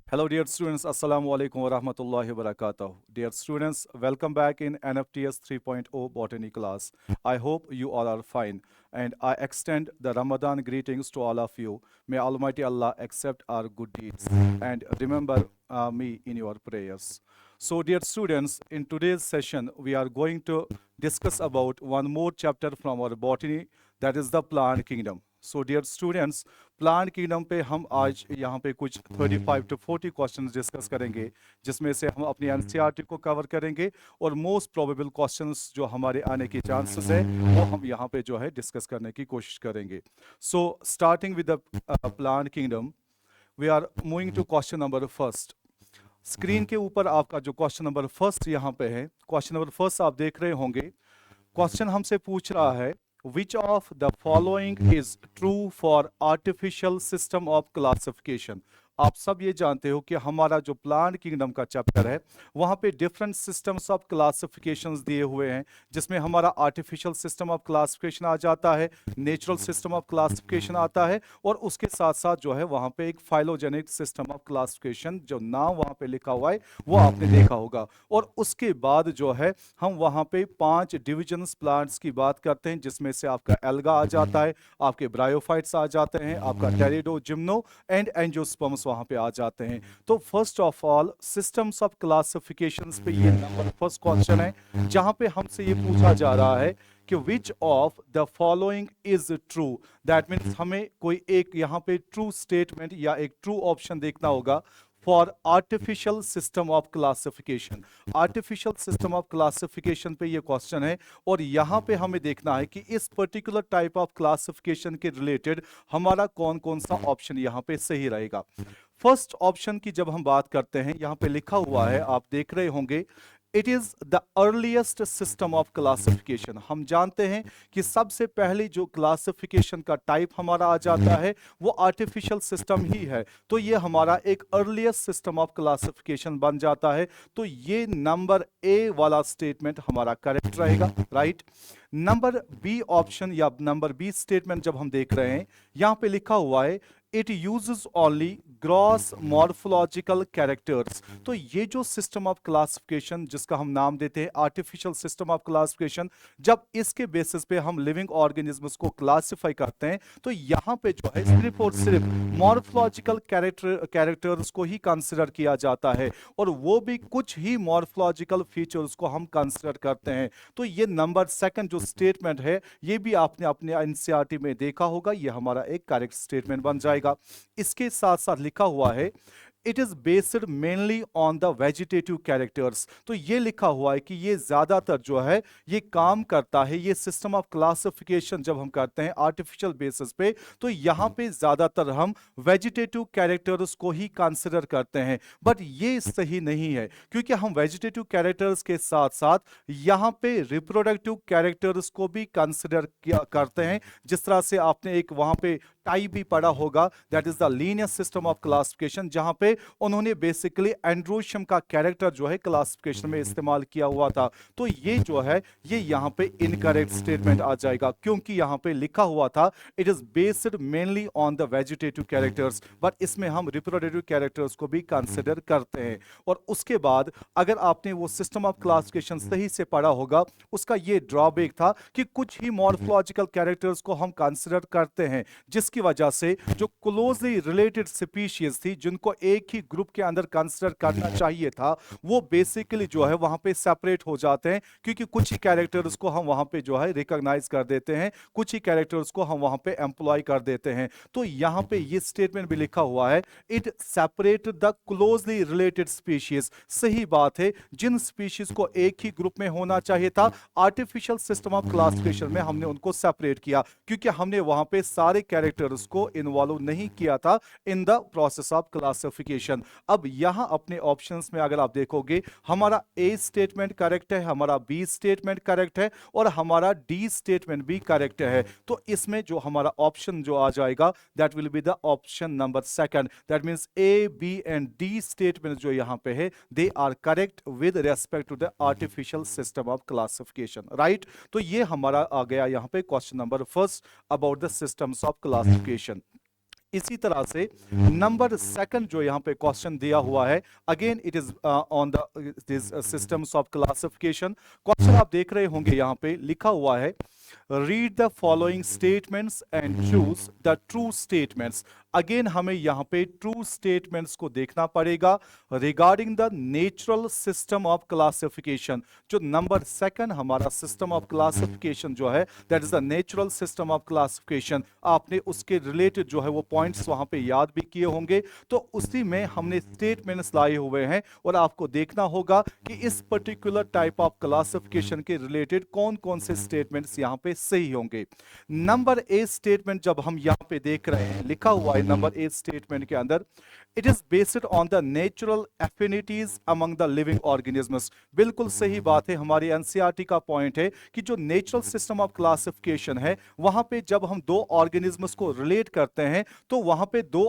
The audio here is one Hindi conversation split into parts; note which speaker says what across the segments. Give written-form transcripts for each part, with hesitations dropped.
Speaker 1: Hello, dear students. Assalamu alaikum wa rahmatullahi wa barakatuh. Dear students, welcome back in NFTS 3.0 botany class. I hope you all are fine, and I extend the Ramadan greetings to all of you. May Almighty Allah accept our good deeds and remember me in your prayers. So, dear students, in today's session, we are going to discuss about one more chapter from our botany, that is the plant kingdom. So, dear students, plant kingdom पे हम आज यहाँ पे कुछ 35 to 40 क्वेश्चंस डिस्कस करेंगे, जिसमें से हम अपनी एनसीईआरटी को कवर करेंगे और मोस्ट प्रोबेबल क्वेश्चंस जो हमारे आने की चांसेस है वो हम यहाँ पे जो है डिस्कस करने की कोशिश करेंगे. So starting with the plant kingdom, we are moving to question number first. Screen के ऊपर आपका जो क्वेश्चन नंबर फर्स्ट यहाँ पे है, क्वेश्चन नंबर फर्स्ट आप देख रहे होंगे. क्वेश्चन हमसे पूछ रहा है, which of the following is true for artificial system of classification. आप सब ये जानते हो कि हमारा जो प्लांट किंगडम का चैप्टर है वहाँ पे डिफरेंट सिस्टम्स ऑफ क्लासिफिकेशंस दिए हुए हैं, जिसमें हमारा आर्टिफिशियल सिस्टम ऑफ क्लासिफिकेशन आ जाता है, नेचुरल सिस्टम ऑफ क्लासिफिकेशन आता है, और उसके साथ साथ जो है वहाँ पे एक फाइलोजेनिक सिस्टम ऑफ क्लासिफिकेशन जो नाम वहाँ पे लिखा हुआ है वो आपने देखा होगा. और उसके बाद जो है हम वहाँ पे 5 डिविजन्स प्लांट्स की बात करते हैं, जिसमें से आपका एल्गा आ जाता है, आपके ब्रायोफाइट्स आ जाते हैं, आपका टेरिडो, जिम्नो एंड एंजियोस्पर्म्स वहां पे आ जाते हैं. तो first of all systems of classifications पे ये नंबर फर्स्ट क्वेश्चन है, जहां पे हमसे ये पूछा जा रहा है कि विच of the following is true. That means हमें कोई एक यहाँ पे ट्रू स्टेटमेंट या एक ट्रू ऑप्शन देखना होगा for artificial system of classification. Artificial system of classification पे ये क्वेश्चन है, और यहाँ पे हमें देखना है कि इस पर्टिकुलर टाइप ऑफ क्लासिफिकेशन के रिलेटेड हमारा कौन कौन सा ऑप्शन यहाँ पे सही रहेगा. फर्स्ट ऑप्शन की जब हम बात करते हैं, यहाँ पे लिखा हुआ है, आप देख रहे होंगे, it is the earliest system of classification. हम जानते हैं कि सबसे पहले जो क्लासिफिकेशन का टाइप हमारा आ जाता है वो आर्टिफिशियल सिस्टम ही है, तो ये हमारा एक अर्लीस्ट सिस्टम ऑफ क्लासिफिकेशन बन जाता है. तो ये नंबर ए वाला स्टेटमेंट हमारा करेक्ट रहेगा, राइट. नंबर बी ऑप्शन या नंबर बी स्टेटमेंट जब हम देख रहे हैं, यहां पे लिखा हुआ है it uses only gross morphological characters. तो ये जो सिस्टम ऑफ क्लासिफिकेशन जिसका हम नाम देते हैं आर्टिफिशियल सिस्टम ऑफ क्लासिफिकेशन, जब इसके बेसिस पे हम लिविंग ऑर्गेनिजम्स को क्लासिफाई करते हैं तो यहाँ पे जो है सिर्फ और सिर्फ मॉर्फोलॉजिकल कैरेक्टर्स को ही कंसिडर किया जाता है, और वो भी कुछ ही मॉर्फोलॉजिकल फीचर्स को हम कंसिडर करते हैं. तो ये नंबर सेकंड जो स्टेटमेंट है ये भी आपने अपने एनसीईआरटी में देखा होगा, ये हमारा एक करेक्ट स्टेटमेंट बन जाएगा. इसके साथ साथ लिखा हुआ है it is based mainly on the vegetative characters. तो ये लिखा हुआ है कि ये ज्यादातर जो है ये काम करता है, ये सिस्टम ऑफ क्लासिफिकेशन जब हम करते हैं आर्टिफिशियल बेसिस पे, तो यहाँ पे ज्यादातर हम वेजिटेटिव कैरेक्टर्स को ही कंसिडर करते हैं. बट ये सही नहीं है, क्योंकि हम वेजिटेटिव कैरेक्टर्स के साथ साथ यहाँ पे रिप्रोडक्टिव कैरेक्टर्स को भी कंसिडर करते हैं. जिस तरह से आपने एक वहां पे टाइप भी पढ़ा होगा, that is the linear system of classification, जहां पे उन्होंने बेसिकली एंड्रोशियम का कैरेक्टर जो है क्लासिफिकेशन में इस्तेमाल किया हुआ था. तो ये जो है ये यहाँ पे इनकरेक्ट स्टेटमेंट आ जाएगा, क्योंकि यहाँ पे लिखा हुआ था it is based mainly on the vegetative characters, but इसमें हम रिप्रोडक्टिव कैरेक्टर्स को भी कंसिडर करते हैं. और उसके बाद अगर आपने वो सिस्टम ऑफ क्लासिफिकेशन सही से पढ़ा होगा, उसका ये ड्रॉबैक था कि कुछ ही मॉर्फोलॉजिकल कैरेक्टर्स को हम कंसिडर करते हैं, जिसकी वजह से जो क्लोजली रिलेटेड स्पीशीज थी जिनको एक ही ग्रुप के अंदर कंसिडर करना चाहिए था, वो बेसिकली जो है वहां पे सेपरेट हो जाते हैं, क्योंकि कुछ ही कैरेक्टर्स को हम वहां पे जो है रिकॉग्नाइज कर देते हैं, कुछ ही कैरेक्टर्स को हम वहां पे एम्प्लॉय कर देते हैं. तो यहां पे ये स्टेटमेंट भी लिखा हुआ है it separate the closely related species. सही बात है, जिन स्पीशीज को एक ही ग्रुप में होना चाहिए था आर्टिफिशियल सिस्टम ऑफ क्लासिफिकेशन में हमने उनको सेपरेट किया, क्योंकि हमने वहां पे सारे कैरेक्टर्स को इन्वॉल्व नहीं किया था in the process of classification. अब यहां अपने ऑप्शंस में अगर आप देखोगे, हमारा ए स्टेटमेंट करेक्ट है, हमारा बी स्टेटमेंट करेक्ट है, और हमारा डी स्टेटमेंट भी करेक्ट है. तो इसमें जो हमारा ऑप्शन जो आ जाएगा that will be the option number second. That means A B and D statement जो यहां पे है they are correct with respect to the artificial system of classification, right. तो ये हमारा आ गया यहां पे question number first about the systems of classification. इसी तरह से नंबर सेकंड जो यहाँ पे क्वेश्चन दिया हुआ है, again it is on the this systems of classification. Question आप देख रहे होंगे यहाँ पे लिखा हुआ है, read the following statements and choose the true statements. Again हमें यहाँ पे ट्रू स्टेटमेंट्स को देखना पड़ेगा regarding the natural system of classification. जो नंबर सेकंड हमारा सिस्टम ऑफ क्लासिफिकेशन जो है, that is the natural system of classification. आपने उसके रिलेटेड जो है वो पॉइंट्स वहां पे याद भी किए होंगे, तो उसी में हमने स्टेटमेंट्स लाए हुए हैं और आपको देखना होगा कि इस पर्टिकुलर टाइप ऑफ क्लासिफिकेशन के रिलेटेड कौन कौन से स्टेटमेंट्स यहाँ पे सही होंगे। नंबर ए स्टेटमेंट जब हम यहाँ पे देख रहे हैं, लिखा हुआ है नंबर ए स्टेटमेंट के अंदर, it is based on the natural affinities among the living organisms. बिल्कुल सही बात है, हमारी एनसीईआरटी का पॉइंट है कि जो नेचुरल सिस्टम ऑफ क्लासिफिकेशन है, वहां पे जब हम दो ऑर्गेनिजम्स को रिलेट करते हैं तो वहां पे दो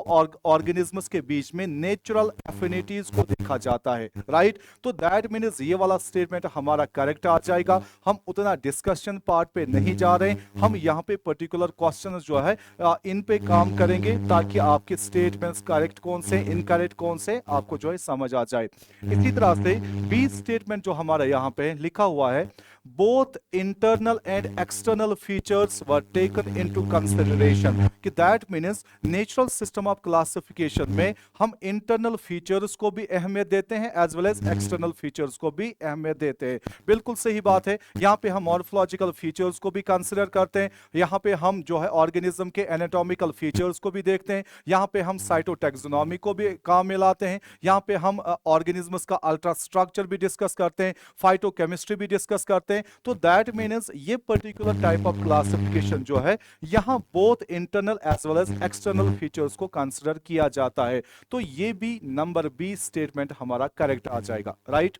Speaker 1: ऑर्गेनिजम्स के बीच में नेचुरल एफिनिटीज को देखा जाता है, राइट। तो दैट मीन्स ये वाला स्टेटमेंट हमारा करेक्ट आ जाएगा। हम उतना डिस्कशन पार्ट पे नहीं जा रहे हैं, हम यहाँ पे पर्टिकुलर क्वेश्चन जो है इन पे काम करेंगे ताकि आपके स्टेटमेंट्स करेक्ट कौन से, इनकरेक्ट कौन से, आपको जो है समझ आ जाए। इसी तरह से बी स्टेटमेंट जो हमारा यहाँ पे लिखा हुआ है, both internal and external features were taken into consideration। कि that means natural system of classification में हम internal features को भी अहमियत देते हैं as well as external features को भी अहमियत देते हैं। बिल्कुल सही बात है, यहाँ पे हम morphological features को भी consider करते हैं, यहाँ पे हम जो है organism के anatomical features को भी देखते हैं, यहाँ पे हम cytotaxonomy को भी काम में लाते हैं, यहाँ पे हम organisms का ultra structure भी डिस्कस करते हैं, phytochemistry भी डिस्कस करते हैं। तो दैट मीन्स ये पर्टिकुलर टाइप ऑफ क्लासिफिकेशन जो है, यहां both internal as well as external features को कंसीडर किया जाता है। तो ये भी नंबर बी स्टेटमेंट हमारा करेक्ट आ जाएगा, राइट।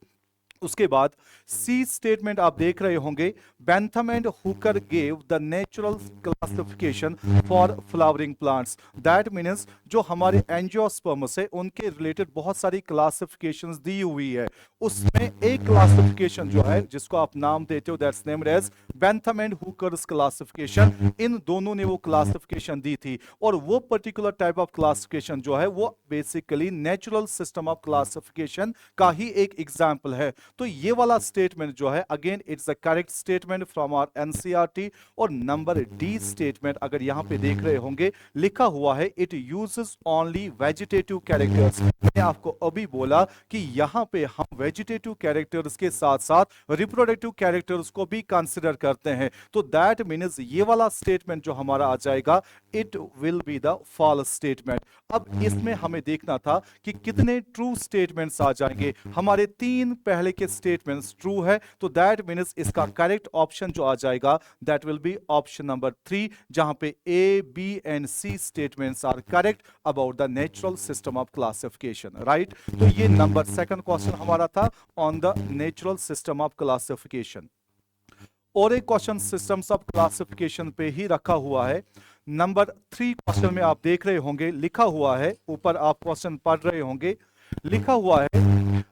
Speaker 1: उसके बाद सी स्टेटमेंट आप देख रहे होंगे, Bentham and Hooker gave the natural classification for flowering plants. That means जो हमारे एंजियोस्पर्म्स है उनके रिलेटेड बहुत सारी क्लासिफिकेशंस दी हुई है, उसमें एक क्लासिफिकेशन जो है जिसको आप नाम देते हो, that's named as Bentham and Hooker's classification. इन दोनों ने वो क्लासिफिकेशन दी थी और वो पर्टिकुलर टाइप ऑफ क्लासिफिकेशन जो है वो basically natural system of classification का ही एक एग्जाम्पल है। तो ये वाला स्टेटमेंट जो है, again it's a correct statement from our NCERT. और नंबर डी स्टेटमेंट अगर यहां पे देख रहे होंगे, लिखा हुआ है it uses only vegetative characters. मैंने आपको अभी बोला कि यहां पे हम वेजिटेटिव कैरेक्टर्स के साथ साथ रिप्रोडक्टिव कैरेक्टर्स को भी कंसिडर करते हैं। तो दैट मीन्स ये वाला स्टेटमेंट जो हमारा आ जाएगा, it will be the false statement. अब इसमें हमें देखना था कि कितने ट्रू स्टेटमेंट्स आ जाएंगे। हमारे तीन पहले के स्टेटमेंट्स ट्रू है, तो दैट मीन्स इसका करेक्ट ऑप्शन जो आ जाएगा, that will be option number 3, जहां पे A, B and C statements are correct about the natural system of classification, right. तो ये नंबर सेकंड क्वेश्चन हमारा था on the natural system of classification. और एक क्वेश्चन सिस्टम्स ऑफ क्लासिफिकेशन पे ही रखा हुआ है। नंबर 3 क्वेश्चन में आप देख रहे होंगे, लिखा हुआ है, ऊपर आप क्वेश्चन पढ़ रहे होंगे, लिखा हुआ है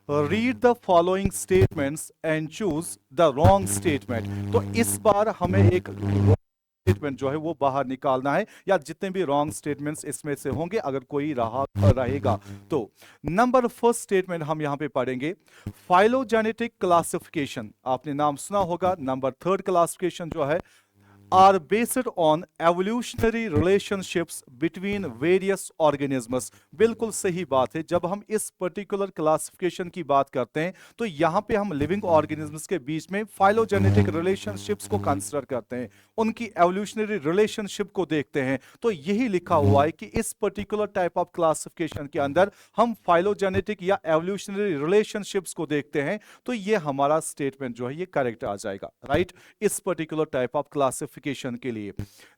Speaker 1: read the following statements and choose the wrong statement. तो इस बार हमें एक स्टेटमेंट जो है वो बाहर निकालना है, या जितने भी रॉन्ग स्टेटमेंट्स इसमें से होंगे अगर कोई रहेगा तो। नंबर फर्स्ट स्टेटमेंट हम यहां पे पढ़ेंगे, फाइलोजेनेटिक क्लासिफिकेशन, आपने नाम सुना होगा। नंबर थर्ड क्लासिफिकेशन जो है, are based on evolutionary relationships between various organisms। बिल्कुल सही बात है, जब हम इस पर्टिकुलर क्लासिफिकेशन की बात करते हैं तो यहां पे हम लिविंग ऑर्गेनिजम्स के बीच में फाइलोजेनेटिक रिलेशनशिप्स को कंसीडर करते हैं, उनकी एवोल्यूशनरी रिलेशनशिप को देखते हैं। तो यही लिखा हुआ है कि इस पर्टिकुलर टाइप ऑफ क्लासिफिकेशन के अंदर हम फाइलोजेनेटिक या एवोल्यूशनरी रिलेशनशिप्स को देखते हैं। तो ये हमारा स्टेटमेंट जो है ये करेक्ट आ जाएगा, राइट, इस पर्टिकुलर टाइप ऑफ क्लासिफिकेशन के लिए।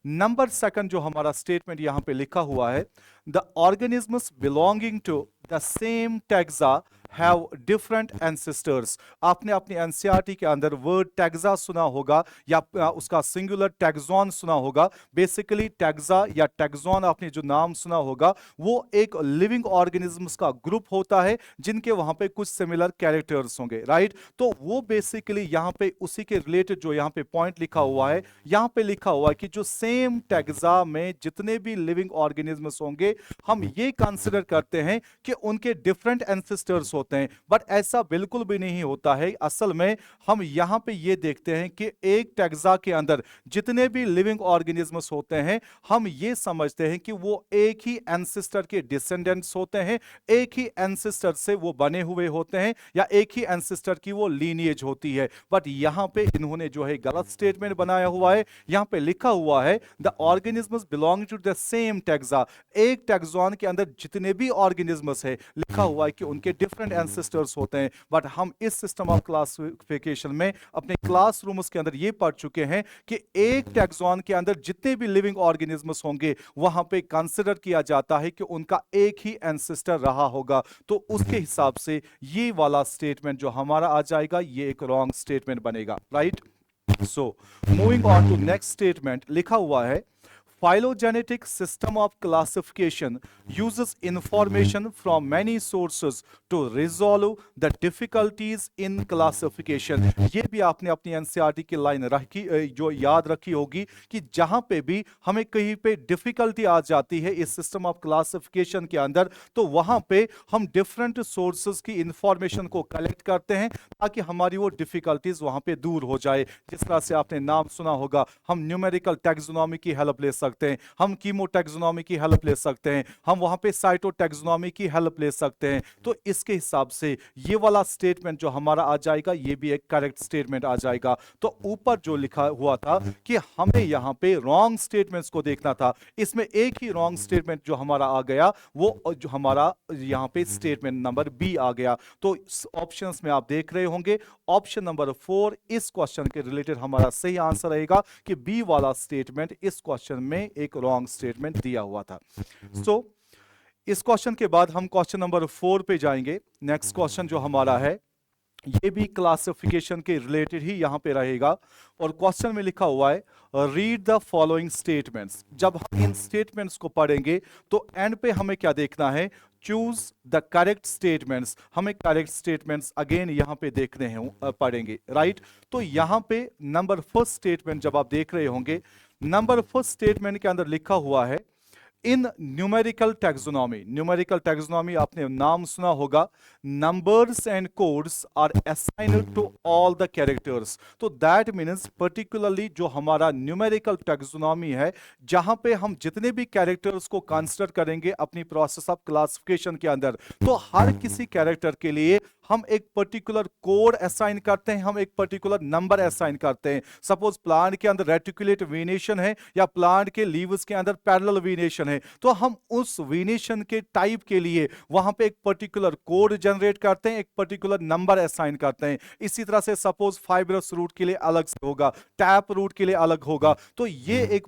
Speaker 1: नंबर सेकंड जो हमारा स्टेटमेंट यहां पे लिखा हुआ है, the organisms belonging to the same taxa have different ancestors. आपने अपनी एनसीईआरटी के अंदर वर्ड टैक्सा सुना होगा या उसका सिंगुलर टैक्सॉन सुना होगा। बेसिकली टैक्सा या टैक्सॉन आपने जो नाम सुना होगा वो एक लिविंग ऑर्गेनिजम्स का ग्रुप होता है जिनके वहां पे कुछ सिमिलर कैरेक्टर्स होंगे, राइट। तो वो बेसिकली यहां पे उसी के रिलेटेड जो यहां पे पॉइंट लिखा हुआ है, यहां पे लिखा हुआ है कि जो सेम टैक्सा में जितने भी लिविंग ऑर्गेनिजम्स होंगे हम ये कंसिडर करते हैं कि उनके डिफरेंट एंसेस्टर्स होते हैं, बट ऐसा बिल्कुल भी नहीं होता है। असल में हम यहां पे ये देखते हैं कि एक टैक्सा के अंदर जितने भी लिविंग ऑर्गेनिजम्स होते हैं हम ये समझते हैं कि वो एक ही एंसेस्टर के डिसेंडेंट्स होते हैं, एक ही एंसेस्टर से वो बने हुए होते हैं या एक ही एंसेस्टर की वो लीनिएज होती है। बट यहां पे इन्होंने जो है गलत स्टेटमेंट बनाया हुआ है। यहां पे लिखा हुआ है the organisms belonging to the same taxa. एक टैक्सॉन के अंदर जितने भी ऑर्गेनिजम्स है लिखा हुआ है कि उनके डिफरेंट एंसेस्टर्स होते हैं। बट हम इस सिस्टम ऑफ क्लासिफिकेशन में अपने क्लासरूम्स के अंदर ये पढ़ चुके हैं कि एक टैक्सॉन के अंदर जितने भी लिविंग ऑर्गेनिजम्स होंगे वहां पे कंसिडर किया जाता है कि उनका एक ही एंसेस्टर रहा होगा। तो उसके हिसाब से ये वाला स्टेटमेंट जो हमारा आ जाएगा ये एक रॉन्ग स्टेटमेंट बनेगा, right. So moving on to next statement, लिखा हुआ है phylogenetic system of classification uses information from many sources to resolve the difficulties in classification। ये भी आपने अपनी एनसीईआरटी की लाइन रखी जो याद रखी होगी कि जहां पे भी हमें कहीं पे डिफिकल्टी आ जाती है इस सिस्टम ऑफ क्लासिफिकेशन के अंदर तो वहां पे हम डिफरेंट सोर्सेज की इंफॉर्मेशन को कलेक्ट करते हैं ताकि हमारी वो डिफिकल्टीज वहां पे दूर हो जाए। जिस तरह से आपने नाम सुना होगा, हम न्यूमेरिकल टैक्सोनॉमी की हेल्प ले सकते हैं, हम कीमो टैक्सोनॉमी की हेल्प ले सकते हैं, हम वहां पे साइटो टैक्सोनॉमी की हेल्प ले सकते हैं। तो इसके हिसाब से ये वाला स्टेटमेंट जो हमारा आ जाएगा ये भी एक करेक्ट स्टेटमेंट आ जाएगा। तो ऊपर जो लिखा हुआ था कि हमें यहां पे रॉन्ग स्टेटमेंट्स को देखना था, इसमें एक ही रॉन्ग स्टेटमेंट जो हमारा आ गया वो जो हमारा यहां पे स्टेटमेंट नंबर बी आ गया। तो ऑप्शंस में आप देख रहे होंगे ऑप्शन नंबर 4 इस क्वेश्चन के रिलेटेड हमारा सही आंसर रहेगा कि बी वाला स्टेटमेंट इस क्वेश्चन में एक रॉन्ग स्टेटमेंट दिया हुआ था। सो इस क्वेश्चन के बाद हम क्वेश्चन नंबर 4 पे जाएंगे। नेक्स्ट क्वेश्चन जो हमारा है ये भी क्लासिफिकेशन के रिलेटेड ही यहां पे रहेगा और क्वेश्चन में लिखा हुआ है रीड द फॉलोइंग स्टेटमेंट्स। जब हम इन स्टेटमेंट्स को पढ़ेंगे तो एंड पे हमें क्या देखना है, चूज द करेक्ट स्टेटमेंट्स। हमें करेक्ट स्टेटमेंट्स अगेन यहां पे देखने हैं पढ़ेंगे, राइट। तो यहां पे नंबर फर्स्ट स्टेटमेंट जब आप देख रहे होंगे, नंबर फर्स्ट स्टेटमेंट के अंदर लिखा हुआ है in numerical taxonomy. Numerical taxonomy आपने नाम सुना होगा, numbers and codes are assigned to all the characters. तो दैट मीन्स पर्टिकुलरली जो हमारा न्यूमेरिकल टैक्सोनॉमी है जहां पे हम जितने भी कैरेक्टर्स को कंसीडर करेंगे अपनी प्रोसेस ऑफ क्लासिफिकेशन के अंदर, तो हर किसी कैरेक्टर के लिए हम एक पर्टिकुलर कोड असाइन करते हैं, हम एक पर्टिकुलर नंबर असाइन करते हैं। सपोज प्लांट के अंदर रेटिकुलेट वेनेशन है या प्लांट के लीव्स के अंदर पैरेलल वेनेशन है, तो हम उस वेनेशन के टाइप के लिए वहां पे एक पर्टिकुलर कोड जनरेट करते हैं, एक पर्टिकुलर नंबर असाइन करते हैं। इसी तरह से सपोज फाइब्रस रूट के लिए अलग से होगा, टैप रूट के लिए अलग होगा। तो ये एक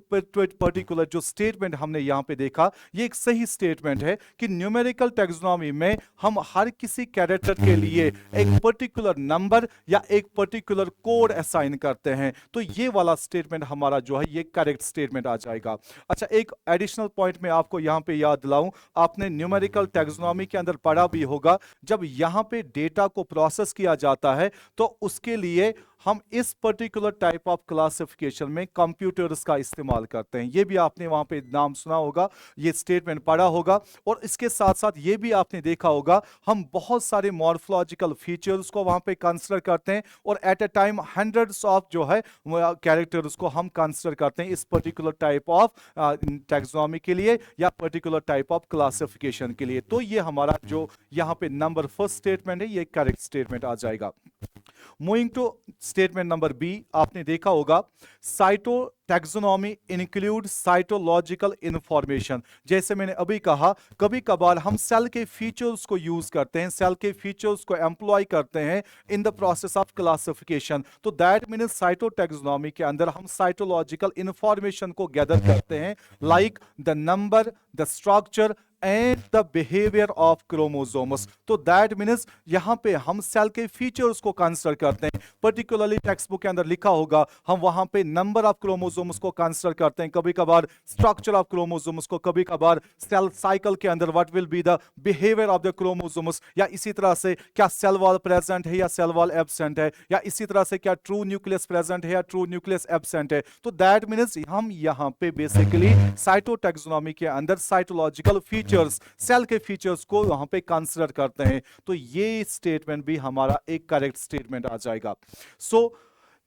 Speaker 1: पर्टिकुलर जो स्टेटमेंट हमने यहां पे देखा ये एक सही स्टेटमेंट है कि न्यूमेरिकल टैक्सोनॉमी में हम हर किसी कैरेक्टर के लिए एक पर्टिकुलर नंबर या एक पर्टिकुलर कोड असाइन करते हैं। तो ये वाला स्टेटमेंट हमारा जो है ये करेक्ट स्टेटमेंट आ जाएगा। अच्छा, एक एडिशनल पॉइंट मैं आपको यहां पे याद दिलाऊं, आपने न्यूमेरिकल टैक्सोनॉमी के अंदर पढ़ा भी होगा, जब यहां पे डेटा को प्रोसेस किया जाता है तो उसके लिए हम इस पर्टिकुलर टाइप ऑफ क्लासिफिकेशन में कंप्यूटर्स का इस्तेमाल करते हैं। ये भी आपने वहां पे नाम सुना होगा, ये स्टेटमेंट पढ़ा होगा। और इसके साथ साथ ये भी आपने देखा होगा हम बहुत सारे मॉर्फोलॉजिकल फीचर्स को वहां पे कंसीडर करते हैं और at a time hundreds of जो है कैरेक्टर्स को हम कंसीडर करते हैं इस पर्टिकुलर टाइप ऑफ टैक्सोनॉमी के लिए या पर्टिकुलर टाइप ऑफ क्लासिफिकेशन के लिए। तो ये हमारा जो यहाँ पे नंबर फर्स्ट स्टेटमेंट है ये करेक्ट स्टेटमेंट आ जाएगा। Moving to statement number B, आपने देखा होगा cyto taxonomy include cytological information. जैसे मैंने अभी कहा कभी कभार हम सेल के फीचर्स को यूज करते हैं, सेल के फीचर्स को एम्प्लॉय करते हैं in the process of classification. तो दैट मीन्स साइटो टैक्सोनॉमी के अंदर हम साइटोलॉजिकल इंफॉर्मेशन को गैदर करते हैं, like the number, the structure and the behaviour of chromosomes. तो दैट मीन्स यहां पे हम सेल के फीचर्स को कंसीडर करते हैं। पर्टिकुलरली टेक्स्ट बुक के अंदर लिखा होगा, हम वहां पे नंबर ऑफ क्रोमोसोम्स को कंसीडर करते हैं, कभी कभार स्ट्रक्चर ऑफ क्रोमोसोम्स को, कभी कभार सेल साइकिल के अंदर what will be the behaviour of the chromosomes, या इसी तरह से क्या सेल वॉल प्रेजेंट है या सेल वॉल एब्सेंट है, या इसी तरह से क्या ट्रू न्यूक्लियस प्रेजेंट है या ट्रू न्यूक्लियस एब्सेंट है। तो दैट मीन्स हम यहां पे बेसिकली साइटोटैक्सोनॉमी के अंदर साइटोलॉजिकल फीचर्स, सेल के फीचर्स को वहां पे कंसीडर करते हैं। तो ये स्टेटमेंट भी हमारा एक करेक्ट स्टेटमेंट आ जाएगा। सो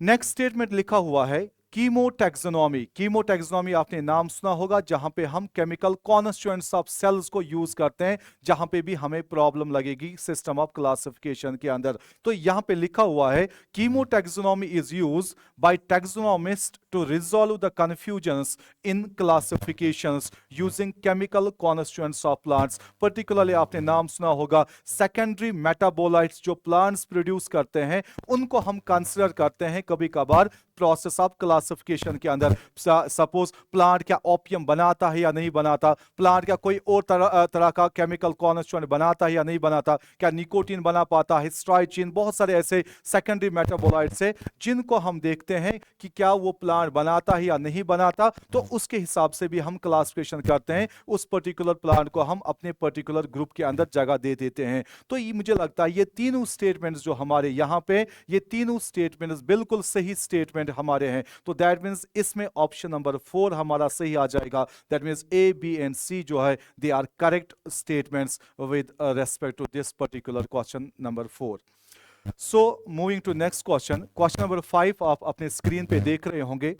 Speaker 1: नेक्स्ट स्टेटमेंट लिखा हुआ है कीमोटैक्सोनॉमी। कीमोटैक्सोनॉमी आपने नाम सुना होगा, जहां पे हम केमिकल कॉन्स्टिट्यूएंट्स ऑफ सेल्स को यूज करते हैं, जहां पे भी हमें प्रॉब्लम लगेगी सिस्टम ऑफ क्लासिफिकेशन के अंदर। तो यहां पे लिखा हुआ है chemotaxonomy is used by taxonomist to resolve the confusions in classifications using chemical constituents of plants. Particularly आपने नाम सुना होगा सेकेंडरी मेटाबोलाइट्स जो प्लांट्स प्रोड्यूस करते हैं, उनको हम कंसीडर करते हैं कभी कभार प्रोसेस ऑफ क्लासिफिकेशन के अंदर। सपोज प्लांट क्या ओपियम बनाता है या नहीं बनाता, प्लांट क्या कोई और तरह का केमिकल कॉन्स्टिट्यूएंट बनाता है या नहीं बनाता, क्या निकोटीन बना पाता है, स्ट्राइचिन, बहुत सारे ऐसे सेकेंडरी मेटाबोलाइट्स है जिनको हम देखते हैं कि क्या वो प्लांट बनाता है या नहीं बनाता। तो उसके हिसाब से भी हम क्लासिफिकेशन करते हैं, उस पर्टिकुलर प्लांट को हम अपने पर्टिकुलर ग्रुप के अंदर जगह दे देते हैं। तो ये मुझे लगता है ये तीनों स्टेटमेंट्स जो हमारे यहाँ पे, ये तीनों स्टेटमेंट्स बिल्कुल सही स्टेटमेंट हमारे हैं। तो दैट मींस इसमें ऑप्शन नंबर 4 हमारा सही आ जाएगा। That means A, B and C जो है they are correct statements with respect to this particular question number 4। So moving to next question, question number 5 आप अपने स्क्रीन पे देख रहे होंगे।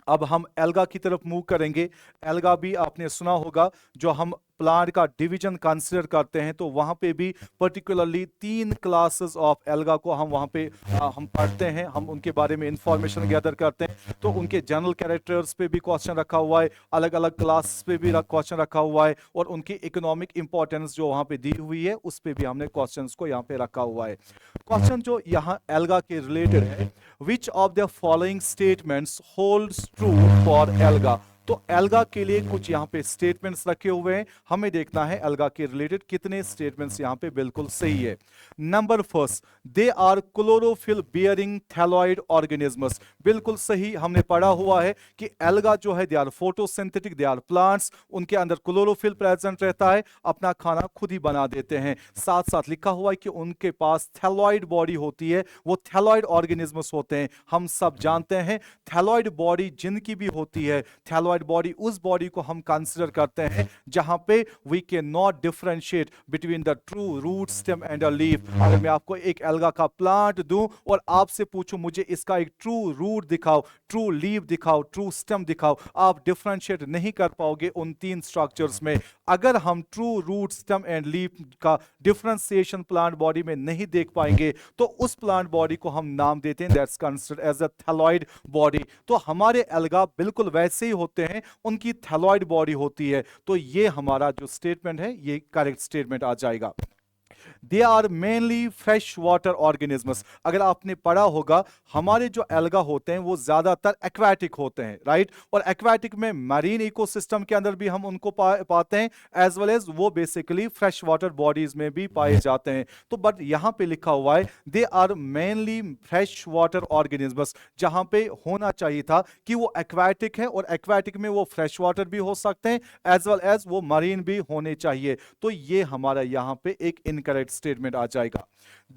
Speaker 1: अब हम एल्गा की तरफ मूव करेंगे। एल्गा भी आपने सुना होगा, जो हम प्लांट का डिवीजन कंसीडर करते हैं, तो वहां पे भी पर्टिकुलरली 3 क्लासेस ऑफ एल्गा को हम वहां पे हम पढ़ते हैं, हम उनके बारे में इंफॉर्मेशन गैदर करते हैं। तो उनके जनरल कैरेक्टर्स पे भी क्वेश्चन रखा हुआ है, अलग अलग क्लास पे भी क्वेश्चन रखा हुआ है, और उनकी इकोनॉमिक इंपॉर्टेंस जो वहां पे दी हुई है उस पे भी हमने क्वेश्चंस को यहाँ पे रखा हुआ है। क्वेश्चन जो यहाँ एल्गा के रिलेटेड है, which of the following statements holds true for alga. तो एल्गा के लिए कुछ यहाँ पे स्टेटमेंट्स रखे हुए हैं, हमें देखना है एल्गा के रिलेटेड कितने स्टेटमेंट्स यहाँ पे बिल्कुल सही है। Number first, they are chlorophyll bearing thalloid organisms. बिल्कुल सही, हमने पढ़ा हुआ है कि एल्गा जो है they are photosynthetic, they are plants, उनके अंदर क्लोरोफिल प्रेजेंट रहता है, अपना खाना खुद ही बना देते हैं। साथ साथ लिखा हुआ है कि उनके पास थैलॉइड बॉडी होती है, वो थैलॉइड ऑर्गेनिजम्स होते हैं। हम सब जानते हैं थैलॉइड बॉडी जिनकी भी होती है, थैलॉइड बॉडी उस बॉडी को हम कंसीडर करते हैं जहां पे we can not differentiate between the true root, stem and a leaf. अगर मैं आपको एक एल्गा का प्लांट दूं और आपसे पूछूं मुझे इसका एक ट्रू रूट दिखाओ, ट्रू लीफ दिखाओ, ट्रू स्टेम दिखाओ, आप डिफरेंशिएट नहीं कर पाओगे उन 3 स्ट्रक्चर्स में। अगर हम true root, stem and leaf का डिफरेंशिएशन प्लांट बॉडी में नहीं देख पाएंगे, तो उस प्लांट बॉडी को हम नाम देते हैं that's considered as a thalloid body. तो हमारे एल्गा बिल्कुल वैसे ही होते हैं, उनकी थैलॉइड बॉडी होती है। तो ये हमारा जो स्टेटमेंट है ये करेक्ट स्टेटमेंट आ जाएगा। They are mainly fresh water organisms. अगर आपने पढ़ा होगा हमारे जो एल्गा होते हैं वो ज्यादातर एक्वाटिक होते हैं, राइट। और एक्वाटिक में मरीन इकोसिस्टम के अंदर भी हम उनको पाते हैं, एज वेल एज वो बेसिकली फ्रेश वाटर बॉडीज में भी पाए जाते हैं। तो बट यहां पे लिखा हुआ है they are mainly fresh water organisms, जहां पे होना चाहिए था कि वो एक्वाटिक है, और एक्वाटिक में वो फ्रेश वाटर भी हो सकते हैं एज वेल एज वो मरीन भी होने चाहिए। तो ये हमारा यहां पे एक इनकरेक्ट स्टेटमेंट आ जाएगा।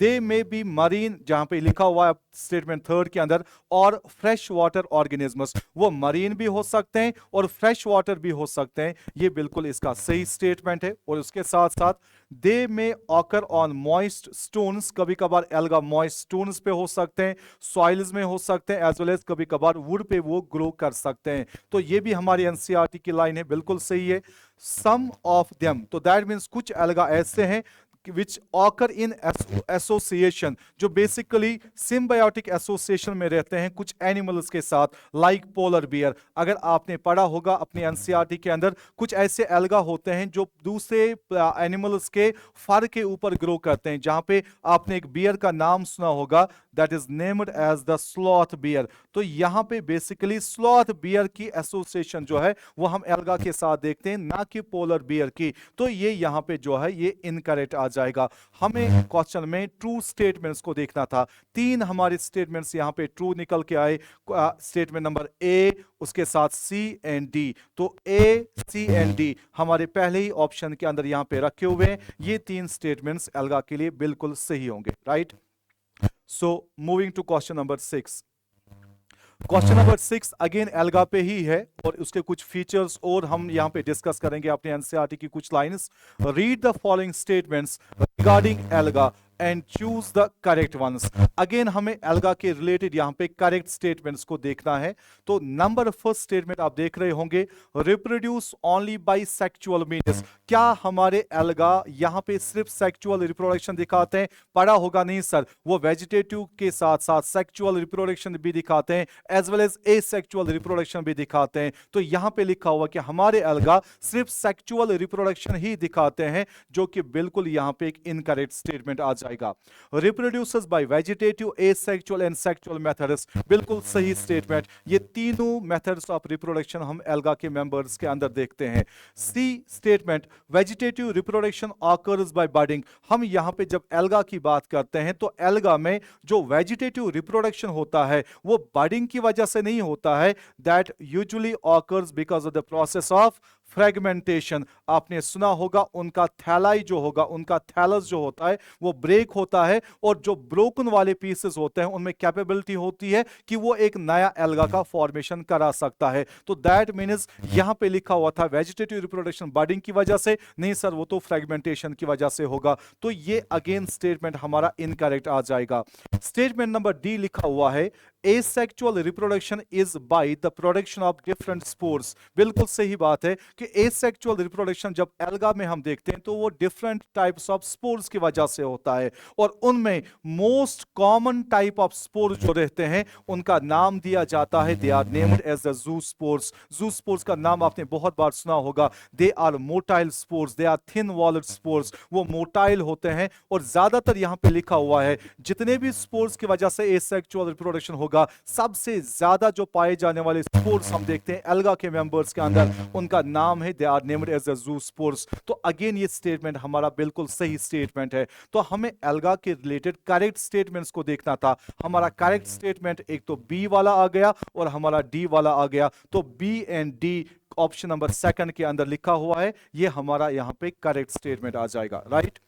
Speaker 1: दे मे बी मरीन, जहां पे लिखा हुआ है स्टेटमेंट 3 के अंदर, और फ्रेश वाटर ऑर्गेनिजम्स, वो मरीन भी हो सकते हैं और फ्रेश वाटर भी हो सकते हैं। ये बिल्कुल इसका सही स्टेटमेंट है। और उसके साथ साथ दे मे ऑकर ऑन मॉइस्ट स्टोन्स, कभी कभार एल्गा मॉइस्ट स्टोन्स पे हो सकते हैं, सॉइल्स में हो सकते हैं, एज वेल एज कभी कभार वुड पे वो ग्रो कर सकते हैं। तो ये भी हमारी एनसीईआरटी की लाइन है, बिल्कुल सही है। सम ऑफ देम, तो दैट मीन्स कुछ एल्गा ऐसे हैं which occur in association, जो बेसिकली सिम्बायोटिक एसोसिएशन में रहते हैं कुछ एनिमल्स के साथ, लाइक पोलर बियर। अगर आपने पढ़ा होगा अपनी एनसीईआरटी के अंदर, कुछ ऐसे एल्गा होते हैं जो दूसरे एनिमल्स के फर के ऊपर ग्रो करते हैं, जहां पे आपने एक बियर का नाम सुना होगा that is named as the sloth bear. तो यहाँ पे बेसिकली स्लॉथ बियर की एसोसिएशन जो है वो हम एल्गा के साथ देखते हैं, ना कि पोलर बियर की। तो ये यहाँ पे जो है ये इनकरेक्ट आ जाएगा। हमें क्वेश्चन में ट्रू स्टेटमेंट्स को देखना था। 3 हमारे स्टेटमेंट्स यहाँ पे ट्रू निकल के आए। स्टेटमेंट नंबर ए, उसके साथ सी एंड डी। तो ए, सी एंड डी हमारे पहले ही ऑप्शन के अंदर यहाँ पे रखे हुए हैं। ये 3 स्टेटमेंट्स एल्गा के लिए बिल्कुल सही होंगे, right. So moving to question number 6। Question number 6 again alga पे ही है और उसके कुछ फीचर्स और हम यहां पे डिस्कस करेंगे अपने एनसीईआरटी की कुछ lines. Read the following statements regarding alga and choose the correct ones. Again हमें एल्गा के रिलेटेड यहां पे करेक्ट स्टेटमेंट्स को देखना है। तो नंबर फर्स्ट स्टेटमेंट आप देख रहे होंगे, reproduce only by sexual means. क्या हमारे एल्गा यहां पे सिर्फ सेक्सुअल रिप्रोडक्शन दिखाते हैं? पढ़ा होगा नहीं सर, वो वेजिटेटिव के साथ साथ सेक्सुअल रिप्रोडक्शन भी दिखाते हैं, as well as asexual reproduction भी दिखाते हैं। तो यहां पे लिखा हुआ कि हमारे एल्गा सिर्फ सेक्सुअल रिप्रोडक्शन ही दिखाते हैं, जो कि बिल्कुल यहां पे एक इनकरेक्ट स्टेटमेंट आ जाएगा। Reproduces by vegetative, asexual and sexual methods, बिल्कुल सही स्टेटमेंट। ये तीनों मेथड्स ऑफ रिप्रोडक्शन हम एल्गा के मेंबर्स के अंदर देखते हैं। C statement, vegetative reproduction occurs by budding. हम यहां पे जब एल्गा की बात करते हैं तो एल्गा में जो वेजिटेटिव रिप्रोडक्शन होता है वो बडिंग की वजह से नहीं होता है, that usually occurs because of the process of fragmentation. आपने सुना होगा उनका थैलाई जो होगा, उनका थैलस जो होता है वो ब्रेक होता है, और जो ब्रोकन वाले पीसेस होते हैं उनमें कैपेबिलिटी होती है कि वो एक नया एल्गा का फॉर्मेशन करा सकता है। तो दैट मीन्स यहां पे लिखा हुआ था वेजिटेटिव रिप्रोडक्शन बडिंग की वजह से नहीं सर, वो तो फ्रेगमेंटेशन की वजह से होगा। तो ये अगेन स्टेटमेंट हमारा इनकरेक्ट आ जाएगा। स्टेटमेंट नंबर डी लिखा हुआ है, asexual reproduction is by the production of different spores। बिल्कुल सही बात है कि asexual reproduction जब एल्गा में हम देखते हैं तो वो different types of spores की वजह से होता है, और उनमें most common type of spores जो रहते हैं उनका नाम दिया जाता है, they are named as the zoospores। zoospores का नाम आपने बहुत बार सुना होगा। they are motile spores, they are thin walled spores। वो मोटाइल होते हैं, और ज्यादातर यहां पे लिखा हुआ है जितने भी स्पोर्स की वजह से asexual reproduction होगा, सबसे ज्यादा जो पाए जाने वाले स्पोर्स हम देखते हैं एल्गा के मेंबर्स के अंदर, उनका नाम है they are named as the zoospores. तो अगेन ये स्टेटमेंट हमारा बिल्कुल सही स्टेटमेंट है। तो हमें एल्गा के रिलेटेड करेक्ट स्टेटमेंट्स को देखना था। हमारा करेक्ट स्टेटमेंट एक तो बी वाला आ गया और हमारा डी वाला आ गया। तो B and D option number second के अंदर लिखा हुआ है, ये हमारा यहां पे करेक्ट स्टेटमेंट आ जाएगा, राइट।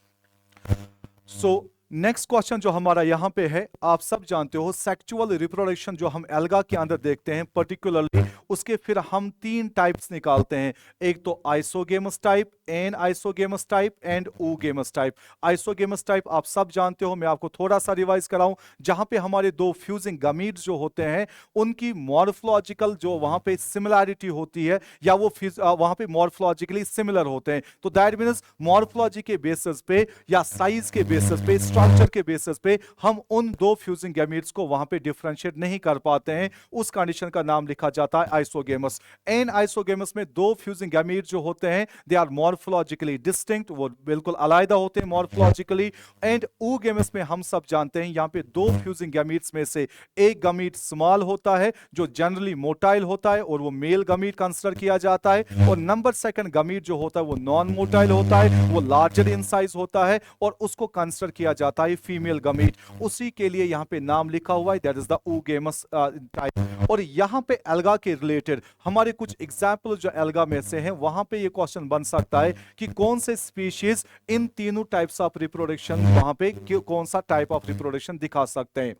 Speaker 1: सो नेक्स्ट क्वेश्चन जो हमारा यहां पे है, आप सब जानते हो सेक्सुअल रिप्रोडक्शन जो हम एल्गा के अंदर देखते हैं पर्टिकुलरली, उसके फिर हम 3 टाइप्स निकालते हैं। एक तो isogamous type, an isogamous type and oogamous type. Isogamous type आप सब जानते हो, मैं आपको थोड़ा सा रिवाइज कराऊं, जहां पे हमारे 2 फ्यूजिंग गमीट्स जो होते हैं उनकी मॉर्फोलॉजिकल जो वहां पे सिमिलैरिटी होती है, या वो वहां पे मॉर्फोलॉजिकली सिमिलर होते हैं। तो दैट मींस मॉर्फोलॉजी के बेसिस पे या साइज के बेसिस पे, स्ट्रक्चर के बेसिस पे हम उन 2 फ्यूजिंग गैमीट्स को वहां पे डिफरेंशिएट नहीं कर पाते हैं। उस कंडीशन का नाम लिखा जाता है आइसोगेमस। एन आइसोगेमस में 2 फ्यूजिंग गैमीट्स जो होते हैं दे आर मॉर्फोलॉजिकली डिस्टिंक्ट, वो बिल्कुल अलग होते हैं मॉर्फोलॉजिकली। एंड oogamous में हम सब जानते हैं यहां पे 2 फ्यूजिंग गैमीट्स में से एक गमीट स्मॉल होता है जो जनरली मोटाइल होता है और वो मेल गमीट कंसीडर किया जाता है, और नंबर सेकंड गमीट जो होता है वो नॉन मोटाइल होता है, वो लार्जर इन साइज होता है और उसको कंसीडर किया जाता है फीमेल गमीट। उसी के लिए यहां पे नाम लिखा हुआ है, that is the oogamous type. और यहां पे एल्गा के रिलेटेड हमारे कुछ एग्जाम्पल जो एल्गा में से हैं, वहां पे ये क्वेश्चन बन सकता है कि कौन से स्पीशीज इन तीनों टाइप्स ऑफ रिप्रोडक्शन वहां पे कौन सा टाइप ऑफ रिप्रोडक्शन दिखा सकते हैं।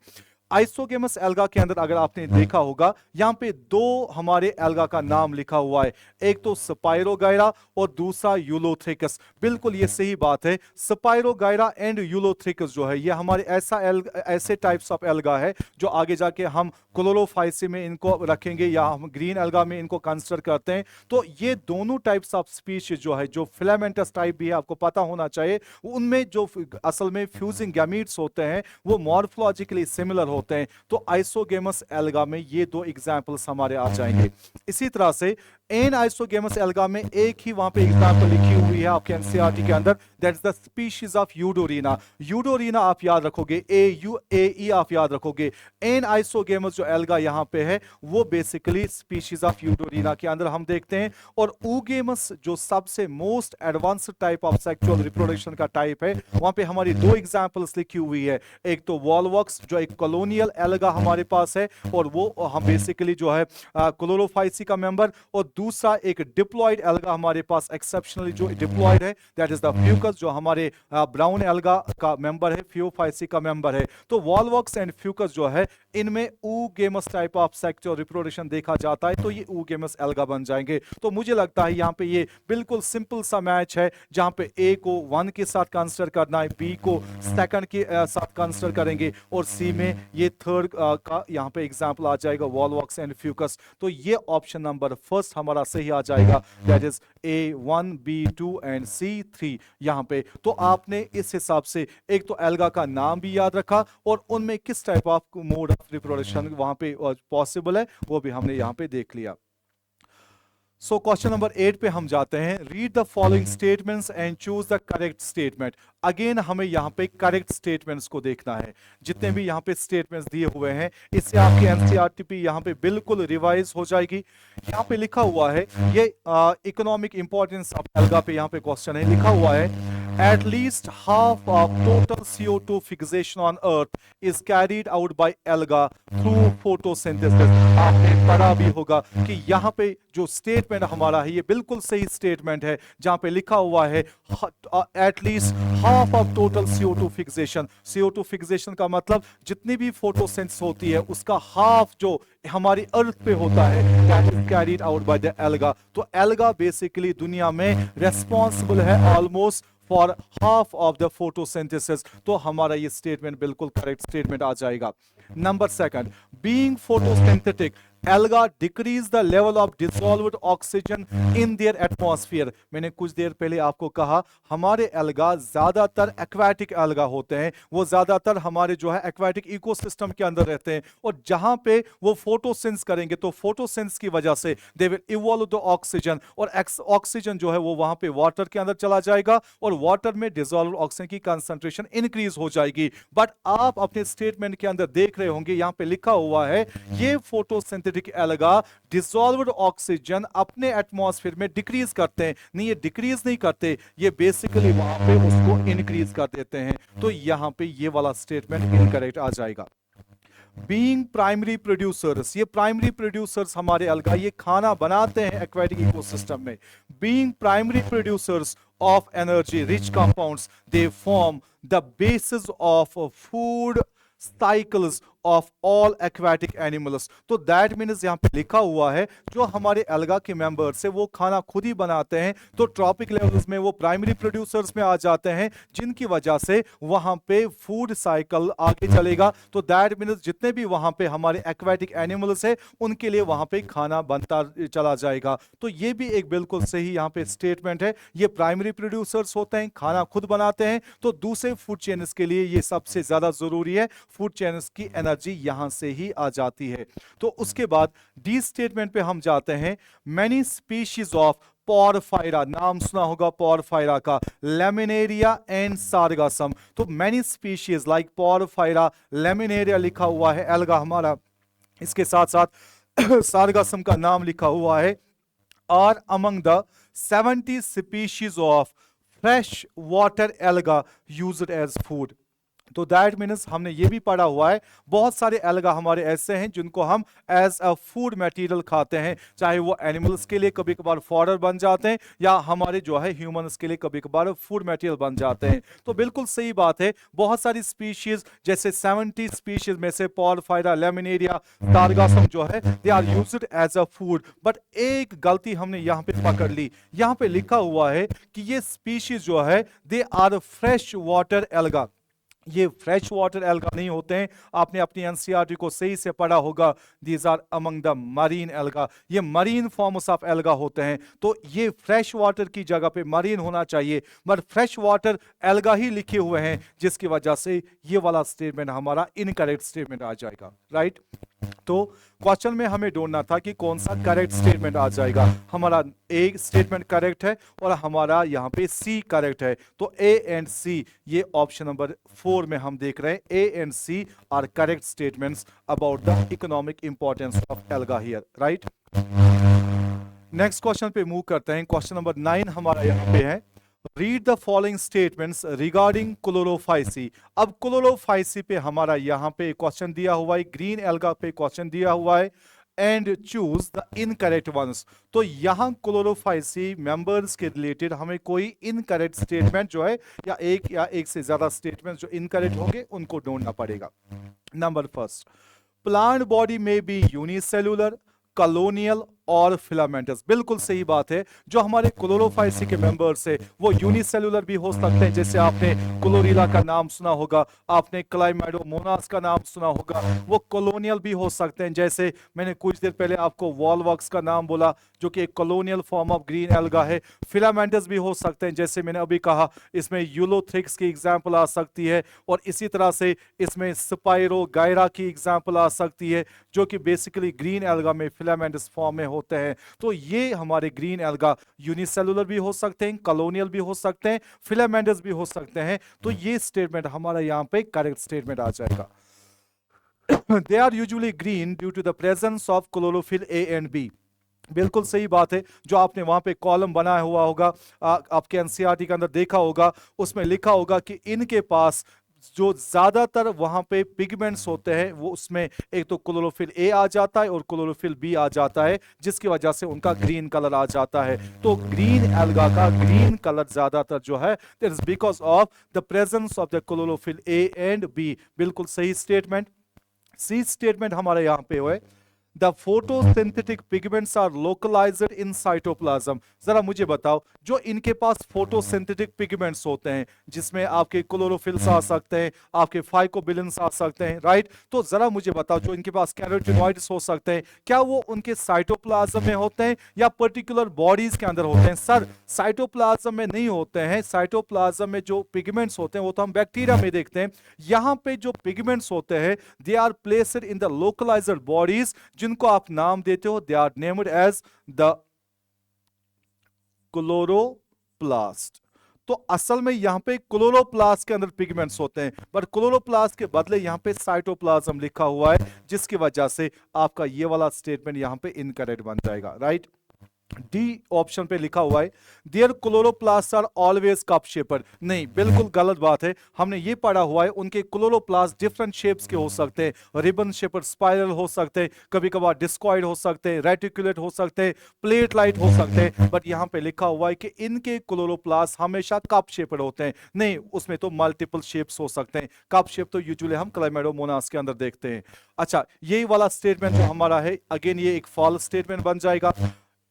Speaker 1: आइसोगेमस एल्गा के अंदर अगर आपने देखा होगा यहां पे 2 हमारे एल्गा का नाम लिखा हुआ है, एक तो स्पाइरोगायरा और दूसरा यूलोथ्रिकस। बिल्कुल ये सही बात है, स्पाइरोगायरा एंड यूलोथ्रिकस जो है ये हमारे ऐसे टाइप्स ऑफ एल्गा है जो आगे जाके हम क्लोरोफाइसी में इनको रखेंगे या हम ग्रीन एल्गा में इनको कंसीडर करते हैं। तो ये दोनों टाइप्स ऑफ स्पीशीज जो है, जो फिलामेंटस टाइप भी है आपको पता होना चाहिए, उनमें जो असल में फ्यूजिंग गैमीट्स होते हैं वो मॉर्फोलॉजिकली सिमिलर होते हैं। तो आइसोगेमस एल्गा में ये 2 एग्जांपल्स हमारे आ जाएंगे। इसी तरह से एन आइसोगेमस एल्गा में एक ही वहां पे एग्जाम्पल लिखी हुई है आपके एनसीईआरटी के अंदर, that is the species of Eudorina. Eudorina आप याद रखोगे, AUAE आप याद रखोगे। एन आइसोगेमस जो एल्गा यहाँ पे है वो बेसिकली स्पीशीज ऑफ यूडोरिना के अंदर हम देखते हैं। और ऊगेमस जो सबसे most advanced type of sexual reproduction का टाइप है, वहां पे हमारी दो एग्जांपल्स लिखी हुई है। एक तो वॉलवॉक्स जो एक कॉलोनियल एल्गा हमारे पास है, और वो हम बेसिकली जो है क्लोरोफाइसी का मेंबर, और दूसरा एक डिप्लॉयड एल्गा हमारे पास एक्सेप्शनली जो डिप्लॉयड है, दैट इज द फ्यूकस जो हमारे ब्राउन एल्गा का मेंबर है, फियोफाइसी का मेंबर है। तो वॉलवॉक्स एंड फ्यूकस जो है इनमें oogamous type of sexual reproduction देखा जाता है, तो ये ऊगेमस एल्गा बन जाएंगे। तो मुझे लगता है यहाँ पे ये बिल्कुल सिंपल सा मैच है, जहां पे ए को 1 के साथ कंसिडर करना है, बी को सेकंड के साथ कंसिडर करेंगे, और सी में ये थर्ड का यहाँ पे एग्जांपल आ जाएगा, वॉलवॉक्स एंड फ्यूकस। तो ये ऑप्शन नंबर फर्स्ट हमारा सही आ जाएगा, that is A1 B2 and C3 यहाँ पे। तो आपने इस हिसाब से एक तो एल्गा का नाम भी याद रखा, और उनमें किस type of mode of reproduction वहां पे पॉसिबल है वो भी हमने यहाँ पे देख लिया। सो क्वेश्चन नंबर 8 पे हम जाते हैं। Read the following statements and choose the correct statement. Again हमें यहाँ पे करेक्ट स्टेटमेंट्स को देखना है। जितने भी यहाँ पे स्टेटमेंट्स दिए हुए हैं, इससे आपकी एनसीईआरटी यहाँ पे बिल्कुल रिवाइज हो जाएगी। यहाँ पे लिखा हुआ है, ये इकोनॉमिक इंपॉर्टेंस ऑफ एल्गा पे यहाँ पे क्वेश्चन है, लिखा हुआ है at least half of total CO2 fixation on earth is carried out by alga through photosynthesis। आपने पढ़ा भी होगा कि यहाँ पे जो स्टेटमेंट हमारा है ये बिल्कुल सही स्टेटमेंट है, जहां पे लिखा हुआ है at least half of total CO2 fixation। CO2 fixation का मतलब जितनी भी फोटोसिंथेसिस होती है उसका हाफ जो हमारी अर्थ पे होता है, that is carried out by the alga। तो alga बेसिकली दुनिया में रेस्पॉन्सिबल है almost for half of the photosynthesis. तो हमारा ये स्टेटमेंट बिल्कुल करेक्ट स्टेटमेंट आ जाएगा। Number second, being photosynthetic alga decrease the level of dissolved oxygen in their atmosphere। मैंने कुछ देर पहले आपको कहा हमारे एल्गा ज्यादातर एक्वाटिक एल्गा होते हैं, वो ज्यादातर हमारे जो है एक्वाटिक इकोसिस्टम के अंदर रहते हैं, और जहां पे वो फोटोसिंथेसिस करेंगे तो फोटोसिंथेसिस की वजह से they will evolve the oxygen, और ऑक्सीजन जो है वो वहां पे वाटर के अंदर चला जाएगा, और वाटर में डिसॉल्व ऑक्सीजन की कंसंट्रेशन इंक्रीज हो जाएगी। बट आप अपने स्टेटमेंट के अंदर देख रहे होंगे यहां पे लिखा हुआ है ये फोटोसिंथेटिक एल्गा डिसॉल्व्ड ऑक्सीजन अपने एटमॉस्फेयर में डिक्रीज करते हैं। नहीं, ये डिक्रीज नहीं करते, ये बेसिकली वहां पे उसको इंक्रीज कर देते हैं। तो यहां पे ये वाला स्टेटमेंट इनकरेक्ट आ जाएगा। बीइंग प्राइमरी प्रोड्यूसर्स, ये प्राइमरी प्रोड्यूसर्स हमारे एल्गा ये खाना बनाते हैं एक्वेटिक इकोसिस्टम में। Being primary producers of energy rich compounds they form the basis of food cycles of all aquatic animals. तो दैट मीन्स यहां पे लिखा हुआ है जो हमारे एल्गा के मेंबर्स है वो खाना खुद ही बनाते हैं, तो ट्रॉपिक लेवल्स में वो प्राइमरी प्रोड्यूसर्स में आ जाते हैं, जिनकी वजह से वहां पे फूड साइकिल आगे चलेगा। तो दैट मीन्स जितने भी वहां पे हमारे एक्वाटिक एनिमल्स है उनके लिए वहां पे खाना बनता चला जाएगा। तो ये भी एक बिल्कुल सही यहाँ पे स्टेटमेंट है, ये प्राइमरी प्रोड्यूसर्स होते हैं, खाना खुद बनाते हैं, तो दूसरे फूड चेन्स के लिए ये सबसे ज्यादा जरूरी है, फूड चेन्स की एनर्जी यहां से ही आ जाती है। तो उसके बाद डी स्टेटमेंट पे हम जाते हैं। मैनी स्पीशीज ऑफ पोरफायरा, नाम सुना होगा पोरफायरा का, लेमिनेरिया एंड सारगासम। तो many species like Porphyra, Laminaria लिखा हुआ है एल्गा हमारा, इसके साथ साथ सारगासम का नाम लिखा हुआ है, are among the 70 species of fresh water alga used as food. तो दैट मीन्स हमने ये भी पढ़ा हुआ है बहुत सारे एल्गा हमारे ऐसे हैं जिनको हम एज अ फूड मटेरियल खाते हैं, चाहे वो एनिमल्स के लिए कभी कभार फॉडर बन जाते हैं या हमारे जो है ह्यूमंस के लिए कभी कभार फूड मटेरियल बन जाते हैं। तो बिल्कुल सही बात है, बहुत सारी स्पीशीज जैसे 70 स्पीशीज में से पोरफायरा, लेमिनेरिया, सारगासम जो है they are used as a food. But एक गलती हमने यहाँ पे पकड़ ली, यहाँ पे लिखा हुआ है कि ये स्पीशीज जो है they are fresh water alga. ये फ्रेश वाटर एल्गा नहीं होते हैं, आपने अपनी एनसीईआरटी को सही से पढ़ा होगा, these are among the marine alga, ये मरीन फॉर्म्स ऑफ एल्गा होते हैं। तो ये फ्रेश वाटर की जगह पे मरीन होना चाहिए, बट फ्रेश वाटर एल्गा ही लिखे हुए हैं, जिसकी वजह से ये वाला स्टेटमेंट हमारा इनकरेक्ट स्टेटमेंट आ जाएगा, राइट। तो क्वेश्चन में हमें ढूंढना था कि कौन सा करेक्ट स्टेटमेंट आ जाएगा। हमारा ए स्टेटमेंट करेक्ट है और हमारा यहाँ पे सी करेक्ट है, तो ए एंड सी ये ऑप्शन नंबर 4 में हम देख रहे हैं। A and C are correct statements about the economic importance of alga here, right. Next question पे मूव करते हैं। क्वेश्चन नंबर 9 हमारा यहाँ पे है, read the following statements regarding chlorophyceae. अब क्लोरोफाइसी पे हमारा यहाँ पे क्वेश्चन दिया हुआ है, ग्रीन एल्गा पे क्वेश्चन दिया हुआ है, and choose the incorrect ones. तो यहाँ क्लोरोफाइसी मेंबर्स के रिलेटेड हमें कोई इनकरेक्ट स्टेटमेंट जो है या एक से ज्यादा स्टेटमेंट जो इनकरेक्ट होंगे उनको ढूंढना पड़ेगा। नंबर फर्स्ट, प्लांट बॉडी में बी यूनिसेलुलर, कॉलोनियल और फिलामेंटस। बिल्कुल सही बात है, जो हमारे क्लोरोफाइसी के मेंबर्स है वो यूनिसेलुलर भी हो सकते हैं, जैसे आपने क्लोरीला का नाम सुना होगा, आपने क्लाइमेडोमोनास का नाम सुना होगा। वो कॉलोनियल भी हो सकते हैं, जैसे मैंने कुछ देर पहले आपको वॉलवॉक्स का नाम बोला जो कि एक colonial form of green alga है। फिलामेंटस भी हो सकते हैं, जैसे मैंने अभी कहा इसमें यूलोथ्रिक्स की एग्जाम्पल आ सकती है, और इसी तरह से इसमें स्पाइरो गायरा की एग्जाम्पल आ सकती है, जो कि बेसिकली ग्रीन एल्गा में फिलामेंटस फॉर्म में होते हैं। तो ये हमारे ग्रीन एल्गा यूनिसेलुलर भी हो सकते हैं, कॉलोनियल भी हो सकते हैं, फिलामेंटस भी हो सकते हैं। तो ये स्टेटमेंट हमारा यहाँ पे करेक्ट स्टेटमेंट आ जाएगा। They are usually green due to the presence of chlorophyll A and B. बिल्कुल सही बात है, जो आपने वहां पे कॉलम बनाया हुआ होगा, आपके एनसीईआरटी के अंदर देखा होगा, उसमें लिखा होगा कि इनके पास जो ज्यादातर वहां पे पिगमेंट्स होते हैं वो उसमें एक तो क्लोरोफिल ए आ जाता है और क्लोरोफिल बी आ जाता है, जिसकी वजह से उनका ग्रीन कलर आ जाता है। तो ग्रीन एल्गा का ग्रीन कलर ज्यादातर जो है that is because of the presence of the chlorophyll A and B. बिल्कुल सही स्टेटमेंट। सी स्टेटमेंट हमारे यहाँ पे हुए, the photosynthetic pigments are localised in cytoplasm. जरा मुझे बताओ, जो इनके पास फोटोसिंथेटिक पिगमेंट्स होते हैं, जिसमें आपके क्लोरोफिल्स आ सकते हैं, आपके फाइकोबिलिन्स आ सकते हैं, राइट। तो जरा मुझे बताओ, जो इनके पास कैरोटिनॉइड्स हो सकते हैं, क्या वो उनके साइटोप्लाज्म में होते हैं या पर्टिकुलर बॉडीज के अंदर होते हैं? सर, साइटोप्लाज्म में नहीं होते हैं। साइटोप्लाज्म में जो पिगमेंट्स होते हैं वो तो हम बैक्टीरिया में देखते हैं। यहाँ पे जो पिगमेंट्स होते हैं they are placed in the localised bodies, जिनको आप नाम देते हो, they are named as the chloroplast. तो असल में यहां पे क्लोरोप्लास्ट के अंदर पिगमेंट्स होते हैं, बट क्लोरोप्लास्ट के बदले यहां पे साइटोप्लाज्म लिखा हुआ है, जिसकी वजह से आपका ये वाला स्टेटमेंट यहां पे इनकरेक्ट बन जाएगा, राइट। डी ऑप्शन पे लिखा हुआ है their chloroplast are always cup shaped. नहीं, बिल्कुल गलत बात है। हमने ये पढ़ा हुआ है उनके क्लोरोप्लास्ट डिफरेंट शेप्स के हो सकते हैं, रिबन शेपर, स्पाइरल हो सकते हैं, कभी कभार डिस्कॉइड हो सकते हैं, रेटिकुलेट हो सकते हैं, प्लेट लाइट हो सकते हैं, बट यहाँ पे लिखा हुआ है कि इनके क्लोरोप्लास्ट हमेशा कप शेपर होते हैं। नहीं, उसमें तो मल्टीपल शेप्स हो सकते हैं। कप शेप तो यूजुअली हम क्लाइमेडोमोनास के अंदर देखते हैं। अच्छा, यही वाला स्टेटमेंट जो हमारा है, अगेन ये एक फॉल्स स्टेटमेंट बन जाएगा।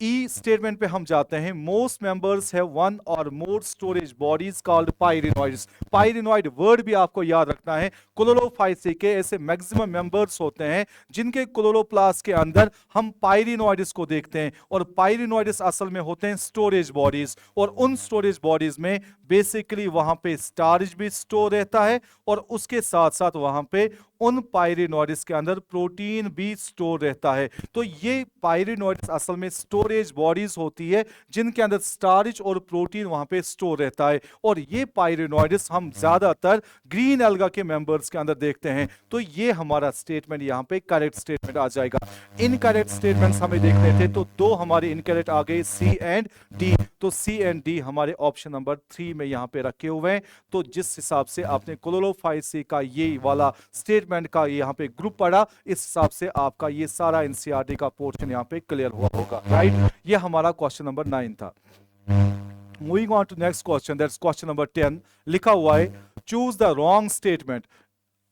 Speaker 1: ई स्टेटमेंट पे हम जाते हैं, मोस्ट मेंबर्स हैव वन और मोर स्टोरेज बॉडीज कॉल्ड पाइरिनॉइड्स। पाइरिनॉइड वर्ड भी आपको याद रखना है। क्लोरोफाइसी के ऐसे मैक्सिमम मेंबर्स होते हैं जिनके क्लोरोप्लास्ट के अंदर हम पाइरिनॉइड्स को देखते हैं, और पाइरिनॉइड्स असल में होते हैं स्टोरेज बॉडीज, और उन स्टोरेज बॉडीज में बेसिकली वहां पे स्टार्च भी स्टोर रहता है, और उसके साथ साथ वहां पे उन पाइरिनॉइड्स के अंदर प्रोटीन भी स्टोर रहता है। तो ये पाइरिनॉइड्स असल में स्टोरेज बॉडीज होती है जिनके अंदर स्टार्च और प्रोटीन वहां पे स्टोर रहता है, और ये पाइरिनॉइड्स हम ज्यादातर ग्रीन एल्गा के मेंबर्स के अंदर देखते हैं। तो ये हमारा स्टेटमेंट यहाँ पे करेक्ट स्टेटमेंट आ जाएगा। इनकरेक्ट स्टेटमेंट्स हमें देखने थे, तो दो हमारे इनकरेक्ट आ गए, सी एंड डी। तो सी एंड डी हमारे ऑप्शन नंबर 3 में यहाँ पे रखे हुए हैं। तो जिस हिसाब से आपने क्लोरोफाइसी का ये वाला स्टेटमेंट का यहाँ पे ग्रुप पढ़ा, इस हिसाब से आपका ये सारा एनसीईआरटी का पोर्शन यहाँ पे क्लियर हुआ होगा, राइट। ये हमारा क्वेश्चन नंबर 9 था। Moving on to next question, that's question number 10। लिखा हुआ है choose the wrong statement.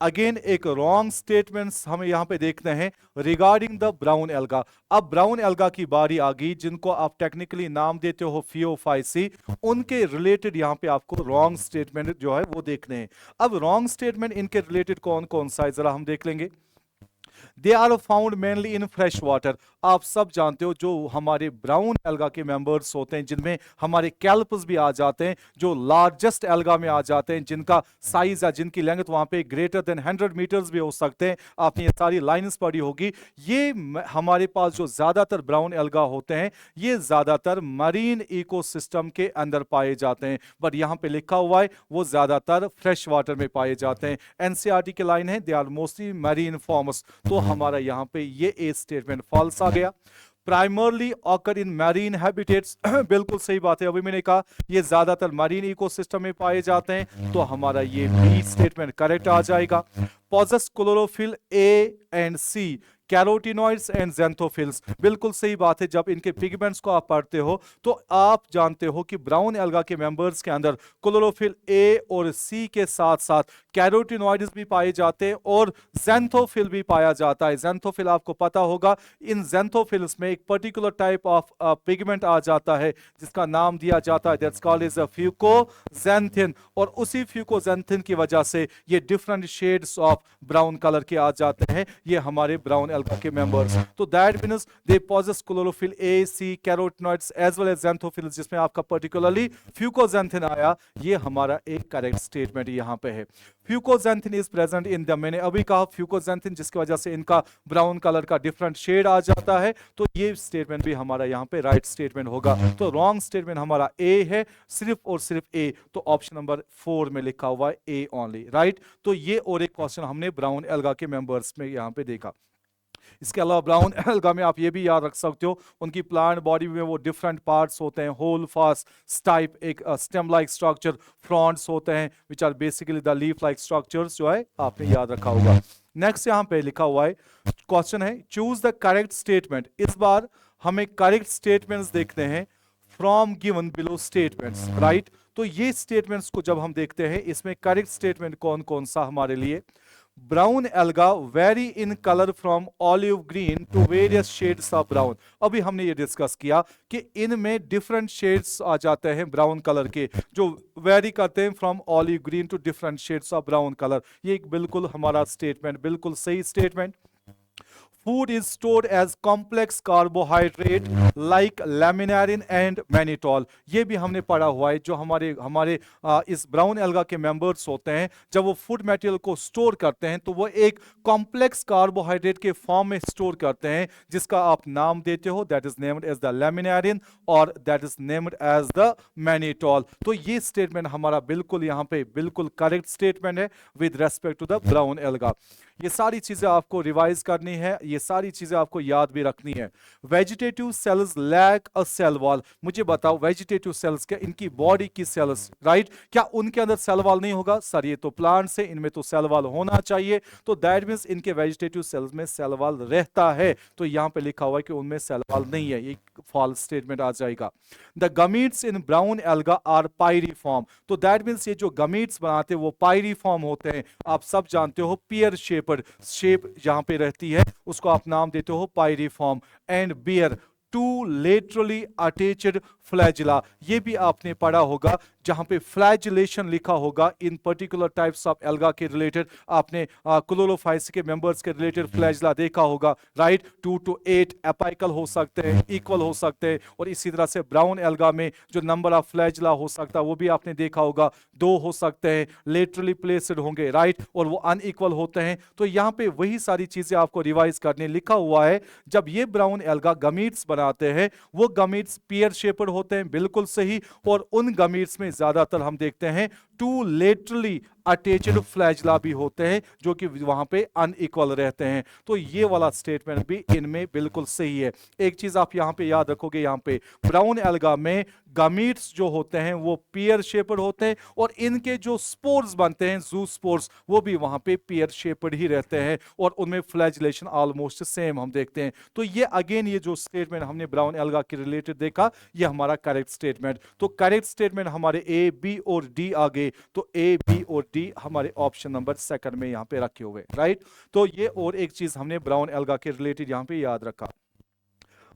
Speaker 1: Again एक रॉन्ग स्टेटमेंट्स हमें यहां पे देखते हैं रिगार्डिंग द ब्राउन एल्गा। अब ब्राउन एल्गा की बारी आ गई, जिनको आप टेक्निकली नाम देते हो फियोफाइसी, उनके रिलेटेड यहां पे आपको रॉन्ग स्टेटमेंट जो है वो देखने हैं। अब रॉन्ग स्टेटमेंट इनके रिलेटेड कौन कौन सा है, जरा हम देख लेंगे। They are found mainly in fresh water. आप सब जानते हो जो हमारे ब्राउन एल्गा के मेंबर्स होते हैं, जिनमें हमारे कैल्प्स भी आ जाते हैं, जो लार्जेस्ट एल्गा में आ जाते हैं, जिनका साइज या जिनकी लेंथ वहां पे ग्रेटर देन 100 मीटर्स भी हो सकते हैं। आपने ये सारी लाइंस पढ़ी होगी। ये हमारे पास जो ज्यादातर ब्राउन एल्गा होते हैं, ये ज्यादातर मरीन इकोसिस्टम के अंदर पाए जाते हैं, बट यहाँ पे लिखा हुआ है वो ज्यादातर फ्रेश वाटर में पाए जाते हैं। एनसीईआरटी की लाइन है, they are mostly marine forms. तो हमारा यहाँ पे ये ए स्टेटमेंट फॉल्स आ गया। Primarily occur in marine habitats, बिल्कुल सही बात है, अभी मैंने कहा ये ज्यादातर मरीन इकोसिस्टम में पाए जाते हैं, तो हमारा ये बी स्टेटमेंट करेक्ट आ जाएगा। Possess chlorophyll A and C, carotenoids and xanthophylls, बिल्कुल सही बात है। जब इनके पिगमेंट्स को आप पढ़ते हो तो आप जानते हो कि ब्राउन एल्गा के मेंबर्स के अंदर क्लोरोफिल ए और सी के साथ साथ कैरोटिनॉइड्स भी पाए जाते हैं और ज़ैंथोफिल भी पाया जाता है। ज़ैंथोफिल आपको पता होगा, इन ज़ैंथोफिल्स में एक पर्टिकुलर टाइप ऑफ पिगमेंट आ जाता है जिसका नाम दिया जाता है, दैट्स कॉल्ड इज फ्यूकोज़ैंथिन, और उसी फ्यूकोज़ैंथिन की वजह से ये different shades of brown colour के आ जाते हैं, ये हमारे ब्राउन एल्गा के मेंबर्स। तो that means they possess chlorophyll A, C, carotenoids as well as xanthophylls, जिसमें आपका पर्टिकुलरली फ्यूकोज़ैंथिन आया, ये हमारा एक करेक्ट स्टेटमेंट यहां पे है। फ्यूकोज़ैंथिन इज प्रेजेंट इन द, मैंने अभी कहा फ्यूकोज़ैंथिन, जिसकी वजह से इनका ब्राउन कलर का डिफरेंट शेड आ जाता है, तो ये स्टेटमेंट भी हमारा यहाँ पे राइट स्टेटमेंट होगा। तो रॉन्ग स्टेटमेंट हमारा ए है, सिर्फ और सिर्फ ए, तो ऑप्शन नंबर 4 में लिखा हुआ है ए ओनली, राइट। तो ये और एक क्वेश्चन हमने ब्राउन एल्गा के मेंबर्स में यहाँ पे देखा। इसके अलावा ब्राउन एल्गा में आप ये भी याद रख सकते हो, उनकी प्लांट बॉडी में वो डिफरेंट पार्ट्स होते हैं, होल फास्ट टाइप, एक स्टेम लाइक स्ट्रक्चर, फ्रॉन्ट्स होते हैं which are basically the leaf like structures, जो है आपने याद रखा होगा। नेक्स्ट यहाँ पे लिखा हुआ है, क्वेश्चन है चूज द करेक्ट स्टेटमेंट। इस बार हमें करेक्ट स्टेटमेंट्स देखते हैं from given below statements, right. तो ये स्टेटमेंट्स को जब हम देखते हैं, इसमें करेक्ट स्टेटमेंट कौन कौन सा हमारे लिए, brown alga vary in colour from olive green to various shades of brown. अभी हमने ये डिस्कस किया कि इनमें डिफरेंट शेड्स आ जाते हैं ब्राउन कलर के, जो वेरी करते हैं from olive green to different shades of brown colour. ये एक बिल्कुल हमारा स्टेटमेंट, बिल्कुल सही statement. Food is stored as complex carbohydrate like laminarin and mannitol। ये भी हमने पढ़ा हुआ है, जो हमारे हमारे इस ब्राउन एल्गा के मेंबर्स होते हैं, जब वो फूड मटेरियल को स्टोर करते हैं तो वो एक कॉम्प्लेक्स कार्बोहाइड्रेट के फॉर्म में स्टोर करते हैं, जिसका आप नाम देते हो, that is named as the laminarin और that is named as the mannitol। तो ये स्टेटमेंट हमारा बिल्कुल यहाँ पे बिल्कुल करेक्ट स्टेटमेंट है with respect to the brown alga. ये सारी चीजें आपको रिवाइज करनी है, ये सारी चीजें आपको याद भी रखनी है। Vegetative cells lack a cell wall. मुझे बताओ, वेजिटेटिव सेल्स क्या, इनकी बॉडी की सेल्स, राइट, क्या उनके अंदर सेल वॉल नहीं होगा? सर ये तो प्लांट्स है, इनमें तो सेल वॉल होना चाहिए। तो दैट मींस इनके वेजिटेटिव सेल्स में सेल वॉल रहता है, तो यहाँ पे लिखा हुआ है कि उनमें सेल वॉल नहीं है, ये फॉल्स स्टेटमेंट आ जाएगा। The gametes in brown alga are pyriform. तो दैट मींस ये जो गमीट्स बनाते हैं वो पायरीफॉर्म होते हैं। आप सब जानते हो पियर शेप जहां पे रहती है उसको आप नाम देते हो pyriform. And bear two laterally attached flagella, ये भी आपने पढ़ा होगा, जहां पे फ्लैजिलेशन लिखा होगा इन पर्टिकुलर टाइप्स ऑफ एल्गा के रिलेटेड। आपने क्लोरोफाइस के मेंबर्स के रिलेटेड फ्लैजिला देखा होगा, राइट। 2 to 8 एपाइकल हो सकते हैं, इक्वल हो सकते हैं, और इसी तरह से ब्राउन एल्गा में जो नंबर ऑफ फ्लैजिला हो सकता है वो भी आपने देखा होगा, 2 हो सकते हैं, लेटरली प्लेस्ड होंगे, राइट, और वो अनइक्वल होते हैं। तो यहाँ पे वही सारी चीजें आपको रिवाइज करने लिखा हुआ है। जब ये ब्राउन एल्गा गमीट्स बनाते हैं, वो गमीट्स पियर शेपर्ड होते हैं, बिल्कुल सही, और उन गमीट्स में ज्यादातर हम देखते हैं टू लेटरली अटैच्ड फ्लैजिला भी होते हैं, जो कि वहां पे अनइक्वल रहते हैं। तो ये वाला स्टेटमेंट भी इनमें बिल्कुल सही है। एक चीज आप यहां पे याद रखोगे, यहां पे ब्राउन एल्गा में गमीट्स जो होते हैं वो पियर शेपर्ड होते हैं, और इनके जो स्पोर्स बनते हैं, जू स्पोर्स, वो भी वहां पे पियर शेपर्ड ही रहते हैं, और उनमें फ्लैजिलेशन ऑलमोस्ट सेम हम देखते हैं। तो ये अगेन ये जो स्टेटमेंट हमने ब्राउन एल्गा के रिलेटेड देखा, ये हमारा करेक्ट स्टेटमेंट। तो करेक्ट स्टेटमेंट हमारे ए, बी और डी आ गए, तो ए, बी और डी हमारे ऑप्शन नंबर सेकंड में यहां पे रखे हुए, राइट। तो ये और एक चीज हमने ब्राउन एल्गा के रिलेटेड यहां पे याद रखा।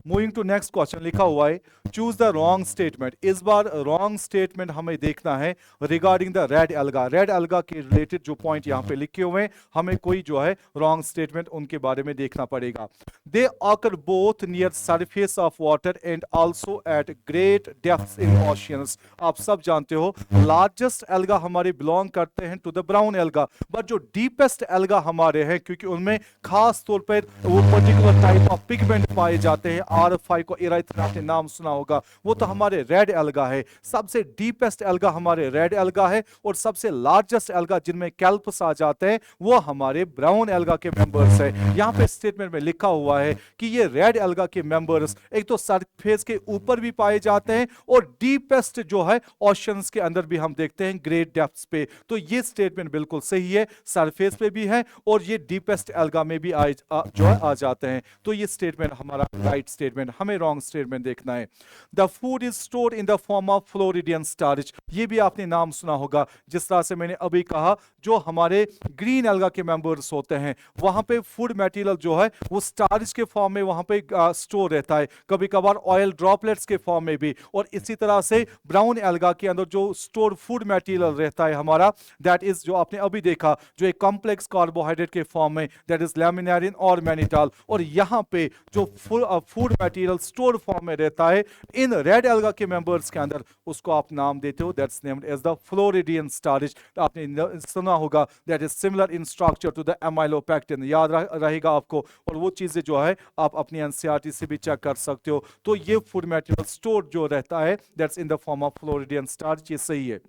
Speaker 1: मूविंग टू नेक्स्ट क्वेश्चन, लिखा हुआ है चूज द रॉन्ग स्टेटमेंट। इस बार रॉन्ग स्टेटमेंट हमें देखना है regarding the red alga. Red alga के रिलेटेड जो पॉइंट यहाँ पे लिखे हुए हैं, हमें कोई जो है रॉन्ग स्टेटमेंट उनके बारे में देखना पड़ेगा। They occur both near surface of water and also at great depths in oceans. आप सब जानते हो लार्जेस्ट एल्गा हमारे बिलोंग करते हैं to the brown alga, but जो डीपेस्ट एल्गा हमारे हैं, क्योंकि उनमें खास तौर पर वो पर्टिकुलर टाइप ऑफ पिगमेंट पाए जाते हैं, R5 एराइथ्रा आपने नाम सुना होगा, वो तो हमारे रेड एल्गा है। सबसे डीपेस्ट एल्गा हमारे रेड एल्गा है, और सबसे लार्जेस्ट एल्गा जिनमें कैल्पस आ जाते हैं वो हमारे ब्राउन एल्गा के मेंबर्स है। यहाँ पे स्टेटमेंट में लिखा हुआ है कि ये रेड एल्गा के मेंबर्स एक तो सरफेस के ऊपर भी पाए जाते हैं, और डीपेस्ट जो है ओशंस के अंदर भी हम देखते हैं ग्रेट डेप्थ्स पे। तो ये स्टेटमेंट बिल्कुल सही है, सरफेस पे भी है और ये डीपेस्ट एल्गा में भी जो है आ जाते हैं। तो ये स्टेटमेंट हमारा राइट स्टेटमेंट, हमें रॉन्ग स्टेटमेंट देखना है। The food is stored in the form of floridean starch. ये भी आपने नाम सुना होगा, जिस तरह से मैंने अभी कहा जो हमारे ग्रीन एल्गा के मेंबर्स होते हैं वहां पे फूड मटेरियल जो है वो स्टार्च के फॉर्म में वहां पे स्टोर रहता है, कभी कभार ऑयल ड्रॉपलेट्स के फॉर्म में भी। और इसी तरह से ब्राउन एल्गा के अंदर जो स्टोर फूड मटेरियल रहता है हमारा, दैट इज जो आपने अभी देखा जो एक कॉम्प्लेक्स कार्बोहाइड्रेट के फॉर्म में, दैट इज लैमिनारिन और मैनिटाल। और यहाँ पे जो फूड मटेरियल स्टोर फॉर्म में रहता है इन रेड एल्गा के मेंबर्स के अंदर, उसको आप नाम देते हो that's named as the floridean starch. आपने सुना होगा that is similar in structure to the amylopectin, याद रहेगा आपको। और वो चीजें जो है आप अपनी एनसीईआरटी से भी चेक कर सकते हो। तो ये फूड मटेरियल स्टोर जो रहता है that's in the form of floridean starch, ये सही है।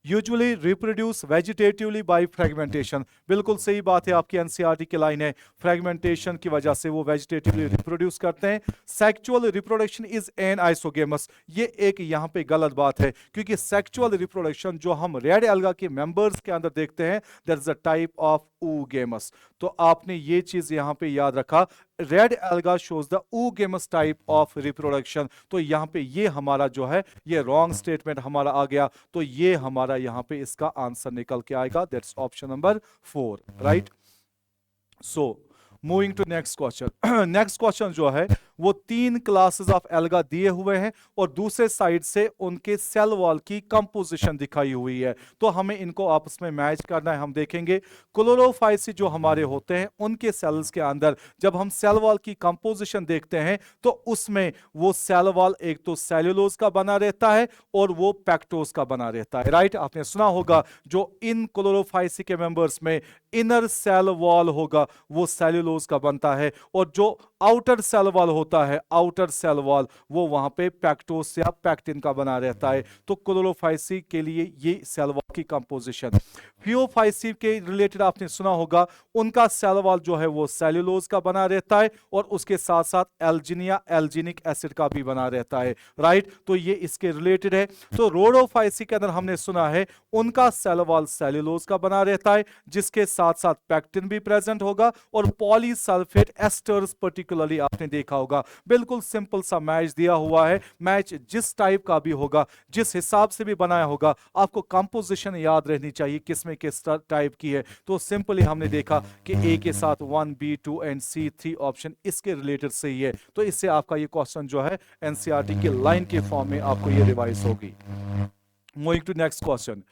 Speaker 1: Usually reproduce vegetatively by fragmentation, बिल्कुल सही बात है, आपकी एनसीईआरटी की लाइन है, फ्रेगमेंटेशन की वजह से वो वेजिटेटिवली रिप्रोड्यूस करते हैं। Sexual reproduction is an isogamous, ये एक यहाँ पे गलत बात है, क्योंकि सेक्सुअल रिप्रोडक्शन जो हम रेड एल्गा के मेंबर्स के अंदर देखते हैं that is a type of oogemus। तो आपने ये चीज यहाँ पे याद रखा, red alga shows the oogemus type of reproduction. तो यहाँ पे ये हमारा जो है ये रॉन्ग स्टेटमेंट हमारा आ गया, तो ये हमारा यहाँ पे इसका आंसर निकल के आएगा, that's option number 4, right. So moving to next question. Next question जो है वो 3 क्लासेस ऑफ एल्गा दिए हुए हैं और दूसरे साइड से उनके सेल वॉल की कंपोजिशन दिखाई हुई है, तो हमें इनको आपस में मैच करना है। हम देखेंगे क्लोरोफाइसी जो हमारे होते हैं उनके सेल्स के अंदर जब हम सेल वॉल की कंपोजिशन देखते हैं तो उसमें वो सेल वॉल एक तो सेल्यूलोज का बना रहता है और वो पैक्टोज का बना रहता है, राइट। आपने सुना होगा जो इन क्लोरोफाइसी के मेंबर्स में इनर सेल वॉल होगा वो सेल्यूलोज का बनता है, और जो आउटर सेल वॉल होता है आउटर सेल वॉल वो वहां पे पैक्टोस या पैक्टिन का बना रहता है। तो क्लोरोफाइसी के लिए ये सेल वॉल की कंपोजिशन। फियोफाइसी के रिलेटेड आपने सुना होगा उनका सेल वॉल जो है वो सेल्यूलोज का बना रहता है और उसके साथ साथ एल्जिन या एल्जिनिक एसिड का भी बना रहता है, राइट। तो ये इसके रिलेटेड है। तो रोडोफाइसी के अंदर हमने सुना है उनका सेल वॉल सेल्यूलोज का बना रहता है जिसके साथ साथ पैक्टिन भी प्रेजेंट होगा और पॉलीसल्फेट एस्टर्स पर्टिकुलरली आपने देखा होगा। बिल्कुल सिंपल सा मैच दिया हुआ है, मैच जिस टाइप का भी होगा जिस हिसाब से भी बनाया होगा आपको कंपोजिशन याद रहनी चाहिए किसमें किस टाइप की है। तो सिंपली हमने देखा कि ए के साथ 1B2 एंड C3 ऑप्शन इसके रिलेटेड सही है। तो इससे आपका ये क्वेश्चन जो है एनसीईआरटी के लाइन के फॉर्म में आपको ये रिवाइज होगी। Moving to next question,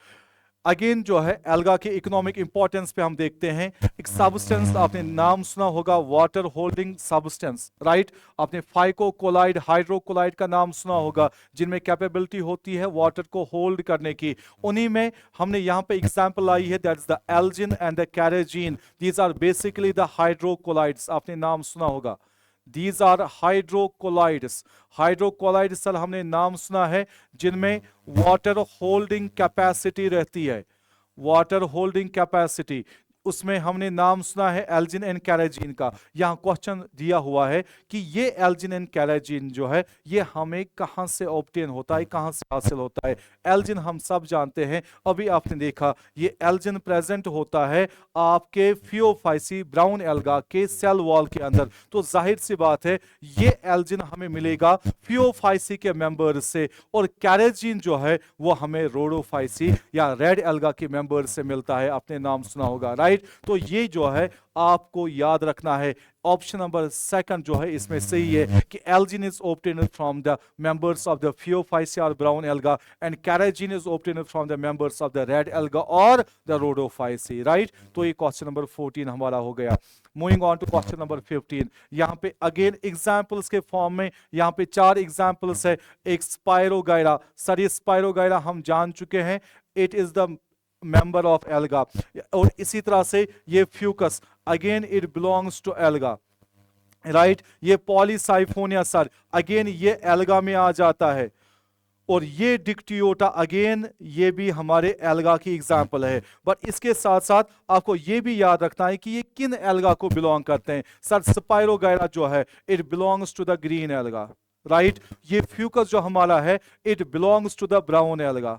Speaker 1: again जो है एल्गा के इकोनॉमिक इंपॉर्टेंस पे हम देखते हैं। एक सब्सटेंस आपने नाम सुना होगा वाटर होल्डिंग सब्सटेंस, राइट। आपने फाइकोकोलाइड हाइड्रोकोलाइड का नाम सुना होगा जिनमें कैपेबिलिटी होती है वाटर को होल्ड करने की। उन्हीं में हमने यहाँ पे एग्जांपल आई है that is the algin and the carrageenan, these are basically the hydrocolloids, आपने नाम सुना होगा। These are hydrocolloids। Hydrocolloid sir हमने नाम सुना है जिनमें वाटर होल्डिंग कैपेसिटी रहती है, वाटर होल्डिंग कैपेसिटी, उसमें हमने नाम सुना है एल्जिन एंड कैरेजीन का। यहाँ क्वेश्चन दिया हुआ है कि ये एल्जिन एंड कैरेजीन जो है ये हमें कहाँ से ऑब्टेन होता है, कहाँ से हासिल होता है। एल्जिन हम सब जानते हैं, अभी आपने देखा ये एल्जिन प्रेजेंट होता है आपके फियोफाइसी ब्राउन एल्गा के सेल वॉल के अंदर। तो जाहिर सी बात है ये एल्जिन हमें मिलेगा फियोफाइसी के मेंबर से, और कैरेजीन जो है वो हमें रोडोफाइसी या रेड एल्गा के मेंबर से मिलता है, आपने नाम सुना होगा, राइट। राइट। तो ये जो है आपको याद रखना है, ऑप्शन नंबर सेकंड जो है इसमें सही है कि Elgin is obtained from the members of the Phaeophyceae or brown alga and carrageen is obtained from the members of the red alga or the Rhodophyceae, right। तो ये क्वेश्चन नंबर 14 हमारा हो गया। Moving on to question number 15, यहाँ पे अगेन एग्जाम्पल्स के फॉर्म में यहाँ पे 4 एग्जाम्पल्स है। एक स्पायरोगाइरा, सर ये स्पायरोगाइरा हम जान चुके हैं, it is the member of alga. और इसी तरह से ये fucus, again it belongs to alga, right. ये पॉलीसाइफोनिया सर, अगेन ये एल्गा में आ जाता है। और ये डिक्टियोटा, अगेन ये भी हमारे एल्गा की एग्जाम्पल है। बट इसके साथ साथ आपको ये भी याद रखना है कि ये किन एल्गा को बिलोंग करते हैं। सर स्पायरोगाइरा जो है it belongs to the green alga, right. ये फ्यूकस जो हमारा है it belongs to the brown alga.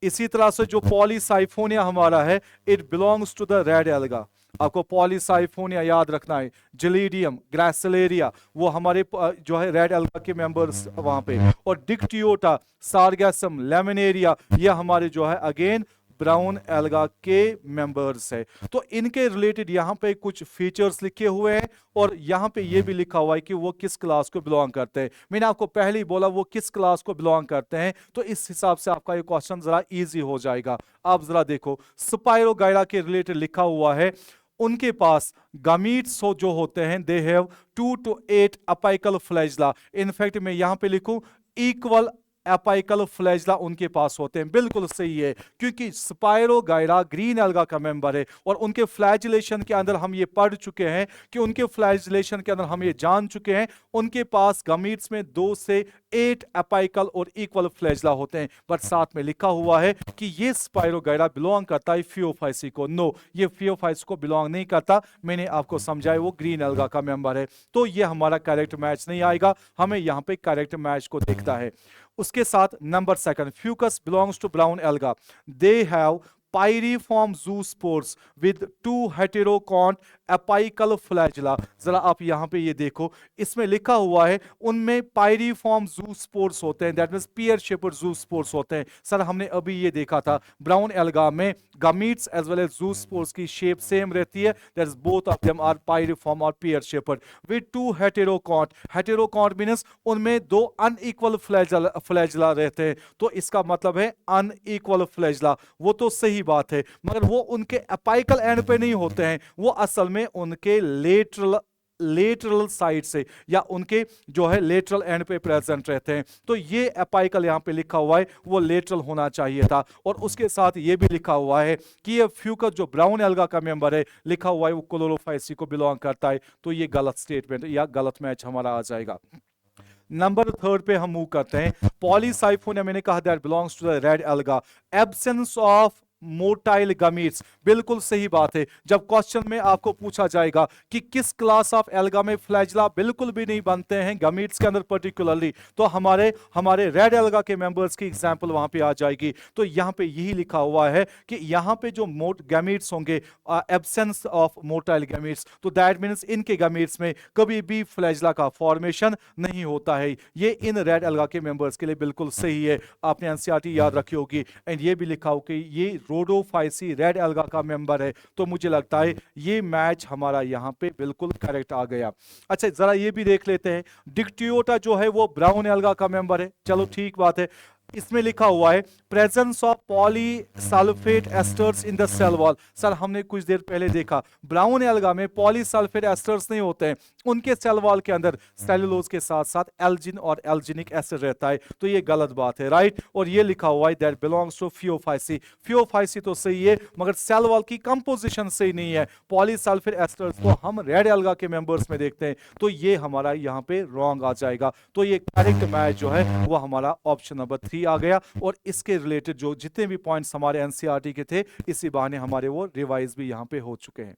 Speaker 1: इसी तरह से जो पॉलीसाइफोनिया हमारा है it belongs to the red alga. आपको पॉलीसाइफोनिया याद रखना है, जिलीडियम, ग्रासिलेरिया वो हमारे जो है रेड एल्गा के मेंबर्स वहां पे। और डिक्टियोटा, सारगैसम, लेमिनेरिया ये हमारे जो है अगेन ब्राउन एल्गा के मेंबर्स है। तो इनके रिलेटेड यहाँ पे कुछ फीचर्स लिखे हुए हैं और यहाँ पे ये भी लिखा हुआ है कि वो किस क्लास को बिलोंग करते हैं। मैंने आपको पहले ही बोला वो किस क्लास को बिलोंग करते हैं, तो इस हिसाब से आपका ये क्वेश्चन जरा इजी हो जाएगा। आप जरा देखो, स्पायरोगाइरा के रिलेटेड लिखा हुआ है उनके पास गमीट्स जो होते हैं they have 2 to 8 apical flagella. In fact मैं यहां पे लिखूं इक्वल एपाइकल फ्लैजला उनके पास होते हैं। बिल्कुल सही है, क्योंकि स्पायरोगाइरा ग्रीन एल्गा का मेंबर है और उनके फ्लैजिलेशन के अंदर हम ये पढ़ चुके हैं कि उनके फ्लैजिलेशन के अंदर हम ये जान चुके हैं उनके पास गमीट्स में 2 से 8 एपाइकल और इक्वल फ्लैजला होते हैं। बट साथ में लिखा हुआ है कि ये स्पायरोगाइरा बिलोंग करता है फियोफाइसी को। नो, ये फियोफाइसी को बिलोंग नहीं करता। मैंने आपको समझाया वो ग्रीन एल्गा का मेंबर है, तो ये हमारा करेक्ट मैच नहीं आएगा। हमें यहाँ पे करेक्ट मैच को देखता है। उसके साथ number second, Fucus belongs to brown algae, they have pyriform zoospores with 2 heterokont apical flagella. जरा आप यहां पे ये देखो, इसमें लिखा हुआ है उनमें पायरिफॉर्म जूस्पोर्स होते हैं, that means pear shaped zoospores होते हैं। सर हमने अभी ये देखा था ब्राउन एल्गा में gametes as well as zoospores की शेप सेम रहती है, that is both of them are pyriform और pear shaped with 2 heterokont. Heterokont means उनमें 2 अनइक्वल फ्लैजिला रहते हैं, तो इसका मतलब है अनइक्वल फ्लैजिला। वो तो सही बात है, मगर वो उनके एपाइकल एंड पे नहीं होते हैं, वो असल में उनके लेटरल साइड से या उनके जो है लेटरल एंड पे प्रेजेंट रहते हैं। तो ये एपाइकल यहाँ पे लिखा हुआ है वो लेटरल होना चाहिए था। और उसके साथ ये भी लिखा हुआ है कि ये फ्यूकस जो ब्राउन एल्गा का मेंबर है लिखा हुआ है वो क्लोरोफाइसी को बिलोंग करता है, तो ये गलत स्टेटमेंट या गलत मैच हमारा आ जाएगा। नंबर थर्ड पे हम मूव करते हैं। पॉलीसाइफोनिया मैंने कहा that belongs to the red alga. Absence of motile gametes, बिल्कुल सही बात है। जब क्वेश्चन में आपको पूछा जाएगा कि किस क्लास ऑफ एल्गा में फ्लैजिला बिल्कुल भी नहीं बनते हैं गमीट्स के अंदर पर्टिकुलरली, तो हमारे रेड एल्गा के मेंबर्स की एग्जांपल वहां पे आ जाएगी। तो यहां पे यही लिखा हुआ है कि यहां पे जो गमीट्स होंगे एब्सेंस ऑफ मोटाइल गमीट्स, तो दैट मींस इनके गमीट्स में कभी भी फ्लैजिला का फॉर्मेशन नहीं होता है। ये इन रेड एल्गा के मेंबर्स के लिए बिल्कुल सही है, आपने एनसीईआरटी याद रखी होगी। एंड ये भी लिखा हो कि ये रोडोफाइसी रेड एल्गा का मेंबर है, तो मुझे लगता है ये मैच हमारा यहां पे बिल्कुल करेक्ट आ गया। अच्छा जरा ये भी देख लेते हैं, डिक्टियोटा जो है वो ब्राउन एल्गा का मेंबर है, चलो ठीक बात है। इसमें लिखा हुआ है presence of polysulphate esters in the cell wall. Sir हमने कुछ देर पहले देखा ब्राउन एल्गा में पॉलीसल्फेट एस्टर्स नहीं होते हैं, उनके सेल वॉल के अंदर सेलुलोज के साथ साथ एल्जिन और एल्जिनिक एसिड रहता है, तो ये गलत बात है, राइट। और ये लिखा हुआ है that belongs to phaeophyceae. Phaeophyceae तो सही है मगर सेल वॉल की कंपोजिशन सही नहीं है। पॉलीसल्फेट एस्टर्स को हम रेड एल्गा के मेंबर्स में देखते हैं, तो ये हमारा यहाँ पे रॉन्ग आ जाएगा। तो ये करेक्ट मैच जो है वो हमारा ऑप्शन नंबर 3 आ गया। और इसके रिलेटेड जो जितने भी पॉइंट्स हमारे एनसीईआरटी के थे इसी बहाने हमारे वो रिवाइज भी यहां पे हो चुके हैं।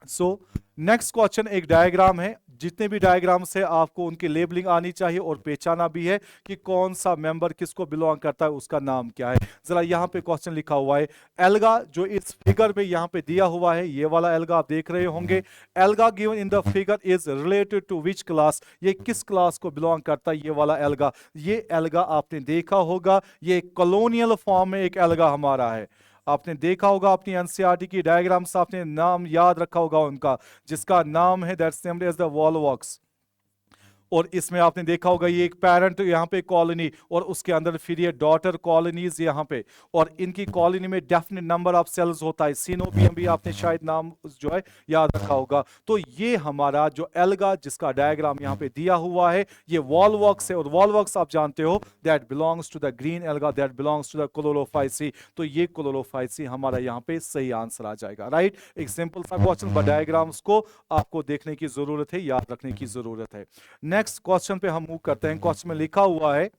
Speaker 1: सो नेक्स्ट क्वेश्चन एक डायग्राम है, जितने भी डायग्राम से आपको उनकी लेबलिंग आनी चाहिए और पहचाना भी है कि कौन सा मेंबर किसको बिलोंग करता है, उसका नाम क्या है। जरा यहाँ पे क्वेश्चन लिखा हुआ है एल्गा जो इस फिगर में यहाँ पे दिया हुआ है, ये वाला एल्गा आप देख रहे होंगे। Alga given in the figure is related to which class, ये किस क्लास को बिलोंग करता है ये वाला एल्गा। ये एल्गा आपने देखा होगा, ये कॉलोनियल फॉर्म में एक एल्गा हमारा है। आपने देखा होगा अपनी एनसीईआरटी की डायग्राम्स, आपने नाम याद रखा होगा उनका, जिसका नाम है that's named as the volvox. और इसमें आपने देखा होगा ये एक पेरेंट यहाँ पे कॉलोनी और उसके अंदर फिर ये डॉटर कॉलोनीज यहाँ पे, और इनकी कॉलोनी में डेफिनेट नंबर ऑफ सेल्स होता है। सिनोबियम भी आपने शायद नाम जो है याद रखा होगा। तो ये हमारा जो एल्गा जिसका डायग्राम यहाँ पे दिया हुआ है ये वॉलवॉक्स है, और वॉलवॉक्स आप जानते हो that belongs to the green alga, that belongs to the chlorophyceae. तो ये क्लोरोफाइसी हमारा यहाँ पे सही आंसर आ जाएगा, राइट। एक सिंपल सा क्वेश्चन, बट डायग्राम्स को आपको देखने की जरूरत है, याद रखने की जरूरत है। नेक्स्ट क्वेश्चन पे हम मूव करते हैं। क्वेश्चन में लिखा हुआ है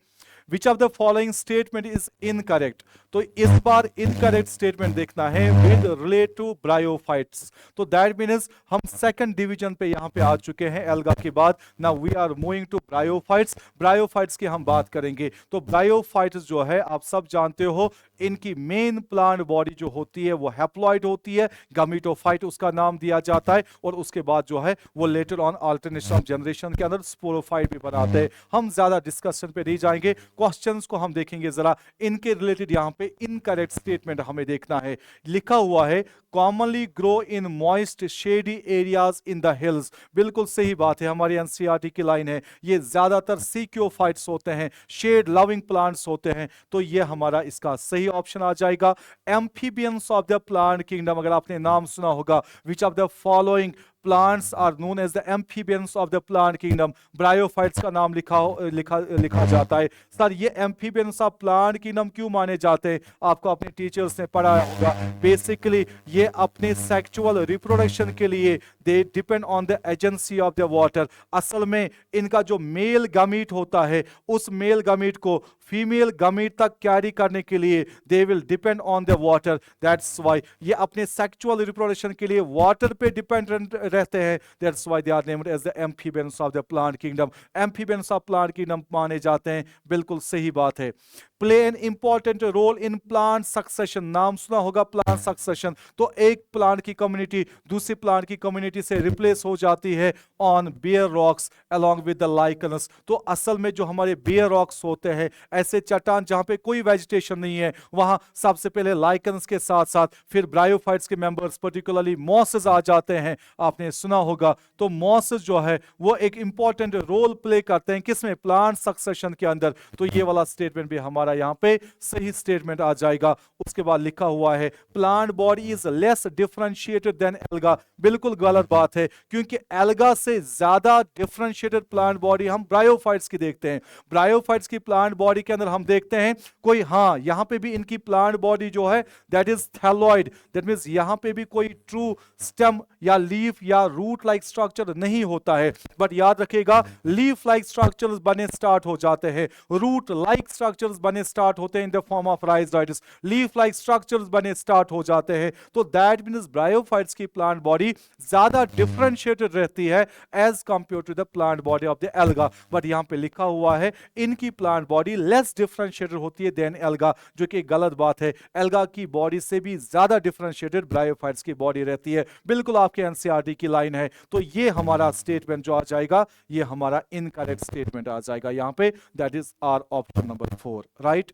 Speaker 1: which of the following statement is incorrect. तो इस बार इनकरेक्ट स्टेटमेंट देखना है विद रिलेट टू ब्रायोफाइट्स। तो दैट मीन्स हम सेकंड डिवीजन पे यहां पे आ चुके हैं एल्गा के बाद। Now we are moving to bryophytes. Bryophytes की हम बात करेंगे। तो ब्रायोफाइट्स जो है आप सब जानते हो इनकी मेन प्लांट बॉडी जो होती है वो हैप्लॉइड होती है, गमीटोफाइट उसका नाम दिया जाता है, और उसके बाद जो है वो later on alternation of generation के अंदर स्पोरोफाइट भी बनाते हैं। हम ज्यादा डिस्कशन पे नहीं जाएंगे, क्वेश्चंस को हम देखेंगे जरा। इनके रिलेटेड यहाँ पे इनकरेक्ट स्टेटमेंट हमें देखना है। लिखा हुआ है commonly grow in moist shady areas in the hills. बिल्कुल सही बात है, हमारी एनसीईआरटी की लाइन है। ये ज्यादातर सिक्योफाइट्स होते हैं, शेड लविंग प्लांट्स होते हैं। तो ये हमारा इसका सही ऑप्शन आ जाएगा। Amphibians of the plant kingdom, अगर आपने नाम सुना होगा, विच of the following plants are known as the amphibians of the plant kingdom। Bryophytes का नाम लिखा जाता है। सर ये एम्फीबियंस ऑफ प्लांट किंगडम क्यों माने जाते हैं? आपको अपने टीचर्स ने पढ़ाया होगा। बेसिकली ये अपने सेक्सुअल रिप्रोडक्शन के लिए they depend on the agency of the water. असल में इनका जो मेल गमीट होता है उस मेल गमीट को फीमेल गमीट तक कैरी करने के लिए they will depend on the water. That's why ये अपने सेक्सुअल रिप्रोडक्शन के लिए वाटर पे डिपेंडेंट रहते हैं। That's why they are named as the amphibians of the plant kingdom. Amphibians of plant kingdom माने जाते हैं, बिल्कुल सही बात है। Play an important role in plant succession, नाम सुना होगा प्लांट सक्सेशन। तो एक प्लांट की कम्युनिटी दूसरी प्लांट की कम्युनिटी से रिप्लेस हो जाती है on bare rocks along with the lichens. तो असल में जो हमारे बेयर रॉक्स होते हैं, ऐसे चट्टान जहां पे कोई वेजिटेशन नहीं है, वहां सबसे पहले लाइकन्स के साथ साथ फिर ब्रायोफाइट्स के मेंबर्स पर्टिकुलरली मॉसेस आ जाते हैं। आपने सुना होगा। तो मॉसेस जो है वो एक इंपॉर्टेंट रोल प्ले करते हैं किसमें? प्लांट सक्सेशन के अंदर। तो ये वाला स्टेटमेंट भी हमारा यहाँ पे सही स्टेटमेंट आ जाएगा। उसके बाद लिखा हुआ है plant body is less differentiated than alga. बिल्कुल गलत बात है, क्योंकि एल्गा से ज्यादा डिफरेंशिएटेड प्लांट बॉडी हम ब्रायोफाइट्स की देखते हैं। ब्रायोफाइट्स की प्लांट बॉडी के अंदर हम देखते हैं कोई, हाँ यहां पे भी इनकी प्लांट बॉडी जो है that is thalloid. That means यहां पे भी कोई ट्रू स्टेम या लीफ या रूट लाइक स्ट्रक्चर नहीं होता है। बट याद रखिएगा लीफ लाइक स्ट्रक्चर्स बने स्टार्ट हो जाते हैं, रूट लाइक स्ट्रक्चर्स बने स्टार्ट होते हैं इन the form of rhizoids, leaf like structures बने स्टार्ट हो जाते हैं। तो दैट मींस ब्रायोफाइट्स की प्लांट बॉडी ज्यादा डिफरेंशिएटेड रहती है as compare to the plant body of the alga. But यहां पे लिखा हुआ है इनकी प्लांट बॉडी लेस डिफरेंशिएटेड होती है देन एल्गा, जो कि गलत बात है। एल्गा की बॉडी से भी ज्यादा डिफरेंशिएटेड ब्रायोफाइट्स की बॉडी रहती है। बिल्कुल आपके एनसीईआरटी की लाइन है। तो ये हमारा स्टेटमेंट जो आ जाएगा ये हमारा इनकरेक्ट स्टेटमेंट आ जाएगा यहां पे। That is our option number 4, right.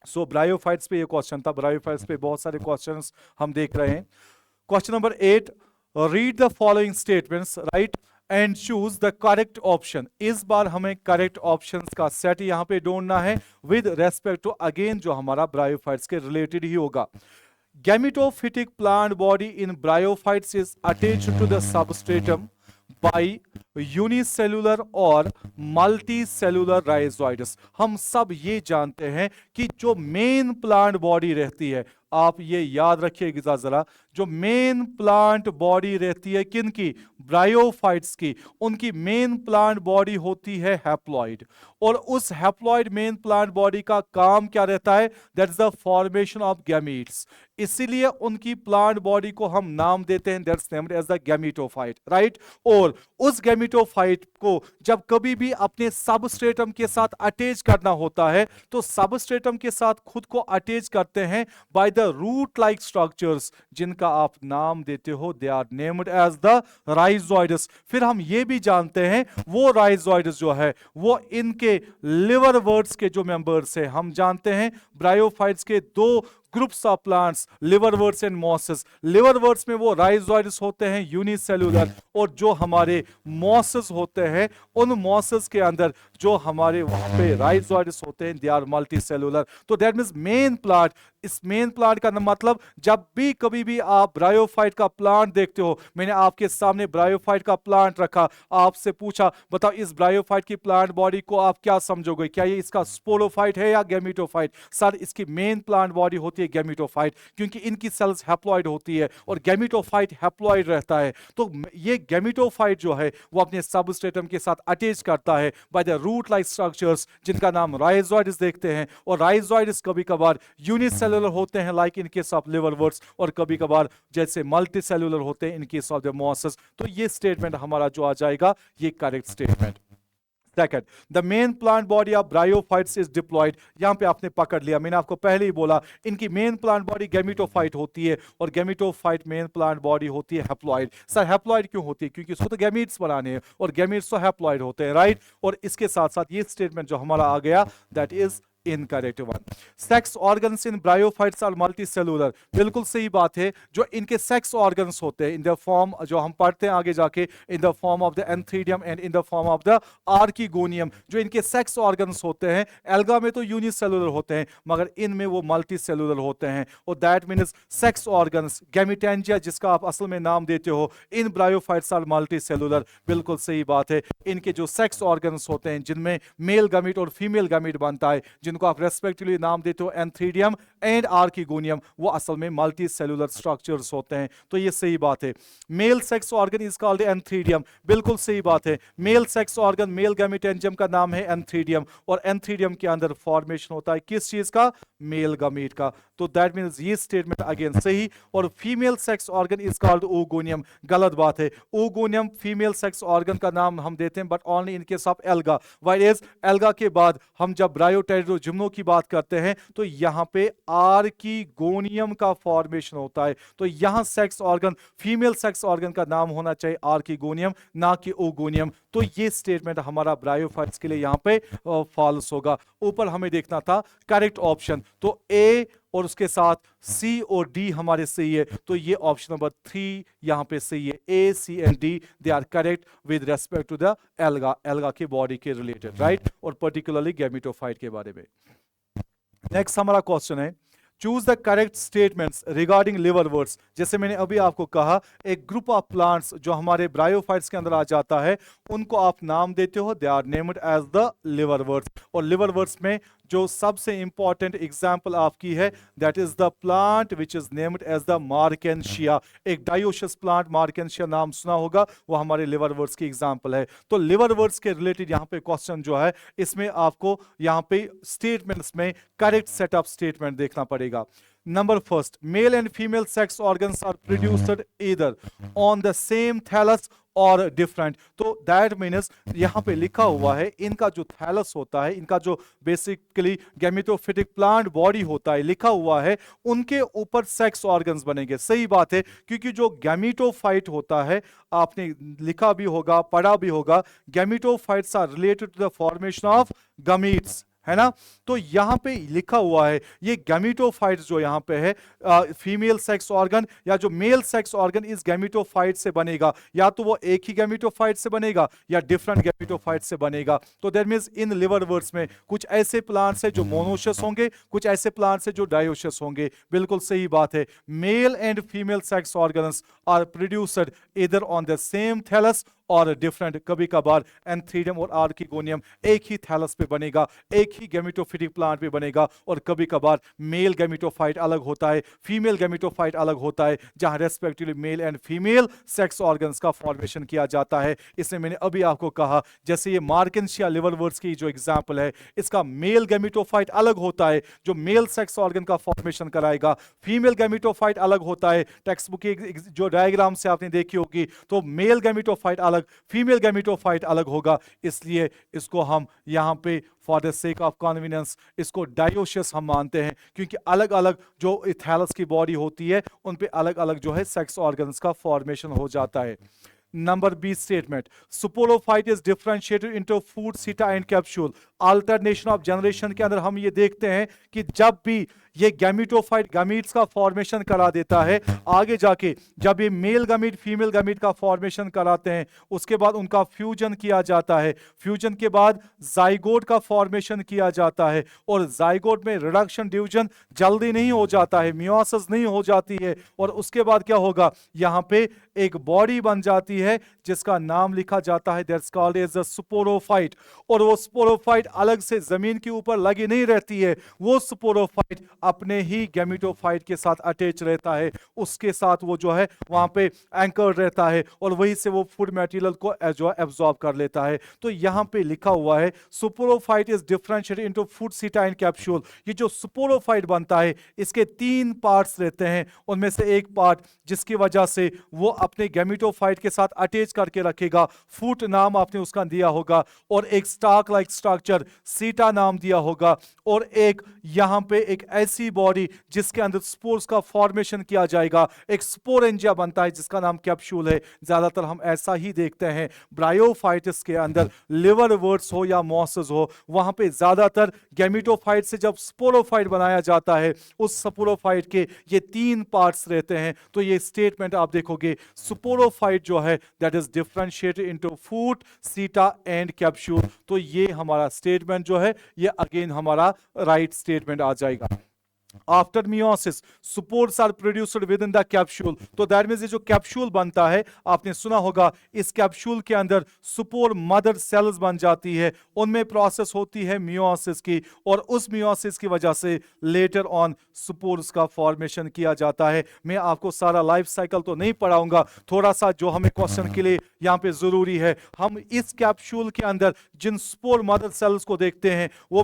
Speaker 1: So bryophytes पे ये क्वेश्चन था। ब्रायोफाइट्स पे बहुत सारे क्वेश्चंस हम देख रहे हैं। Question number 8, read the following statements, right, and choose the correct option. इस बार हमें करेक्ट ऑप्शंस का सेट यहां पे ढूंढना है विद रेस्पेक्ट टू अगेन जो हमारा ब्रायोफाइट्स के रिलेटेड ही होगा। Gametophytic plant body in bryophytes is attached to the substratum by unicellular और multicellular rhizoids। हम सब ये जानते हैं कि जो मेन प्लांट बॉडी रहती है, आप ये याद रखिएगा जरा, जो मेन प्लांट बॉडी रहती है किनकी? ब्रायोफाइट्स की। उनकी मेन प्लांट बॉडी होती है हैप्लॉइड, और उस हैप्लॉइड मेन प्लांट बॉडी का काम क्या रहता है? That is the formation of gametes. इसीलिए उनकी प्लांट बॉडी को हम नाम देते हैं that's named as the gametophyte, right. और उस गैमीटोफाइट को जब कभी भी अपने सबस्ट्रेटम के साथ अटैच करना होता है तो सबस्ट्रेटम के साथ खुद को अटैच करते हैं by the root like structures, जिनका आप नाम देते हो they are named as the rhizoids. फिर हम ये भी जानते हैं वो राइजोइड्स जो है वो इनके लिवर वर्ड्स के जो मेंबर्स हैं। हम जानते हैं ब्रायोफाइट्स के 2 groups of plants, liverworts and mosses. Liverworts में वो राइजोइड्स होते हैं यूनिसेलुलर, और जो हमारे मॉसेस होते हैं उन मॉसेस के अंदर जो हमारे वहां पे राइजोइड्स होते हैं दे आर मल्टी सेलुलर। तो दैट मीन्स मेन प्लांट, इस मेन प्लांट का मतलब जब भी कभी भी आप ब्रायोफाइट का प्लांट देखते हो, मैंने आपके सामने ब्रायोफाइट का प्लांट रखा, आपसे पूछा बताओ इस ब्रायोफाइट की प्लांट बॉडी को आप क्या समझोगे, क्या ये इसका स्पोरोफाइट है या गैमेटोफाइट? सर इसकी मेन प्लांट बॉडी होती है गैमेटोफाइट, क्योंकि इनकी सेल्स हैप्लॉइड होती है और गैमेटोफाइट हैप्लॉइड रहता है। तो ये गैमेटोफाइट जो है वो अपने सबस्ट्रेटम के साथ अटैच करता है by the root like structures जिनका नाम राइजोइड्स देखते हैं। और राइजोइड्स कभी कभार यूनिसेलुलर होते हैं like in case of liverworts, और कभी कभार जैसे मल्टी सेलुलर होते हैं in case of the mosses. तो ये स्टेटमेंट हमारा जो आ जाएगा ये correct statement. Second, the main plant body of bryophytes is diploid. यहां पे आपने पकड़ लिया, मैंने आपको पहले ही बोला इनकी मेन प्लांट बॉडी गैमेटोफाइट होती है और गैमेटोफाइट मेन प्लांट बॉडी होती है हैप्लॉइड। सर हैप्लॉइड क्यों होती है? क्योंकि उसको तो गैमीट्स बनाने हैं और गैमीट्स तो हैप्लॉइड होते हैं, राइट। और इसके साथ साथ ये स्टेटमेंट जो हमारा आ गया that is incorrect one. Sex organs in bryophytes are multicellular, बिल्कुल सही बात है। जो इनके सेक्स ऑर्गन्स होते हैं इन द फॉर्म, जो हम पढ़ते हैं आगे जाके, in the form of the antheridium and in the form of the archegonium, जो इनके सेक्स ऑर्गन्स होते हैं एल्गा में तो यूनिसेलुलर होते हैं मगर इनमें वो मल्टीसेलुलर होते हैं। और that means sex organs gametangia जिसका आप असल में नाम देते हो, इन ब्रायोफाइट्स आर मल्टीसेलुलर, बिल्कुल सही बात है। इनके जो सेक्स ऑर्गन्स होते हैं जिनमें मेल गैमीट और फीमेल गैमीट बनता है, जिनको आप रेस्पेक्टिवली नाम देते हो एंथीडियम एंड आर्किगोनियम, वो असल में मल्टी सेलुलर स्ट्रक्चर्स होते हैं। तो ये सही बात है। Male sex organ is called antheridium, बिल्कुल सही बात है। Male sex organ male gametangium का नाम है एंथीडियम, और एंथीडियम के अंदर फॉर्मेशन होता है किस चीज का? मेल गैमीट का। तो दैट मींस ये स्टेटमेंट अगेन सही। और female sex organ is called oogonium, गलत बात है। ओगोनियम फीमेल सेक्स ऑर्गन का नाम हम देते हैं but only in case of alga. While as alga के बाद हम जब ब्रायोटेरोजिम्नो की बात करते हैं तो यहां पे आर्किगोनियम का फॉर्मेशन होता है। तो यहां sex organ, female sex organ का नाम होना चाहिए आर्किगोनियम, ना कि ओगोनियम। तो ये स्टेटमेंट हमारा ब्रायोफाइट्स के लिए यहां पे फॉल्स होगा। ऊपर हमें देखना था करेक्ट ऑप्शन, तो ए और उसके साथ सी और डी हमारे सही है। तो ये ऑप्शन नंबर 3 यहां पे सही है। A, C and D they are correct with respect to the algae, algae के बॉडी के रिलेटेड, राइट, और पर्टिकुलरली गैमेटोफाइट के बारे में। नेक्स्ट हमारा क्वेश्चन है choose the correct statements regarding liverworts. जैसे मैंने अभी आपको कहा एक ग्रुप ऑफ प्लांट्स जो हमारे ब्रायोफाइट्स के अंदर आ जाता है उनको आप नाम देते हो, they are named as the liverworts. और लिवरवर्ट्स में जो सबसे इंपॉर्टेंट एग्जांपल आपकी है that is the plant which is named as the Marchantia. एक डायोशियस प्लांट मार्केंशिया नाम सुना होगा, वो हमारे लिवरवर्ट्स की एग्जांपल है। तो लिवरवर्ट्स के रिलेटेड यहाँ पे क्वेश्चन जो है इसमें आपको यहाँ पे स्टेटमेंट्स में करेक्ट सेटअप स्टेटमेंट देखना पड़ेगा। Number first, male and female sex organs are produced either on the same thallus or different. तो दैट मीन्स यहां पे लिखा हुआ है इनका जो थैलस होता है, इनका जो बेसिकली गैमेटोफिटिक प्लांट बॉडी होता है, लिखा हुआ है उनके ऊपर सेक्स ऑर्गन्स बनेंगे। सही बात है, क्योंकि जो गैमेटोफाइट होता है, आपने लिखा भी होगा पढ़ा भी होगा, gametophytes are related to the formation of gametes, है ना। तो यहां पे लिखा हुआ है ये गैमेटोफाइट्स जो यहां पे है फीमेल सेक्स ऑर्गन या जो मेल सेक्स ऑर्गन इस गैमेटोफाइट से बनेगा, या तो वो एक ही गैमेटोफाइट से बनेगा या डिफरेंट गैमेटोफाइट से बनेगा। तो दैट मींस इन लिवरवर्ट्स में कुछ ऐसे प्लांट्स है जो मोनोशियस होंगे, कुछ ऐसे प्लांट्स है जो डायोशियस होंगे। बिल्कुल सही बात है। Male and female sex organs are produced either on the same thallus or different. कभी कभार एंथीडियम और आर्किगोनियम एक ही थैलस पे बनेगा, एक ही गैमेटोफिटिक प्लांट पे बनेगा, और कभी कभार मेल गैमेटोफाइट अलग होता है, फीमेल गैमेटोफाइट अलग होता है, जहां respectively mail and female sex organs का फॉर्मेशन किया जाता है। इसमें मैंने अभी आपको कहा जैसे ये मार्केंशिया लिवरवर्ट्स की जो एग्जांपल है, इसका मेल गैमेटोफाइट अलग होता है जो मेल सेक्स ऑर्गन का फॉर्मेशन कराएगा, फीमेल गैमेटोफाइट अलग होता है। टेक्स्ट बुक की जो डायग्राम से आपने देखी होगी, तो मेल गैमेटोफाइट अलग, फीमेल गैमेटोफाइट अलग होगा। इसलिए इसको हम यहां पे for the sake of convenience इसको डायोशियस हम मानते हैं, क्योंकि अलग अलग जो थैलस की बॉडी होती है उन पे अलग अलग जो है सेक्स ऑर्गन्स का फॉर्मेशन हो जाता है। Number B statement, sporophyte is differentiated into foot, seta and capsule. Alternation of generation के अंदर हम ये देखते हैं कि जब भी ये गैमीटोफाइट गमीट्स का फॉर्मेशन करा देता है, आगे जाके जब ये मेल गमीट फीमेल गमीट का फॉर्मेशन कराते हैं, उसके बाद उनका फ्यूजन किया जाता है, फ्यूजन के बाद जाइगोट का फॉर्मेशन किया जाता है, और जाइगोट में रिडक्शन डिवीजन जल्दी नहीं हो जाता है, मियोसिस नहीं हो जाती है, और उसके बाद क्या होगा, यहाँ पे एक बॉडी बन जाती है जिसका नाम लिखा जाता है, that's called as the sporophyte. और वो स्पोरोफाइट अलग से जमीन के ऊपर लगी नहीं रहती है, वो स्पोरोफाइट अपने ही गैमीटोफाइट के साथ अटैच रहता है, उसके साथ वो जो है वहां पे एंकर रहता है, और वहीं से वो फूड मटेरियल को जो है एब्जॉर्ब कर लेता है। तो यहाँ पे लिखा हुआ है sporophyte is differentiated into foot, seta and capsule. ये जो स्पोरोफाइट बनता है इसके 3 पार्ट्स रहते हैं, उनमें से एक पार्ट जिसकी वजह से वो अपने गैमीटोफाइट के साथ अटैच करके रखेगा, फूट नाम आपने उसका दिया होगा, और एक स्टाक लाइक स्ट्रक्चर सीटा नाम दिया होगा, और एक यहां पे एक ऐसी बॉडी जिसके अंदर स्पोर्स का फॉर्मेशन किया जाएगा, एक स्पोरेंजिया बनता है जिसका नाम कैप्सूल है। ज्यादातर हम ऐसा ही देखते हैं ब्रायोफाइट्स के अंदर, लिवर वर्ड्स हो या मॉसेस हो, वहां पे ज्यादातर गैमीटोफाइट से जब स्पोरोफाइट बनाया जाता है, उस स्पोरोफाइट के ये 3 पार्ट्स रहते हैं। तो ये स्टेटमेंट आप देखोगे, स्पोरोफाइट जो है दैट इज डिफरेंशिएटेड इनटू फूट, सीटा एंड कैप्सूल। तो ये हमारा स्टेटमेंट जो है ये अगेन हमारा राइट स्टेटमेंट आ जाएगा। After meiosis spores are produced within the capsule. तो दैट मींस ये जो कैप्सूल बनता है, आपने सुना होगा इस कैप्सूल के अंदर स्पोर मदर सेल्स बन जाती है, उनमें प्रोसेस होती है मियोसिस की, और उस मियोसिस की वजह से लेटर ऑन स्पोर्स का फॉर्मेशन किया जाता है। मैं आपको सारा लाइफ साइकिल तो नहीं पढ़ाऊंगा, थोड़ा सा जो हमें क्वेश्चन के लिए यहाँ पे जरूरी है, हम इस कैप्सूल के अंदर जिन स्पोर मदर सेल्स को देखते हैं वो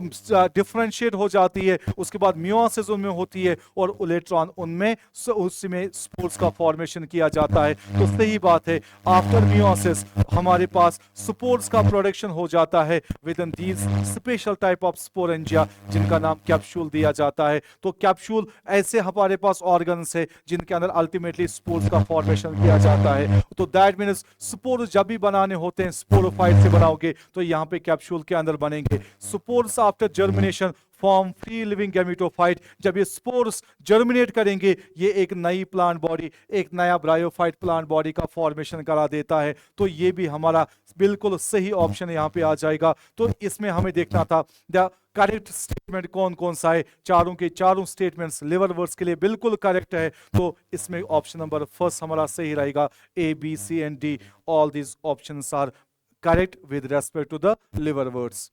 Speaker 1: डिफरेंशिएट हो जाती है, उसके बाद मियोसिस में होती है, और इलेक्ट्रॉन उनमें उसमें स्पोर्स का फॉर्मेशन किया जाता है। तो सही बात है, आफ्टर मियोसिस हमारे पास स्पोर्स का प्रोडक्शन हो जाता है with in these special type of sporangia जिनका नाम कैप्सूल दिया जाता है। तो कैप्सूल ऐसे हमारे पास ऑर्गन्स है जिनके अंदर अल्टीमेटली स्पोर्स का फॉर्मेशन किया जाता है। तो दैट मींस स्पोर्स जब भी बनाने होते हैं, स्पोरोफाइट से बनाओगे तो यहाँ पे कैप्सूल के अंदर बनेंगे। Spores after germination form free living gametophyte. जब ये स्पोर्स जर्मिनेट करेंगे, ये एक नई प्लांट बॉडी, एक नया ब्रायोफाइट प्लांट बॉडी का फॉर्मेशन करा देता है। तो ये भी हमारा बिल्कुल सही ऑप्शन यहाँ पे आ जाएगा। तो इसमें हमें देखना था द करेक्ट स्टेटमेंट कौन कौन सा है। चारों के चारों स्टेटमेंट्स लिवर वर्ड्स के लिए बिल्कुल करेक्ट है। तो इसमें ऑप्शन नंबर फर्स्ट हमारा सही रहेगा, A B C and D, all these options are correct with respect to the liverworts.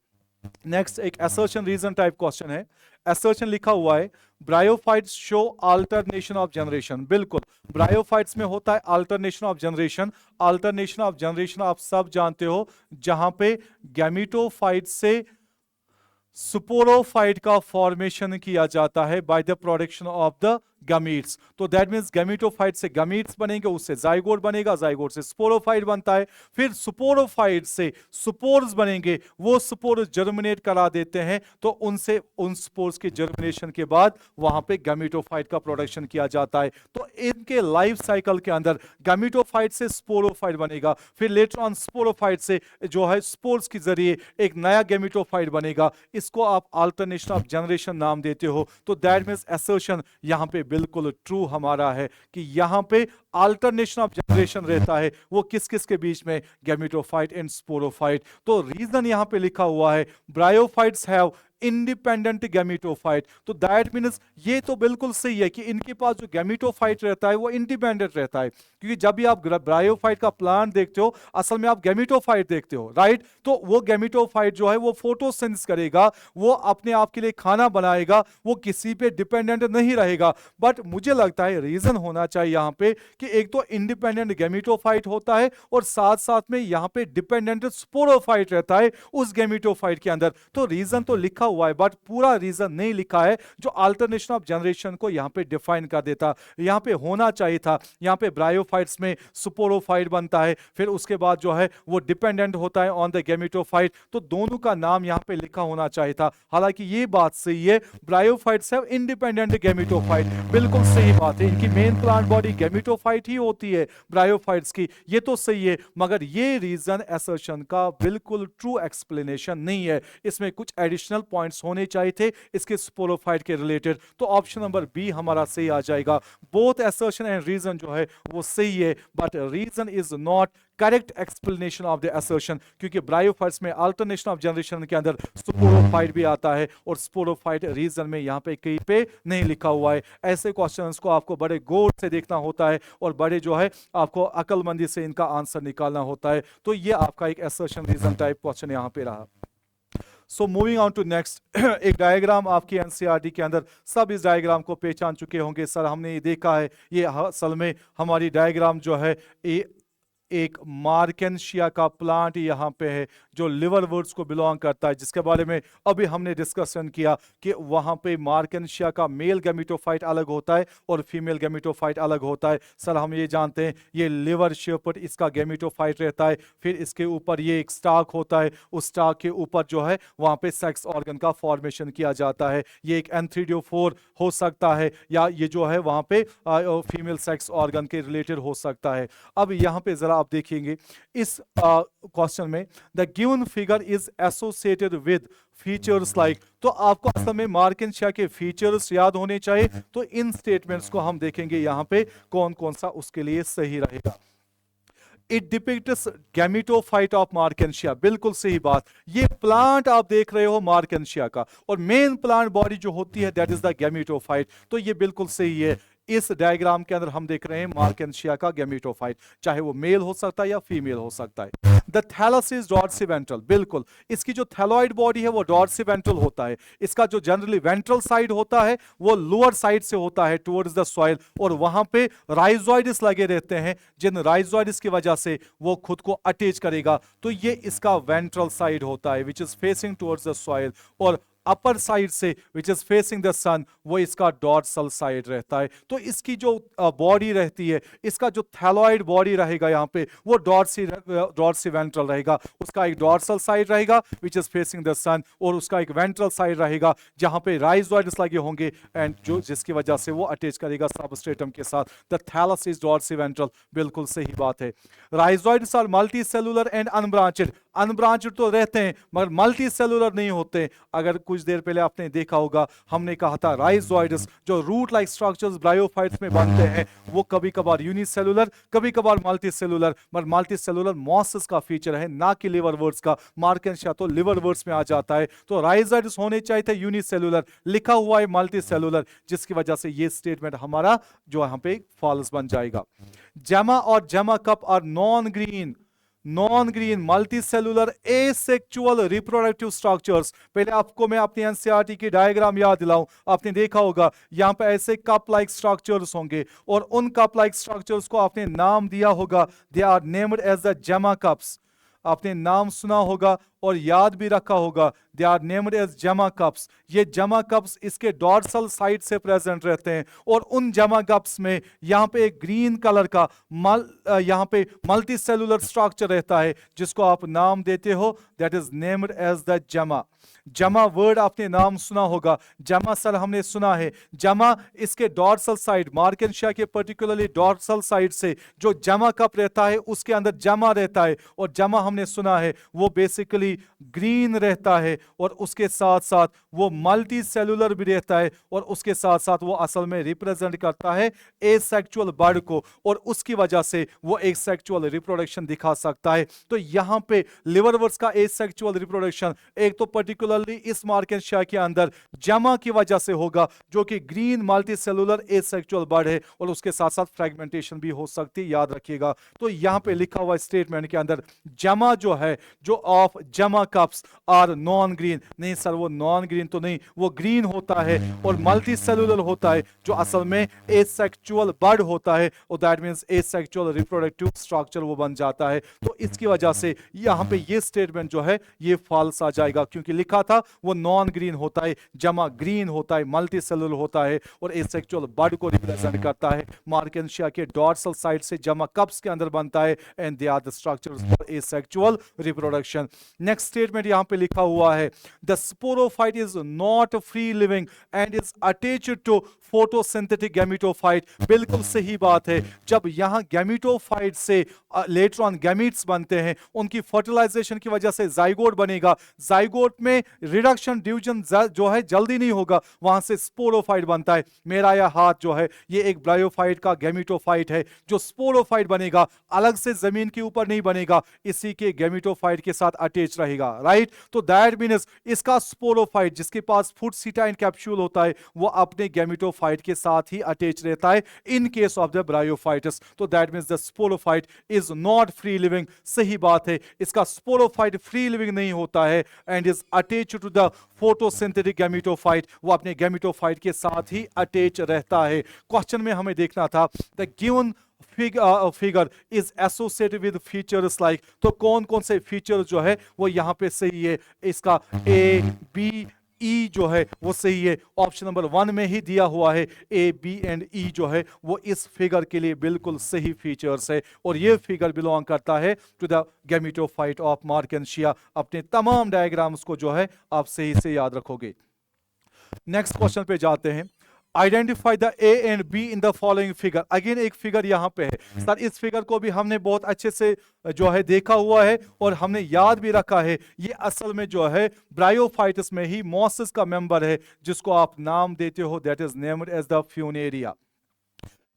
Speaker 1: Next एक असर्शन रीजन टाइप क्वेश्चन है। असर्शन लिखा हुआ है bryophytes show alternation of generation. बिल्कुल, ब्रायोफाइट्स में होता है alternation of generation. Alternation of generation आप सब जानते हो, जहां पे गैमीटोफाइट से स्पोरोफाइट का फॉर्मेशन किया जाता है by the production of the gametes. तो दैट मींस गैमीटोफाइट से गमीट्स बनेंगे, उससे जाइगोट बनेगा, जाइगोट से स्पोरोफाइट बनता है, फिर स्पोरोफाइट से स्पोर्स बनेंगे, वो स्पोर्स जर्मिनेट करा देते हैं, तो उनसे उन स्पोर्स के जर्मिनेशन के बाद वहां पे गमीटोफाइट का प्रोडक्शन किया जाता है। तो इनके लाइफ साइकिल के अंदर गमीटोफाइट से स्पोरोफाइट बनेगा, फिर लेटर ऑन स्पोरोफाइट से जो है स्पोर्स के जरिए एक नया गमीटोफाइट बनेगा। इसको आप अल्टरनेशन ऑफ जनरेशन नाम देते हो। तो दैट मींस असर्शन यहां पे बिल्कुल ट्रू हमारा है कि यहां पे अल्टरनेशन ऑफ जनरेशन रहता है, वो किस किस के बीच में, गैमीटोफाइट एंड स्पोरोफाइट। तो रीजन यहां पे लिखा हुआ है ब्रायोफाइट्स हैव इंडिपेंडेंट गैमीटोफाइट। तो दैट मींस ये तो बिल्कुल सही है कि इनके पास जो गैमीटोफाइट रहता है वो इंडिपेंडेंट रहता है, क्योंकि जब भी आप ब्रायोफाइट का प्लांट देखते हो असल में आप गैमीटोफाइट देखते हो, राइट। तो वो गैमीटोफाइट जो है वो फोटोसिंथेसिस करेगा, वो अपने आप के लिए खाना बनाएगा, वो किसी पे डिपेंडेंट नहीं रहेगा। बट मुझे लगता है रीजन होना चाहिए यहाँ पे कि एक तो इंडिपेंडेंट गैमीटोफाइट होता है और साथ साथ में यहाँ पे डिपेंडेंट स्पोरोफाइट रहता है उस गैमीटोफाइट के अंदर। तो रीजन तो लिखा हुआ है बट पूरा रीजन नहीं लिखा है जो अल्टरनेशन ऑफ जनरेशन को यहाँ पे डिफाइन कर देता। यहाँ पे होना चाहिए था, यहाँ पे ब्रायोफाइट्स में स्पोरोफाइट बनता है, फिर उसके बाद जो है वो डिपेंडेंट होता है ऑन द गेमेटोफाइट, तो दोनों का नाम यहाँ पे लिखा होना चाहिए था। हालांकि ये बात सही है, ब्रायोफाइट्स हैव इंडिपेंडेंट गेमेटोफाइट, बिल्कुल सही बात है, इनकी मेन प्लांट बॉडी गेमेटोफाइट ही होती है ब्रायोफाइट्स की, ये तो सही है, मगर ये रीजन असर्शन का बिल्कुल ट्रू एक्सप्लेनेशन नहीं है, इसमें कुछ एडिशनल पॉइंट्स होने चाहिए थे इसके स्पोरोफाइट के रिलेटेड। तो ऑप्शन नंबर बी हमारा सही आ जाएगा। बोथ असर्शन एंड रीजन जो है वो सही है, but reason is not correct explanation of the assertion, क्योंकि ब्रायोफाइट्स में अल्टरनेशन ऑफ जनरेशन के अंदर स्पोरोफाइट भी आता है और स्पोरोफाइट रीजन में यहाँ पे कहीं पे नहीं लिखा हुआ है। ऐसे क्वेश्चंस को आपको बड़े गौर से देखना होता है और बड़े जो है आपको अक्लमंदी से इनका आंसर निकालना होता है। तो ये आपका एक असर्शन रीजन टाइप क्वेश्चन यहाँ पे रहा। So moving on to next, एक डायग्राम आपकी एनसीईआरटी के अंदर सब इस डायग्राम को पहचान चुके होंगे। सर हमने ये देखा है, ये असल में हमारी डायग्राम जो है एक मार्केंशिया का प्लांट यहाँ पे है जो लिवरवर्ट्स को बिलोंग करता है, जिसके बारे में अभी हमने डिस्कशन किया कि वहाँ पे मार्केंशिया का मेल गैमेटोफाइट अलग होता है और फीमेल गैमेटोफाइट अलग होता है। सर हम ये जानते हैं ये लिवर शेपर्ड इसका गैमेटोफाइट रहता है, फिर इसके ऊपर ये एक स्टाक होता है, उस स्टाक के ऊपर जो है वहाँ पे सेक्स ऑर्गन का फॉर्मेशन किया जाता है। ये एक एंथ्रीडियोफोर हो सकता है या ये जो है वहाँ पे फीमेल सेक्स ऑर्गन के रिलेटेड हो सकता है। अब यहाँ पे जरा आप देखेंगे इस क्वेश्चन में the given figure is associated with features like, तो आपको असल में मार्केंशिया के फीचर्स याद होने चाहिए। तो इन स्टेटमेंट्स को हम देखेंगे यहाँ पे कौन कौन सा उसके लिए सही रहेगा। It depicts gametophyte of Marchantia, बिल्कुल सही बात, ये प्लांट आप देख रहे हो मार्केंशिया का और मेन प्लांट बॉडी जो होती है दैट इज द गैमेटोफाइट, तो ये बिल्कुल सही है। इस डायग्राम के अंदर हम देख रहे हैं मार्केंशिया का गैमेटोफाइट, चाहे वो मेल हो सकता है या फीमेल हो सकता है। द थैलस इज डॉर्सिवेंट्रल, बिल्कुल इसकी जो थैलॉइड बॉडी है वो डॉर्सिवेंट्रल होता है, इसका जो जनरली वेंट्रल साइड होता है वो लोअर साइड से होता है टुवर्ड्स द सॉइल, और वहां पे राइजोइड्स लगे रहते हैं जिन राइजोइड्स की वजह से वो खुद को अटैच करेगा, तो ये इसका वेंट्रल साइड होता है which is facing towards the soil, और अपर साइड से विच इज फेसिंग द सन वो इसका डॉर्सल साइड रहता है। तो इसकी जो बॉडी रहती है, इसका जो थैलॉइड बॉडी रहेगा यहाँ पे वो डॉर्सी वेंट्रल रहेगा, उसका एक डॉर्सल साइड रहेगा विच इज फेसिंग द सन, और उसका एक वेंट्रल साइड रहेगा जहाँ पे राइजोइड्स लगे होंगे एंड जो जिसकी वजह से वो अटैच करेगा सबस्ट्रेटम के साथ। The thallus is dorsiventral, बिल्कुल सही बात है। Rhizoids are multicellular and unbranched, unbranched तो रहते हैं मगर मल्टी सेलुलर नहीं होते। अगर कुछ देर पहले आपने देखा होगा हमने कहा था राइजोइड्स जो रूट लाइक स्ट्रक्चर्स ब्रायोफाइट्स में बनते हैं वो कभी कभार यूनिसेलुलर कभी कभार मल्टी सेलुलर, मगर मल्टी सेलुलर मॉसेस का फीचर है ना कि लिवरवर्ट्स का। मार्केंशिया तो लिवरवर्ट्स में आ जाता है, तो राइजोइड्स होने चाहिए थे यूनिसेलुलर, लिखा हुआ है मल्टी सेलुलर, जिसकी वजह से ये स्टेटमेंट हमारा जो यहाँ पे फॉल्स बन जाएगा। जेमा और gemma cup are non green multicellular asexual reproductive structures. पहले आपको मैं अपनी एनसीईआरटी की डायग्राम याद दिलाऊं, आपने देखा होगा यहाँ पे ऐसे कप लाइक स्ट्रक्चर्स होंगे और उन कप लाइक स्ट्रक्चर्स को आपने नाम दिया होगा, they are named as the gemma cups. आपने नाम सुना होगा और याद भी रखा होगा, they are named as gemma cups. ये जेमा कप्स इसके डॉर्सल साइड से प्रेजेंट रहते हैं और उन जेमा कप्स में यहाँ पे एक ग्रीन कलर का यहाँ पे मल्टी सेलुलर स्ट्रक्चर रहता है जिसको आप नाम देते हो that is named as the gemma. Gemma word आपने नाम सुना होगा, जमा सर हमने सुना है, जमा इसके डॉर्सल साइड मार्केंशिया के पर्टिकुलरली डॉर्सल साइड से जो जमा कप रहता है उसके अंदर जमा रहता है, और जमा हमने सुना है वो बेसिकली ग्रीन रहता है और उसके साथ साथ वो मल्टी सेलुलर भी रहता है और उसके साथ साथ वो असल में रिप्रेजेंट करता है एसेक्सुअल बर्ड को और उसकी वजह से वो एसेक्सुअल रिप्रोडक्शन दिखा सकता है। तो यहाँ पे लिवरवर्ट्स का एसेक्सुअल रिप्रोडक्शन एक तो पर्टिकुलरली इस मार्केंशिया के अंदर जमा की वजह से होगा जो कि green multicellular asexual bird है, और उसके साथ साथ फ्रेगमेंटेशन भी हो सकती है, याद रखिएगा। तो यहाँ पे लिखा हुआ स्टेटमेंट के अंदर जमा जो है जो ऑफ जमा कप्स आर नॉन ग्रीन। नहीं सर, वो नॉन ग्रीन तो नहीं, वो ग्रीन होता है और मल्टी सेलुलर होता है, जो असल में एसेक्सुअल बर्ड होता है, और that means asexual reproductive structure वो बन जाता है। तो इसकी वजह से यहाँ पे ये स्टेटमेंट जो है ये फॉल्स आ जाएगा, क्योंकि लिखा था वो नॉन ग्रीन होता है, जमा ग्रीन होता है, मल्टी सेलुलर होता है और एसेक्सुअल बर्ड को रिप्रेजेंट करता है। मार्केंशिया के डॉर्सल साइड से जमा कप्स के अंदर बनता है, and they are the structures for asexual reproduction. Next statement यहाँ पे लिखा हुआ है, the sporophyte is not free living and is attached to photosynthetic gametophyte. बिल्कुल सही बात है। जब यहाँ गैमेटोफाइट से लेटर ऑन गैमीट्स बनते हैं, उनकी फर्टिलाइजेशन की वजह से जाइगोट बनेगा। जाइगोट में रिडक्शन डिवीजन जो है जल्दी नहीं होगा, वहां से स्पोरोफाइट बनता है। मेरा यह हाथ जो है ये एक ब्रायोफाइट का गैमेटोफाइट है। जो स्पोरोफाइट बनेगा अलग से जमीन के ऊपर नहीं बनेगा, इसी के गैमेटोफाइट के साथ अटैच रहेगा, राइट। तो दैट मीन्स इसका स्पोरोफाइट जिसके पास फुट सीटा एंड कैप्सूल होता है, वो अपने गैमेटोफाइट के साथ ही अटैच रहता है in case of the bryophytes. तो that means the sporophyte is not free living. सही बात है, इसका स्पोरोफाइट फ्री लिविंग नहीं होता है and is attached to the photosynthetic gametophyte, वो अपने गैमेटोफाइट के साथ ही अटैच रहता है। क्वेश्चन में हमें देखना था the given figure is associated with features like, तो कौन कौन से फीचर जो है वो यहाँ पे सही है। इसका ए बी ई जो है वो सही है, ऑप्शन नंबर 1 में ही दिया हुआ है। ए बी एंड ई जो है वो इस फिगर के लिए बिल्कुल सही फीचर्स है, और ये फिगर बिलोंग करता है to the gametophyte of Marchantia. अपने तमाम डायग्राम्स को जो है आप सही से याद रखोगे। नेक्स्ट क्वेश्चन पे जाते हैं। Identify the A and be in the following figure. Again एक फिगर यहां पे है सर, इस फिगर को भी हमने बहुत अच्छे से जो है देखा हुआ है और हमने याद भी रखा है। ये असल में जो है ब्रायोफाइट्स में ही मॉसिस का मेंबर है, जिसको आप नाम देते हो that is named as the Funaria.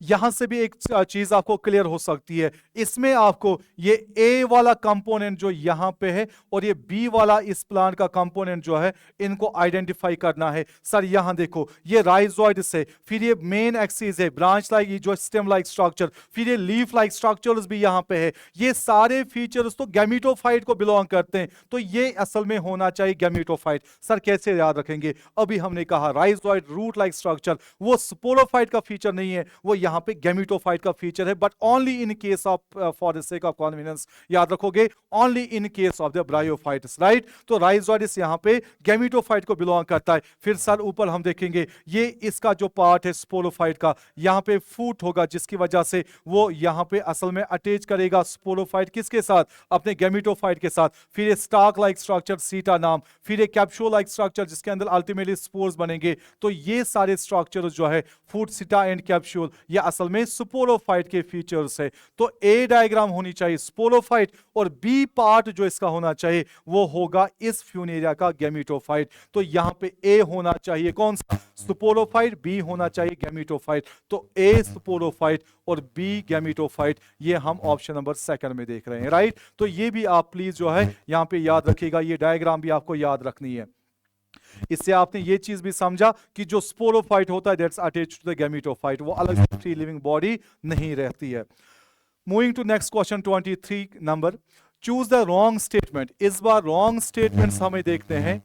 Speaker 1: यहां से भी एक चीज आपको क्लियर हो सकती है, इसमें आपको ये ए वाला कंपोनेंट जो यहां पे है और ये बी वाला इस प्लांट का कंपोनेंट जो है, इनको आइडेंटिफाई करना है। सर यहां देखो, ये राइजोइड से, फिर ये मेन एक्सिस है, ब्रांच लाइक जो स्टेम लाइक स्ट्रक्चर, फिर ये लीफ लाइक स्ट्रक्चर्स भी यहां पे है। ये सारे फीचर्स तो गैमेटोफाइट को बिलोंग करते हैं, तो ये असल में होना चाहिए गैमेटोफाइट। सर कैसे याद रखेंगे? अभी हमने कहा राइजोइड रूट लाइक स्ट्रक्चर वो स्पोरोफाइट का फीचर नहीं है, वो यहां पे गैमेटोफाइट का फीचर है, but only in case of for the sake of convenience याद रखोगे, only in case of the bryophytes, right. तो राइजोइड्स यहां पे गैमेटोफाइट को बिलोंग करता है। फिर सर ऊपर हम देखेंगे ये इसका जो पार्ट है स्पोरोफाइट का, यहां पे फूट होगा, जिसकी वजह से वो यहां पे असल में अटैच करेगा स्पोरोफाइट किसके साथ? अपने गैमेटोफाइट के साथ। फिर स्टाक लाइक स्ट्रक्चर सीटा नाम, फिर एक कैप्सूल लाइक स्ट्रक्चर जिसके अंदर अल्टीमेटली स्पोर्स बनेंगे। तो ये सारे स्ट्रक्चर जो है फूट सीटा एंड कैप्सूल, ये असल में स्पोरोफाइट के फीचर्स है। तो ए डायग्राम होनी चाहिए स्पोरोफाइट, और बी पार्ट जो इसका होना चाहिए वो होगा इस फ्यूनेरिया का गैमेटोफाइट। तो यहां पे ए होना चाहिए कौन सा? स्पोरोफाइट। बी होना चाहिए गैमेटोफाइट। तो ए स्पोरोफाइट और बी गैमेटोफाइट, ये हम ऑप्शन नंबर 2 में देख रहे हैं, राइट। तो ये भी आप प्लीज जो है यहां पे याद रखिएगा, ये डायग्राम भी आपको याद रखनी है। इससे आपने ये चीज भी समझा कि जो स्पोरोफाइट होता है that's attached to the gametophyte, वो अलग से फ्री लिविंग बॉडी नहीं रहती है। Moving to next question 23 number, choose the wrong statement. इस बार रॉन्ग स्टेटमेंट्स हमें देखते हैं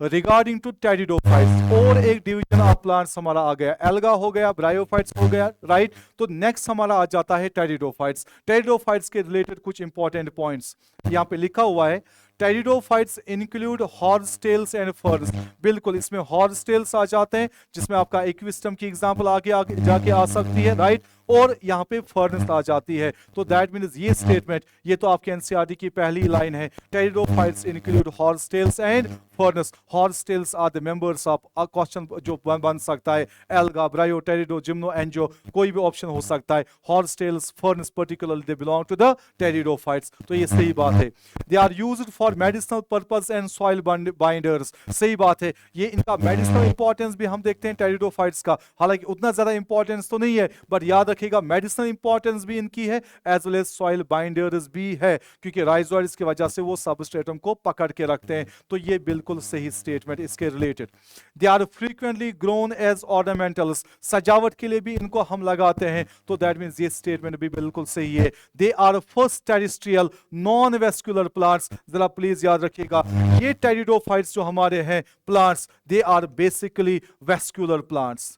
Speaker 1: रिगार्डिंग टू टेरिडोफाइट्स। और एक डिवीजन ऑफ प्लांट्स हमारा आ गया, एल्गा हो गया, ब्रायोफाइट्स हो गया, राइट। तो नेक्स्ट हमारा आ जाता है टेरिडोफाइट्स। टेरिडोफाइट्स के रिलेटेड कुछ इंपॉर्टेंट पॉइंट्स यहां पे लिखा हुआ है। टेरिडोफाइट्स इंक्लूड हॉर्सटेल्स एंड फर्स। बिल्कुल इसमें हॉर्सटेल्स आ जाते हैं, जिसमें आपका इक्विस्टम की एग्जांपल आगे जाके आ सकती है, राइट। और यहाँ पे फर्नेस आ जाती है। तो दैट मीन्स ये स्टेटमेंट, ये तो आपके एनसीईआरटी की पहली लाइन है, pteridophytes include horsetails and ferns. Horsetails are the members of, question जो बन सकता है algae, bryo, pterido, gymno, angio, कोई भी ऑप्शन हो सकता है। Horsetails, ferns particularly they belong to the pteridophytes. तो ये सही बात है। They are used for medicinal purpose and soil binders. सही बात है, ये इनका मेडिसिनल इंपॉर्टेंस भी हम देखते हैं टेरिडोफाइट्स का, हालांकि उतना ज्यादा इंपॉर्टेंस तो नहीं है, बट याद रखिएगा मेडिसिनल इंपॉर्टेंस भी इनकी है, as well as soil binders भी है, क्योंकि राइजोइड्स की वजह से वो सबस्ट्रेटम को पकड़ के रखते हैं। तो ये बिल्कुल सही स्टेटमेंट इसके related. They are frequently grown as ornamentals. सजावट के लिए भी इनको हम लगाते हैं, तो दैट मींस ये स्टेटमेंट भी बिल्कुल सही है। They are first terrestrial non vascular plants. जरा आप प्लीज याद रखिएगा, ये टेरिडोफाइट्स जो हमारे हैं plants, they are basically vascular plants.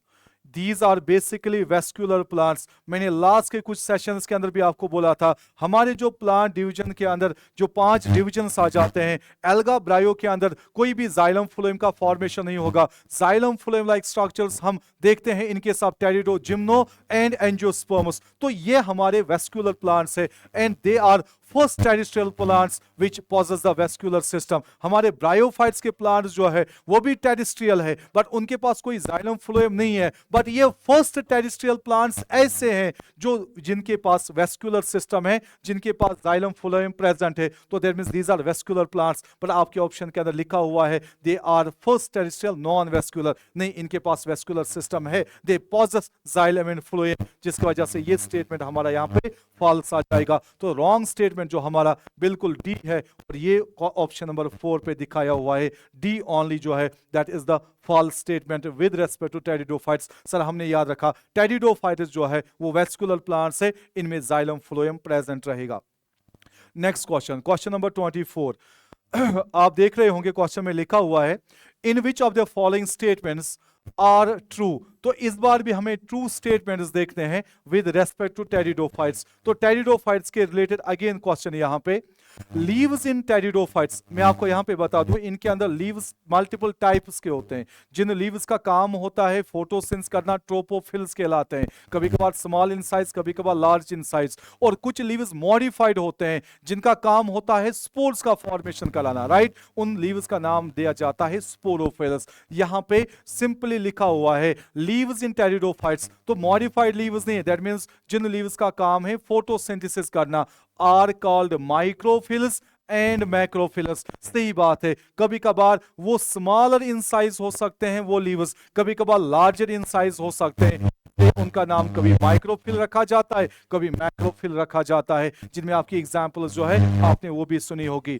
Speaker 1: These are basically vascular plants। मैंने लास्ट के कुछ सेशंस के अंदर भी आपको बोला था, हमारे जो प्लांट डिवीजन के अंदर जो 5 डिविजन्स आ जाते हैं, एल्गा ब्रायो के अंदर कोई भी जाइलम फ्लोएम का फॉर्मेशन नहीं होगा। जाइलम फ्लोएम लाइक स्ट्रक्चर्स हम देखते हैं इनके साथ टेरिडो, जिम्नो एंड एंजियोस्पर्म्स। तो ये हमारे वेस्कुलर प्लांट्स है and they are first terrestrial plants which possess the vascular system. हमारे ब्रायोफाइट्स के प्लांट्स जो है वो भी टेरिस्ट्रियल है, बट उनके पास कोई जाइलम फ्लोएम नहीं है। बट ये फर्स्ट टेरिस्ट्रियल प्लांट्स ऐसे हैं जो जिनके पास वेस्कुलर सिस्टम है, जिनके पास जाइलम फ्लोएम प्रेजेंट है। तो that means these are vascular plants. पर आपके ऑप्शन के अंदर लिखा हुआ है they are first terrestrial non vascular. नहीं, इनके पास वेस्कुलर सिस्टम है, they possess xylem and phloem, जिसकी वजह से ये स्टेटमेंट हमारा यहाँ पे फॉल्स आ जाएगा। तो रॉन्ग स्टेटमेंट जो हमारा बिल्कुल डी है, और ये ऑप्शन नंबर 4 पे दिखाया हुआ है डी ओनली जो है, that is the false statement with respect to pteridophytes. Sir हमने याद रखा टेरिडोफाइट्स जो है वो वेस्कुलर प्लांट्स है, इनमें जाइलम फ्लोएम प्रेजेंट रहेगा। Next question, question number 24। आप देख रहे होंगे क्वेश्चन में लिखा हुआ है in which of the following statements are true. तो इस बार भी हमें ट्रू स्टेटमेंट्स देखते हैं विद रेस्पेक्ट टू टेरिडोफाइट्स। तो टेरिडोफाइट्स के रिलेटेड अगेन क्वेश्चन यहां पे, लीव्स इन टेरिडोफाइट्स। मैं आपको यहां पे बता दूं इनके अंदर लीव्स मल्टीपल टाइप्स के होते हैं। जिन लीव्स का काम होता है फोटोसिंथेसिस करना, ट्रोपोफिल्स कहलाते हैं। कभी कभार स्मॉल इन साइज, कभी कभार लार्ज इन साइज। और कुछ लीव्स मॉडिफाइड होते हैं जिनका काम होता है स्पोर्स का फॉर्मेशन कराना, राइट। उन लीव्स का नाम दिया जाता है स्पोरोफिल्स। यहां पे सिंपली लिखा हुआ है लीव्स इन टेरिडोफाइट्स, तो मॉडिफाइड लीव्स नहीं है। दैट मींस जिन लीव्स का काम है फोटोसिंथेसिस करना आर कॉल्ड माइक्रोफिल्स एंड मैक्रोफिल्स। सही बात है, कभी कभार वो स्मॉलर इन साइज हो सकते हैं वो लीव्स, कभी कभार लार्जर इन साइज हो सकते हैं। उनका नाम कभी माइक्रोफिल रखा जाता है, कभी मैक्रोफिल रखा जाता है, जिनमें आपकी एग्जांपल्स जो है आपने वो भी सुनी होगी।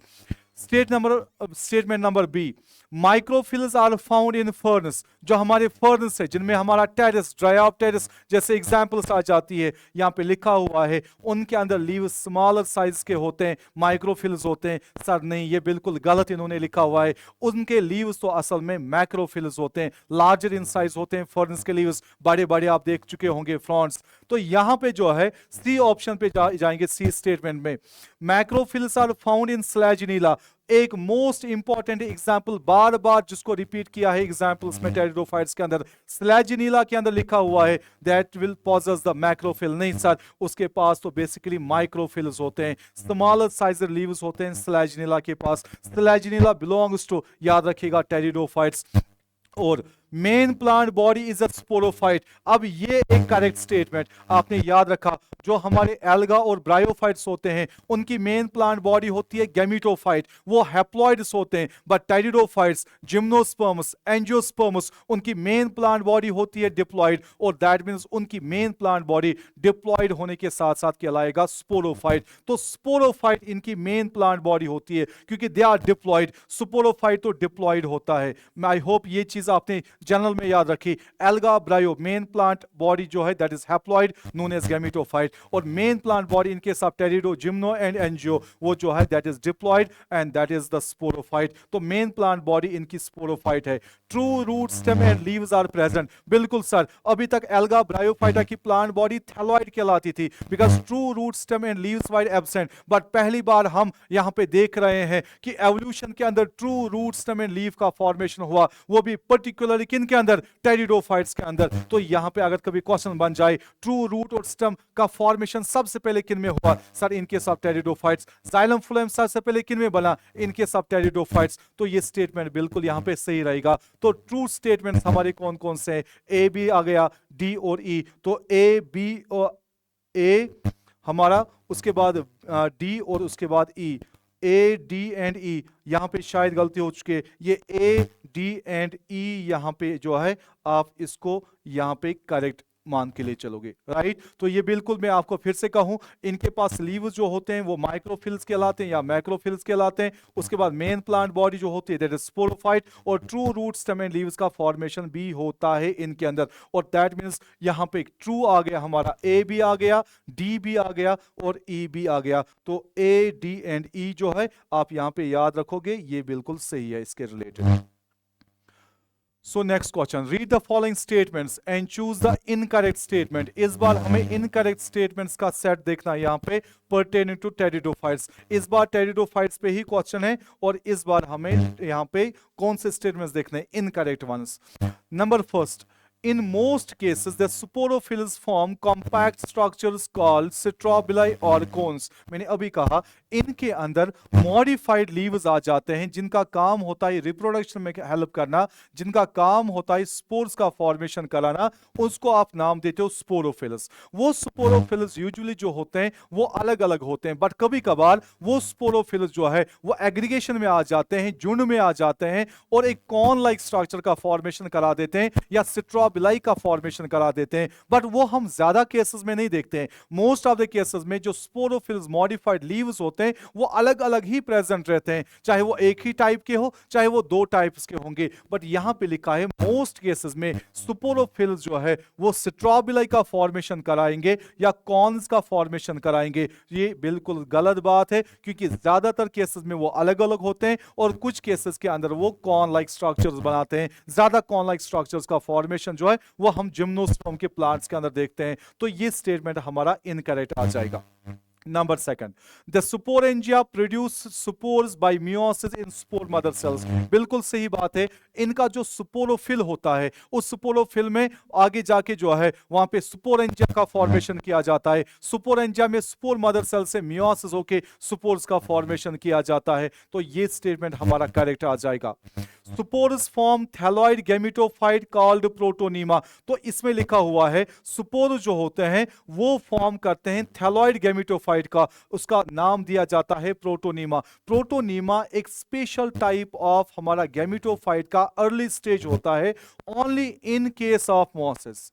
Speaker 1: Statement number B, microphylls are found in ferns. जो हमारे फर्नेस है जिनमें हमारा टेरेस, ड्राई ऑफ टेरेस जैसे एग्जांपल्स आ जाती है, यहाँ पे लिखा हुआ है उनके अंदर लीव्स स्मॉलर साइज के होते हैं, माइक्रोफिल्स होते हैं। सर नहीं, ये बिल्कुल गलत इन्होंने लिखा हुआ है। उनके लीव्स तो असल में मैक्रोफिल्स होते हैं, लार्जर इन साइज होते हैं। फर्नेस के लीव्स बड़े बड़े आप देख चुके होंगे फ्रॉन्ट्स। तो यहाँ पे जो है सी ऑप्शन पे जाएंगे, सी स्टेटमेंट में मैक्रोफिल्स आर फाउंड इन स्लैजिनीला। एक मोस्ट इंपॉर्टेंट एग्जांपल बार बार जिसको रिपीट किया है एग्जांपल्स में टेरिडोफाइट्स के अंदर, स्लैजिनीला के अंदर लिखा हुआ है that will possess the macrophyll. नहीं सर, उसके पास तो बेसिकली माइक्रोफिल्स होते हैं, स्मॉलर साइजर लीव्स होते हैं स्लैजिनीला के पास। स्लैजिनीला बिलोंग्स टू, याद रखिएगा, टेरिडोफाइट्स। और main plant body is a sporophyte. अब ये एक करेक्ट स्टेटमेंट आपने याद रखा। जो हमारे एल्गा और ब्रायोफाइट्स होते हैं उनकी मेन प्लांट बॉडी होती है गैमेटोफाइट, वो हैप्लॉइड्स होते हैं। बट टेरिडोफाइट्स, जिम्नोस्पर्म्स, एंजियोस्पर्म्स, उनकी मेन प्लांट बॉडी होती है डिप्लॉइड। और दैट मींस उनकी मेन प्लांट बॉडी डिप्लॉइड होने के साथ साथ कहलाएगा स्पोरोफाइट। तो स्पोरोफाइट इनकी मेन प्लांट बॉडी होती है क्योंकि दे आर डिप्लॉइड। स्पोरोफाइट तो डिप्लॉइड होता है। आई होप ये चीज आपने जनरल में याद रखी। Alga bryo main plant body जो है that is haploid known as gametophyte, और मेन प्लांट बॉडी इनके साथ टेरिडो, जिम्नो एंड एंजियो वो जो है that is diploid and that is the sporophyte. तो मेन प्लांट बॉडी इनकी स्पोरोफाइट है। True root, stem and leaves are present. बिल्कुल सर, अभी तक एल्गा ब्रायोफाइटा की प्लांट बॉडी थैलॉइड कहलाती थी because true root, stem and leaves were absent. But पहली बार हम यहां पे देख रहे हैं कि एवोल्यूशन के अंदर true root, stem and leaf का फॉर्मेशन हुआ, वो भी पर्टिकुलरली किन के अंदर, टेरिडोफाइट्स के अंदर। तो यहां पे अगर कभी क्वेश्चन बन जाए ट्रू रूट और स्टेम का फॉर्मेशन सबसे पहले किन में हुआ, सर इनके सब टेरिडोफाइट्स। जाइलम फ्लोएम सबसे पहले किन में बना, इनके सब टेरिडोफाइट्स। तो ये स्टेटमेंट बिल्कुल यहां पे सही रहेगा। तो ट्रू स्टेटमेंट्स हमारे कौन कौन से हैं, ए बी आ गया, डी और ई। तो ए बी और ए हमारा, उसके बाद डी और उसके बाद ई। ए डी एंड ई, यहां पे शायद गलती हो चुकी है। ये ए डी एंड ई यहां पे जो है आप इसको यहां पे करेक्ट मान के लिए चलोगे, राइट। तो ये बिल्कुल मैं आपको फिर से कहूं, इनके पास लीव्स जो होते हैं वो माइक्रोफिल्स कहलाते हैं या मैक्रोफिल्स कहलाते हैं। उसके बाद मेन प्लांट बॉडी जो होती है दैट इज स्पोरोफाइट, और true root stem and leaves का फॉर्मेशन भी होता है इनके अंदर। और दैट मीन्स यहाँ पे ट्रू आ गया हमारा, ए भी आ गया, डी भी आ गया और ई भी आ गया। तो ए डी एंड ई जो है आप यहाँ पे याद रखोगे, ये बिल्कुल सही है इसके related. So next question, read the following statements and choose the incorrect statement. इस बार हमें इनकरेक्ट स्टेटमेंट्स का सेट देखना है यहाँ पे पर्टेनिंग टू टेरिडोफाइट्स। इस बार टेरिडोफाइट्स पे ही क्वेश्चन है और इस बार हमें यहाँ पे कौन से स्टेटमेंट्स देखने हैं, incorrect ones. Number first, in most cases the sporophylls form compact structures called strobili or cones। मैंने अभी कहा इनके अंदर मॉडिफाइड लीव्स आ जाते हैं जिनका काम होता है रिप्रोडक्शन में हेल्प करना, जिनका काम होता है स्पोर्स का फॉर्मेशन कराना, उसको आप नाम देते हो स्पोरोफिल्स। वो स्पोरोफिल्स यूजुअली जो होते हैं वो अलग अलग होते हैं, बट कभी कभार वो स्पोरोफिल्स जो है वो एग्रीगेशन में आ जाते हैं, झुंड में आ जाते हैं और एक कॉर्न लाइक स्ट्रक्चर का फॉर्मेशन करा देते हैं या स्ट्रॉबिलाई का फॉर्मेशन करा देते हैं। बट वो हम ज्यादा केसेस में नहीं देखते हैं। मोस्ट ऑफ द केसेस में जो स्पोरोफिल्स मॉडिफाइड लीव्स होते हैं वो अलग अलग ही प्रेजेंट रहते हैं, चाहे वो एक ही टाइप के हो चाहे वो दो टाइप्स के होंगे। बट यहां पे लिखा है मोस्ट केसेस में स्पोरोफिल्स जो है वो स्ट्रॉबिलाई का फॉर्मेशन कराएंगे या कॉर्न्स का फॉर्मेशन कराएंगे। ये बिल्कुल गलत बात है क्योंकि ज्यादातर केसेस में वो अलग अलग होते हैं और कुछ केसेस के अंदर वो कॉर्न लाइक स्ट्रक्चर्स बनाते हैं। ज्यादा कॉर्न लाइक स्ट्रक्चर्स का फॉर्मेशन जो है वो हम जिम्नोस्पर्म के प्लांट्स के अंदर देखते हैं। तो ये स्टेटमेंट हमारा इनकरेक्ट आ जाएगा। Number second, the sporangia produce spores by meiosis in spore mother cells। बिल्कुल सही बात है। इनका जो स्पोरोफिल होता है उस स्पोरोफिल में आगे जाके जो है वहां पे स्पोरेंजिया का फॉर्मेशन किया जाता है। स्पोरेंजिया में स्पोर मदर सेल से मियोसिस होके स्पोर्स का फॉर्मेशन किया जाता है। तो ये स्टेटमेंट हमारा करेक्ट आ जाएगा। Spores form thalloid gametophyte called protonema. तो इसमें लिखा हुआ है स्पोर जो होते हैं वो फॉर्म करते हैं थैलॉइड गैमेटोफाइट का, उसका नाम दिया जाता है प्रोटोनीमा। प्रोटोनीमा एक स्पेशल टाइप ऑफ हमारा गैमेटोफाइट का अर्ली स्टेज होता है, only in case of mosses.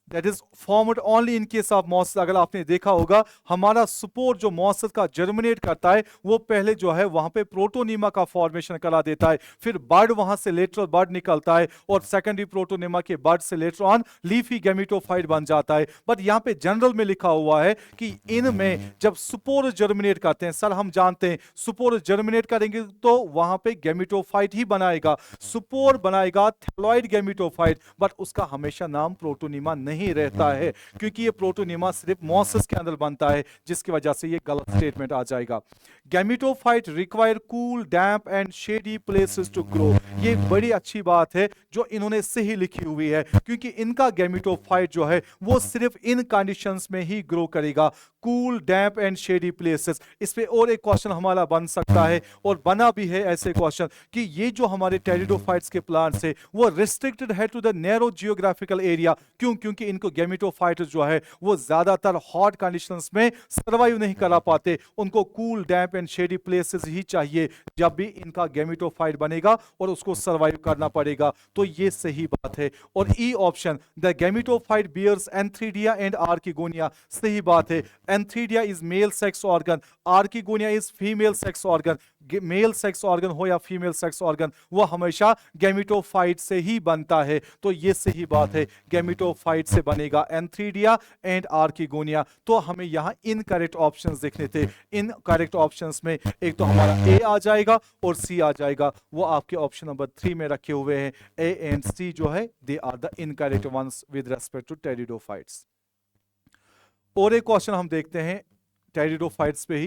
Speaker 1: That is formed only in case of mosses. अगर आपने देखा होगा हमारा स्पोर जो मॉसिस का जर्मिनेट करता है वो पहले जो है वहां पे प्रोटोनीमा का फॉर्मेशन करा देता है, फिर बर्ड वहां से लेटरल बर्ड निकलता है और सेकेंडरी प्रोटोनीमा के बर्ड से लेटर ऑन लीफी गैमेटोफाइट बन जाता है। बट यहाँ पे जनरल में लिखा हुआ है कि इनमें जब स्पोर जर्मिनेट करते हैं, सर हम जानते हैं स्पोर जर्मिनेट करेंगे तो वहां पे गैमेटोफाइट ही बनाएगा, स्पोर बनाएगा थैलॉइड गैमेटोफाइट, बट उसका हमेशा नाम प्रोटोनीमा नहीं रहता है क्योंकि ये प्रोटोनीमा सिर्फ मॉसिस के अंदर बनता है, जिसकी वजह से ये गलत स्टेटमेंट आ जाएगा। Gametophyte require cool damp and shady places to grow. ये बड़ी अच्छी बात है जो इन्होंने सही लिखी हुई है क्योंकि इनका गैमेटोफाइट जो है वो सिर्फ इन कंडीशंस में ही ग्रो करेगा, cool damp and shady places. इस पे और एक क्वेश्चन हमारा बन सकता है और बना भी है ऐसे क्वेश्चन कि ये जो हमारे टेरिडोफाइट्स के प्लांट्स है वो रिस्ट्रिक्टेड है to the narrow geographical area. क्यों? क्योंकि इनको गैमेटोफाइट्स जो है वो ज्यादातर हॉट कंडीशंस में सर्वाइव नहीं करा पाते, उनको cool damp and shady places ही चाहिए जब भी इनका गैमेटोफाइट बनेगा और उसको सर्वाइव करना पड़ेगा। तो ये सही बात है। और E option the gametophyte bears antheridia and archegonia, सही बात है। Antheridia is male sex organ, archegonia is female sex organ. Male sex organ हो या फीमेल सेक्स ऑर्गन वो हमेशा गैमेटोफाइट से ही बनता है। तो ये सही बात है, गैमेटोफाइट से बनेगा एंथ्रीडिया एंड आर्किगोनिया। तो हमें यहां इनकरेक्ट ऑप्शंस देखने थे। इनकरेक्ट ऑप्शंस में एक तो हमारा ए आ जाएगा और सी आ जाएगा, वो आपके ऑप्शन नंबर 3 में रखे हुए हैं। ए एंड सी जो है they are the incorrect ones with respect to pteridophytes. और एक क्वेश्चन हम देखते हैं टेरिडोफाइट्स पे ही।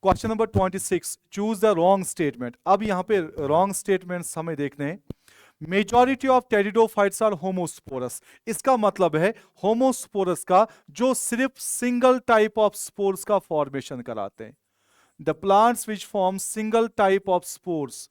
Speaker 1: Question number 26, choose the wrong statement. अब यहां पे रॉन्ग स्टेटमेंट्स हमें देखने हैं। Majority of pteridophytes are homosporous. इसका मतलब है होमोस्पोरस का जो सिर्फ सिंगल टाइप ऑफ स्पोर्स का फॉर्मेशन कराते हैं। The plants which form single type of spores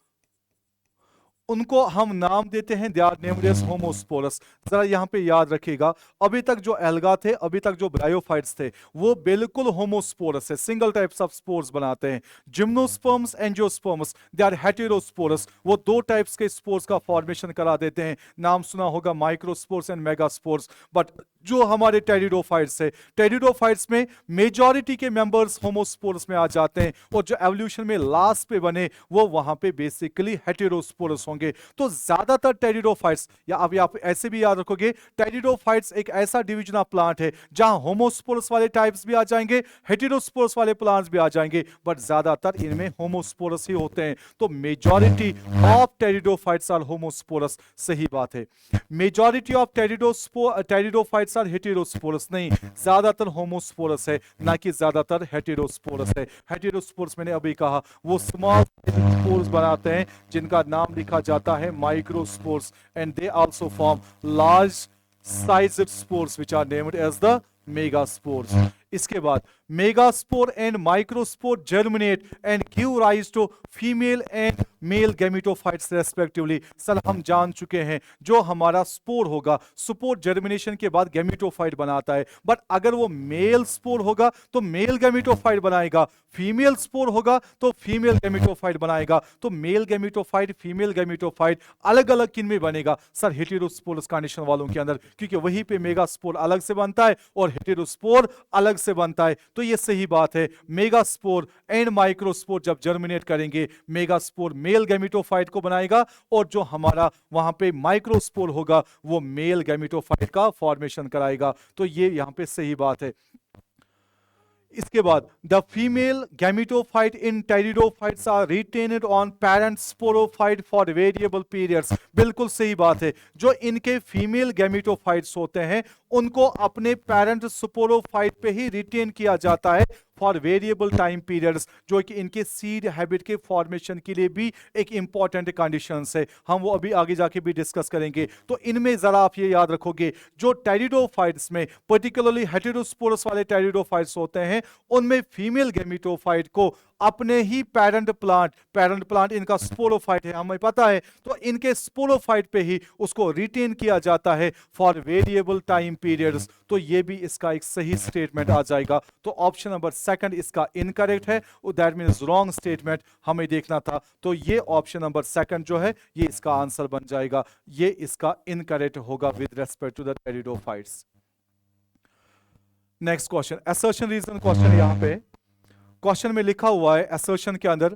Speaker 1: उनको हम नाम देते हैं, they are named as homosporous. जरा यहाँ पे याद रखिएगा, अभी तक जो एल्गा थे, अभी तक जो ब्रायोफाइट्स थे, वो बिल्कुल होमोस्पोरस है, सिंगल टाइप्स ऑफ स्पोर्स बनाते हैं। Gymnosperms, angiosperms, they are heterosporous, वो दो टाइप्स के स्पोर्स का फॉर्मेशन करा देते हैं। नाम सुना होगा माइक्रोस्पोर्स एंड मेगास्पोर्स। बट जो हमारे टेरिडोफाइट्स है, टेरिडोफाइट्स में मेजॉरिटी के मेंबर्स होमोस्पोरस में आ जाते हैं, और जो एवोल्यूशन में लास्ट पे बने वो वहां पे बेसिकली हेटेरोस्पोरस होंगे। तो ज्यादातर टेरिडोफाइट्स, या अभी आप ऐसे भी याद रखोगे, टेरिडोफाइट्स एक ऐसा डिवीजन ऑफ प्लांट है जहां होमोस्पोरस वाले टाइप्स भी आ जाएंगे, हेटेरोस्पोरस वाले प्लांट्स भी आ जाएंगे, बट ज्यादातर इनमें होमोस्पोरस ही होते हैं। तो majority of pteridophytes are homosporous, सही बात है। Majority of pteridophytes are heterosporous नहीं, ज्यादातर होमोस्पोरस है, ना कि ज्यादातर हेटेरोस्पोरस है। हेटेरोस्पोरस मैंने अभी कहा वो स्मॉल स्पोर्स बनाते हैं जिनका नाम लिखा जाता है microspores, and they also form large sized spores which are named as the megaspores. इसके बाद megaspore and microspore germinate and give rise to female and male gametophytes respectively. Sir हम जान चुके हैं जो हमारा स्पोर होगा, स्पोर जर्मिनेशन के बाद गैमेटोफाइट बनाता है, बट अगर वो मेल स्पोर होगा तो मेल गैमेटोफाइट बनाएगा, फीमेल स्पोर होगा तो फीमेल गैमेटोफाइट बनाएगा। तो मेल गैमेटोफाइट, फीमेल गैमेटोफाइट अलग अलग किन में बनेगा? सर हेटेरोस्पोरस कंडीशन वालों के अंदर, क्योंकि वहीं पे मेगास्पोर अलग से बनता है और हेटेरोस्पोर अलग से बनता है। तो ये सही बात है, मेगास्पोर एंड माइक्रोस्पोर जब जर्मिनेट करेंगे, मेगास्पोर मेल गैमेटोफाइट को बनाएगा, और जो हमारा वहां पे माइक्रोस्पोर होगा वो मेल गैमेटोफाइट का फॉर्मेशन कराएगा। तो ये यहां पे सही बात है। इसके बाद the female gametophyte in pteridophytes are retained on parent sporophyte for variable periods. बिल्कुल सही बात है, जो इनके फीमेल गैमेटोफाइट्स होते हैं उनको अपने पेरेंट स्पोरोफाइट पे ही रिटेन किया जाता है फॉर वेरिएबल टाइम पीरियड्स, जो कि इनके सीड हैबिट के फॉर्मेशन के लिए भी एक इंपॉर्टेंट कंडीशंस है। हम वो अभी आगे जाके भी डिस्कस करेंगे। तो इनमें जरा आप ये याद रखोगे, जो टेरिडोफाइट्स में पर्टिकुलरली हेटेरोस्पोरस वाले टेरिडोफाइट्स होते हैं उनमें फीमेल गैमेटोफाइट को अपने ही पेरेंट प्लांट इनका स्पोरोफाइट है, हमें पता है, तो इनके स्पोरोफाइट पे ही उसको रिटेन किया जाता है फॉर वेरिएबल टाइम पीरियड्स। तो ये भी इसका एक सही स्टेटमेंट आ जाएगा। तो ऑप्शन नंबर सेकंड इसका इनकरेक्ट है, दैट मींस रॉन्ग स्टेटमेंट हमें देखना था। तो ये ऑप्शन नंबर सेकंड जो है ये इसका आंसर बन जाएगा, ये इसका इनकरेक्ट होगा with respect to the pteridophytes. Next question, assertion reason question. यहां पे क्वेश्चन में लिखा हुआ है असर्शन के अंदर,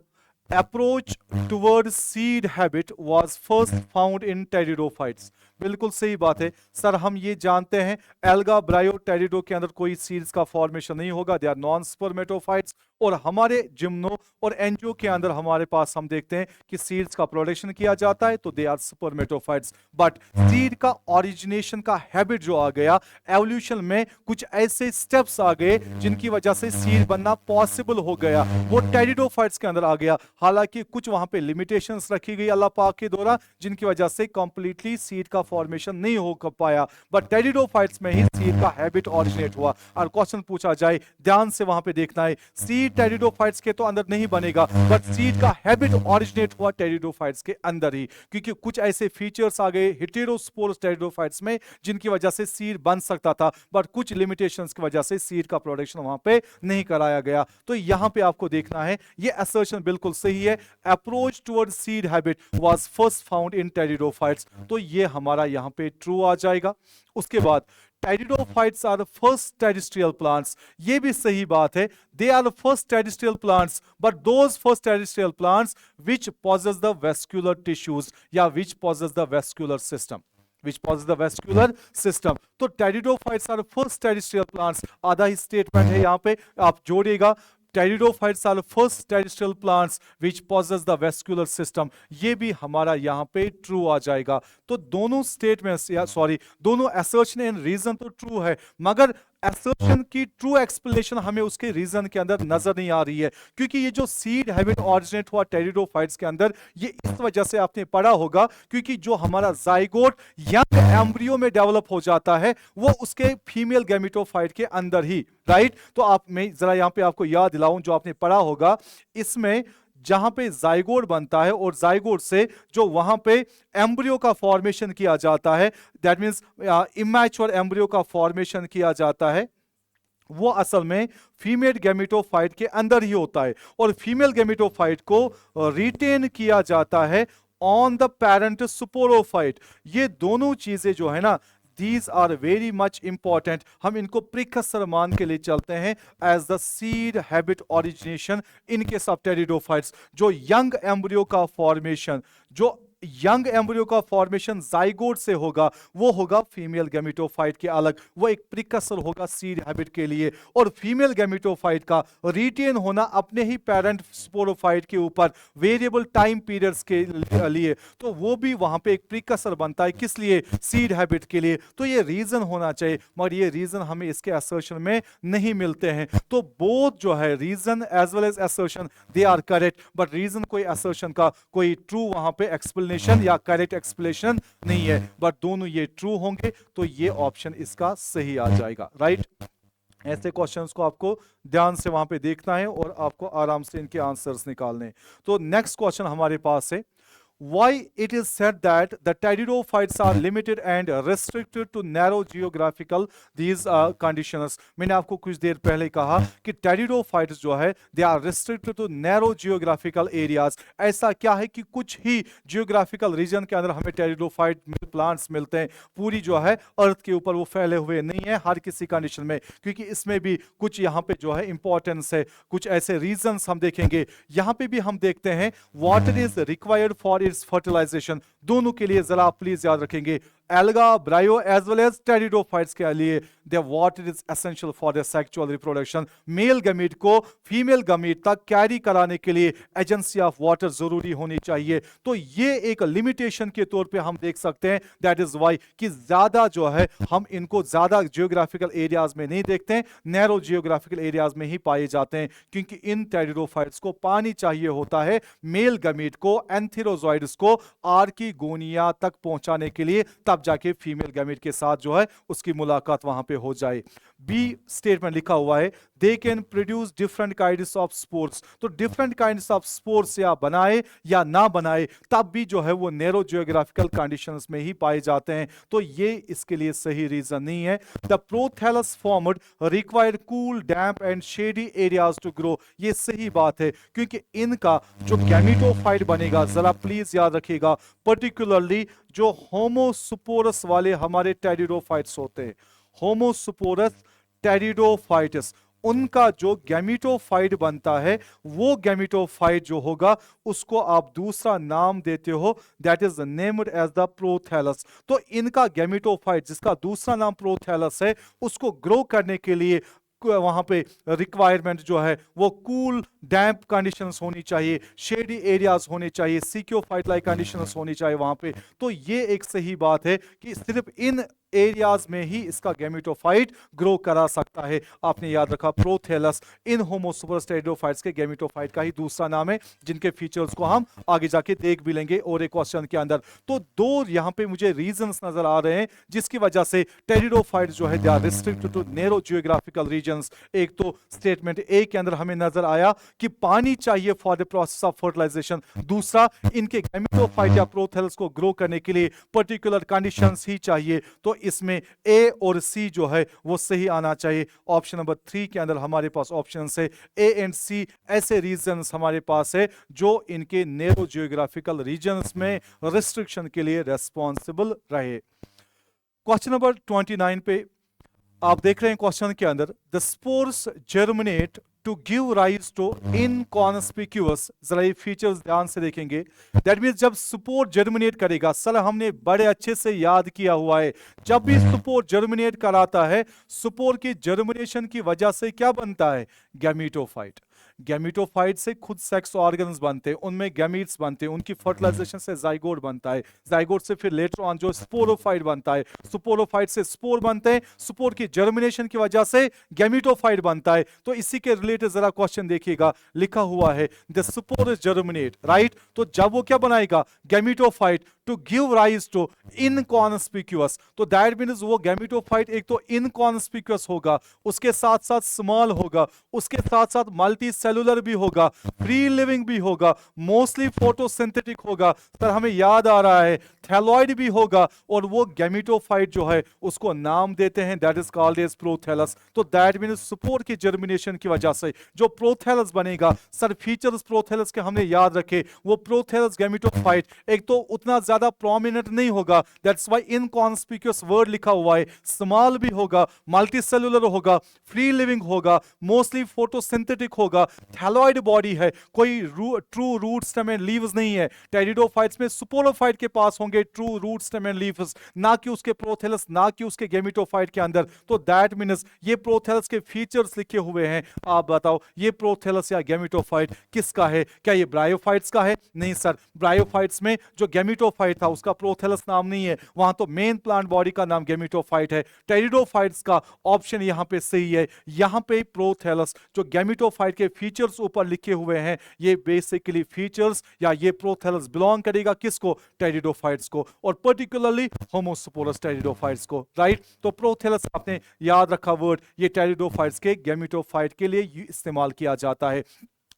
Speaker 1: approach toward seed habit was first found in pteridophytes. बिल्कुल सही बात है सर, हम ये जानते हैं एल्गा ब्रायो टेरिडो के अंदर कोई सीड्स का फॉर्मेशन नहीं होगा, दे आर नॉन स्पर्मेटोफाइट्स। और हमारे जिम्नो और एंजियो के अंदर हमारे पास हम देखते हैं कि सीड्स का प्रोडक्शन किया जाता है, तो they are spermatophytes. But seed का ओरिजिनेशन का हैबिट जो आ गया एवोल्यूशन में, कुछ ऐसे स्टेप्स आ गए जिनकी वजह से सीड बनना पॉसिबल हो गया, वो टेरिडोफाइट्स के अंदर आ गया। हालांकि कुछ वहां पे लिमिटेशंस रखी गई अल्लाह पाक के द्वारा, जिनकी वजह से कंप्लीटली सीड का फॉर्मेशन नहीं हो पाया, बट टेरिडोफाइट्स में ही सीड का हैबिट ओरिजिनेट हुआ। और क्वेश्चन पूछा जाए, ध्यान से वहां पे देखना है, सीड टेरिडोफाइट्स के तो अंदर नहीं बनेगा, बट सीड का हैबिट ओरिजिनेट हुआ टेरिडोफाइट्स के अंदर ही, क्योंकि कुछ ऐसे फीचर्स आ गए हेटेरोस्पोरस टेरिडोफाइट्स में जिनकी वजह से सीड बन सकता था, बट कुछ लिमिटेशंस की वजह से सीड का प्रोडक्शन वहां पे नहीं कराया गया। तो यहां पे आपको देखना है, ये असर्शन बिल्कुल सही है, approach toward seed habit was first found in pteridophytes. तो ये हमारा यहां पे ट्रू आ जाएगा। उसके बाद pteridophytes are first terrestrial plants, ये भी सही बात है, they are first terrestrial plants, but those first terrestrial plants which possess the vascular tissues या which possess the vascular system, which possess the vascular system। तो pteridophytes are first terrestrial plants, आधा ही स्टेटमेंट है यहां पे आप जोड़िएगा, pteridophytes are first terrestrial plants which possess the vascular system, ये भी हमारा यहां पे ट्रू आ जाएगा। तो दोनों स्टेटमेंट्स या सॉरी दोनों असर्शन एंड रीजन तो ट्रू है, मगर असर्शन की ट्रू एक्सप्लेनेशन हमें उसके रीजन के अंदर नजर नहीं आ रही है, क्योंकि ये जो सीड हैबिट ओरिजिनेट हुआ टेरिडोफाइट्स के अंदर, ये इस वजह से आपने पढ़ा होगा क्योंकि जो हमारा जाइगोट यंग एम्ब्रियो में डेवलप हो जाता है वो उसके फीमेल गैमेटोफाइट के अंदर ही, राइट। तो आप मैं जरा यहां पे आपको याद दिलाऊं, जो आपने पढ़ा होगा इसमें जहां पे जाइगोट बनता है और जाइगोट से जो वहां पे एम्ब्रियो का फॉर्मेशन किया जाता है, दैट मींस इमैच्योर एम्ब्रियो का फॉर्मेशन किया जाता है, वो असल में फीमेल गैमेटोफाइट के अंदर ही होता है। और फीमेल गैमेटोफाइट को रिटेन किया जाता है ऑन द पेरेंट स्पोरोफाइट। ये दोनों चीजें जो है ना, these are very much important. हम इनको प्रिकसर मान के लिए चलते हैं as the seed habit origination in case of pteridophytes. जो यंग एम्ब्रियो का फॉर्मेशन, जो यंग एम्ब्रियो का फॉर्मेशन जाइगोट से होगा, वो होगा फीमेल गैमेटोफाइट के अलग, वो एक प्रिकसर होगा सीड हैबिट के लिए। और फीमेल गैमेटोफाइट का रिटेन होना अपने ही पेरेंट स्पोरोफाइट के ऊपर वेरिएबल टाइम पीरियड्स के लिए, तो वो भी वहां पे एक प्रिकसर बनता है। किस लिए? सीड हैबिट के लिए। तो ये रीजन होना चाहिए, मगर ये रीजन हमें इसके असर्शन में नहीं मिलते हैं। तो बोथ जो है reason as well as assertion they are correct, but reason कोई असर्शन का कोई ट्रू वहां पे एक्सप्लेनेशन या करेक्ट एक्सप्लेनेशन नहीं है, बट दोनों ये ट्रू होंगे, तो ये ऑप्शन इसका सही आ जाएगा, राइट। ऐसे क्वेश्चंस को आपको ध्यान से वहां पे देखना है और आपको आराम से इनके आंसर्स निकालने हैं। तो नेक्स्ट क्वेश्चन हमारे पास है, why it is said that the pteridophytes are limited and restricted to narrow geographical these conditions। मैंने आपको कुछ देर पहले कहा कि pteridophytes जो है they are restricted to narrow geographical areas। ऐसा क्या है कि कुछ ही geographical region के अंदर हमें pteridophyte plants मिलते हैं, पूरी जो है अर्थ के ऊपर वो फैले हुए नहीं है हर किसी कंडीशन में, क्योंकि इसमें भी कुछ यहाँ पे जो है इंपॉर्टेंस है, कुछ ऐसे रीजंस हम देखेंगे। यहाँ पे भी हम देखते हैं water is required for its fertilization. दोनों के लिए जरा प्लीज याद रखेंगे, alga bryo as well as pteridophytes के लिए their water is essential for their sexual reproduction। Male gamete को फीमेल गमीट तक कैरी कराने के लिए एजेंसी ऑफ वाटर जरूरी होनी चाहिए। तो ये एक लिमिटेशन के तौर पे हम देख सकते हैं, दैट इज वाई कि ज्यादा जो है हम इनको ज्यादा जियोग्राफिकल एरियाज में नहीं देखते हैं, नैरो जियोग्राफिकल एरियाज में ही पाए जाते हैं, क्योंकि इन टेरिडोफाइट्स को पानी चाहिए होता है मेल गमीट को, एंथेरोजॉइड्स को आर्किगोनिया तक पहुंचाने के लिए, तब जाके फीमेल गमीट के साथ जो है उसकी मुलाकात वहां पे हो जाए। बी स्टेटमेंट लिखा हुआ है, they can produce different kinds of spores. तो डिफरेंट काइंड्स ऑफ स्पोर्स या बनाए या ना बनाए, तब भी जो है वो नैरो जियोग्राफिकल कंडीशंस में ही पाए जाते हैं। तो ये इसके लिए सही रीजन नहीं है। The prothallus formed require cool damp and shady areas to grow. ये सही बात है, क्योंकि इनका जो गैमेटोफाइट बनेगा, जरा प्लीज याद रखिएगा, पर्टिकुलरली जो होमोस्पोरस वाले हमारे टेरिडोफाइट्स होते हैं, होमोस्पोरस टेरिडोफाइट्स, उनका जो गैमेटोफाइट बनता है, वो गैमेटोफाइट जो होगा उसको आप दूसरा नाम देते हो, that is named as the prothallus. तो इनका गैमेटोफाइट जिसका दूसरा नाम प्रोथैलस है, उसको ग्रो करने के लिए वहां पे रिक्वायरमेंट जो है वो कूल डैम्प कंडीशंस होनी चाहिए, शेडी एरियाज होने चाहिए, सिक्योफाइट लाइक कंडीशंस होनी चाहिए वहां पे। तो ये एक सही बात है कि सिर्फ इन एरियाज में ही इसका गैमेटोफाइट ग्रो करा सकता है। आपने याद रखा, प्रोथैलस इन होमोस्पोरस टेरिडोफाइट्स के गैमेटोफाइट का ही दूसरा नाम है, जिनके फीचर्स को हम आगे जाके देख भी लेंगे और एक क्वेश्चन के अंदर। तो दो यहाँ पे मुझे रीजंस नजर आ रहे हैं जिसकी वजह से टेरिडोफाइट्स जो है they are restricted to narrow geographical regions. एक तो स्टेटमेंट ए के अंदर हमें नजर आया कि पानी चाहिए for the process of fertilization, दूसरा इनके गैमेटोफाइट या प्रोथैलस को ग्रो करने के लिए पर्टिकुलर कंडीशंस ही चाहिए। तो इसमें ए और सी जो है वो सही आना चाहिए। ऑप्शन नंबर 3 के अंदर हमारे पास ऑप्शन है ए एंड सी, ऐसे रीजंस हमारे पास है जो इनके नैरो जियोग्राफिकल रीजन्स में रिस्ट्रिक्शन के लिए रेस्पॉन्सिबल रहे। क्वेश्चन नंबर 29 पे आप देख रहे हैं, क्वेश्चन के अंदर the spores germinate to give rise to inconspicuous. जरा ये फीचर्स ध्यान से देखेंगे, दैट मींस जब स्पोर जर्मिनेट करेगा, सर हमने बड़े अच्छे से याद किया हुआ है, जब भी स्पोर जर्मिनेट कराता है, स्पोर की जर्मिनेशन की वजह से क्या बनता है? गैमेटोफाइट। गैमेटोफाइट से खुद सेक्स ऑर्गन्स बनते हैं, उनमें गैमीट्स बनते हैं, उनकी फर्टिलाइजेशन से जाइगोट बनता है, जाइगोट से फिर लेटर ऑन जो स्पोरोफाइट बनता है, स्पोरोफाइट से स्पोर बनते हैं, स्पोर की जर्मिनेशन की वजह से गैमेटोफाइट बनता है। तो इसी के रिलेटेड जरा क्वेश्चन देखिएगा, लिखा हुआ है द स्पोर जर्मिनेट, राइट। तो जब वो क्या बनाएगा? Gametophyte to give rise to inconspicuous. तो दैट मीन्स वो गैमेटोफाइट एक तो इनकॉन्स्पिक्यूअस होगा, उसके साथ साथ स्मॉल होगा, उसके साथ साथ मल्टी सेलुलर भी होगा, फ्री लिविंग भी होगा, मोस्टली फोटोसिंथेटिक होगा। सर हमें याद आ रहा है थैलॉइड भी होगा, और वो गैमेटोफाइट जो है उसको नाम देते हैं that is called as prothallus. तो दैट मीन्स स्पोर की जर्मिनेशन की वजह से जो प्रोथैलस बनेगा, सर फीचर्स प्रोथैलस के हमने याद रखे, वो प्रोथैलस गैमेटोफाइट एक तो उतना ज्यादा प्रोमिनेंट नहीं होगा, दैट्स व्हाई इनकॉन्स्पिक्यूअस वर्ड लिखा हुआ है, स्मॉल भी होगा, मल्टी सेलुलर होगा, फ्री लिविंग होगा, मोस्टली फोटोसिंथेटिक होगा, थैलॉइड बॉडी है, कोई true root stem and leaves नहीं है। टेरिडोफाइट्स में सुपोलोफाइट के पास होंगे true root stem and leaves, ना कि उसके प्रोथैलस, ना कि उसके गैमेटोफाइट के अंदर। तो दैट मीन्स ये प्रोथैलस के फीचर्स लिखे हुए हैं, आप बताओ ये प्रोथैलस या गैमेटोफाइट किसका है? क्या ये ब्रायोफाइट्स का है? नहीं सर, ब्रायोफाइट्स में जो गैमेटोफाइट था उसका प्रोथैलस नाम नहीं है, वहां तो मेन प्लांट बॉडी का नाम गैमेटोफाइट है। टेरिडोफाइट्स का ऑप्शन यहां पे सही है, यहां पे प्रोथैलस जो गैमेटोफाइट के फीचर्स ऊपर लिखे हुए हैं, ये बेसिकली फीचर्स या ये प्रोथैलस बिलोंग करेगा किसको? टेरिडोफाइट्स को, और पर्टिकुलरली होमोस्पोरस टेरिडोफाइट्स को, राइट। तो प्रोथैलस आपने याद रखा वर्ड, ये टेरिडोफाइट्स के गैमेटोफाइट के लिए इस्तेमाल किया जाता है।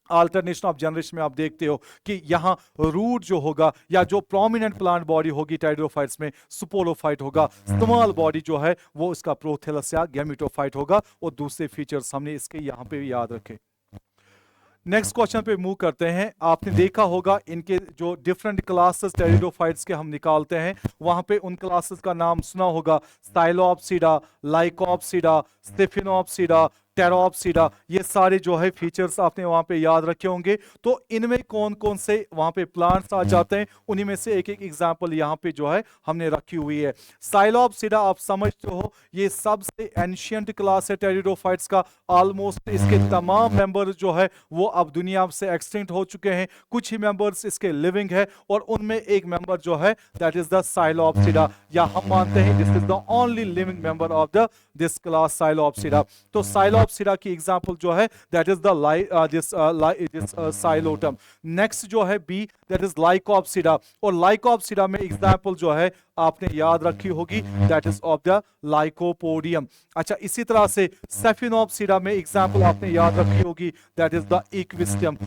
Speaker 1: अल्टरनेशन ऑफ जनरेशन में आप देखते हो कि यहाँ रूट जो होगा या जो प्रोमिनेंट प्लांट बॉडी होगी टेरिडोफाइट्स में सुपोलोफाइट होगा, स्मॉल बॉडी जो है वो इसका प्रोथैलस या गैमेटोफाइट होगा, और दूसरे फीचर्स हमने इसके यहाँ पे याद रखे। नेक्स्ट क्वेश्चन पे मूव करते हैं। आपने देखा होगा इनके जो डिफरेंट क्लासेस टेरिडोफाइट्स के हम निकालते हैं, वहां पे उन क्लासेस का नाम सुना होगा, स्टाइलोप्सिडा, लाइकोप्सिडा, स्टेफिनोप्सिडा, टेरोप्सिडा, ये सारे जो है फीचर्स आपने वहां पे याद रखे होंगे। तो इनमें कौन कौन से वहां पे प्लांट्स आ जाते हैं, उन्हीं में से एक एक एग्जांपल यहाँ पे जो है हमने रखी हुई है। साइलोप्सिडा आप समझते हो, ये सबसे एंशियंट क्लास है टेरिडोफाइट्स का, ऑलमोस्ट इसके तमाम मेंबर जो है वो अब दुनिया से एक्सटिंक्ट हो चुके हैं, कुछ ही मेंबर्स इसके लिविंग है, और उनमें एक मेंबर जो है दैट इज द साइलोप्सिडा, या हम मानते हैं this is the only living member of the this class Psilopsida. तो साइलोप्सिडा की एग्जांपल जो है that is the this Psilotum. Next जो है बी दैट इज लाइकोप्सिडा, और लाइकोप्सिडा में एग्जांपल जो है आपने याद रखी होगी that is of the Lycopodium. अच्छा, इसी तरह से सेफिनोप्सिडा में एग्जांपल आपने याद रखी होगी that is the Equisetum,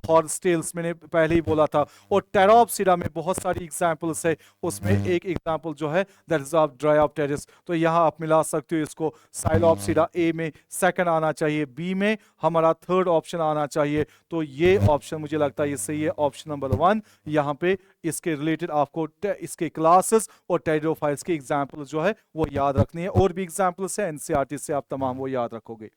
Speaker 1: horsetails मैंने पहले ही बोला था। और टेरोप्सिडा में बहुत सारी एग्जांपल्स है, उसमें एक एग्जांपल जो है दैट इज ऑफ ड्रायोप्टेरिस। तो यहाँ आप मिला सकते हो इसको, साइलोप्सिडा ए में सेकंड आना चाहिए, बी में हमारा थर्ड ऑप्शन आना चाहिए। तो ये ऑप्शन मुझे लगता है ये सही है, ऑप्शन नंबर 1। यहाँ पे इसके रिलेटेड आपको इसके क्लासेस और टेरिडोफाइट्स के एग्जांपल्स जो है वो याद रखनी है, और भी एग्जांपल्स है एनसीईआरटी से आप तमाम वो याद रखोगे।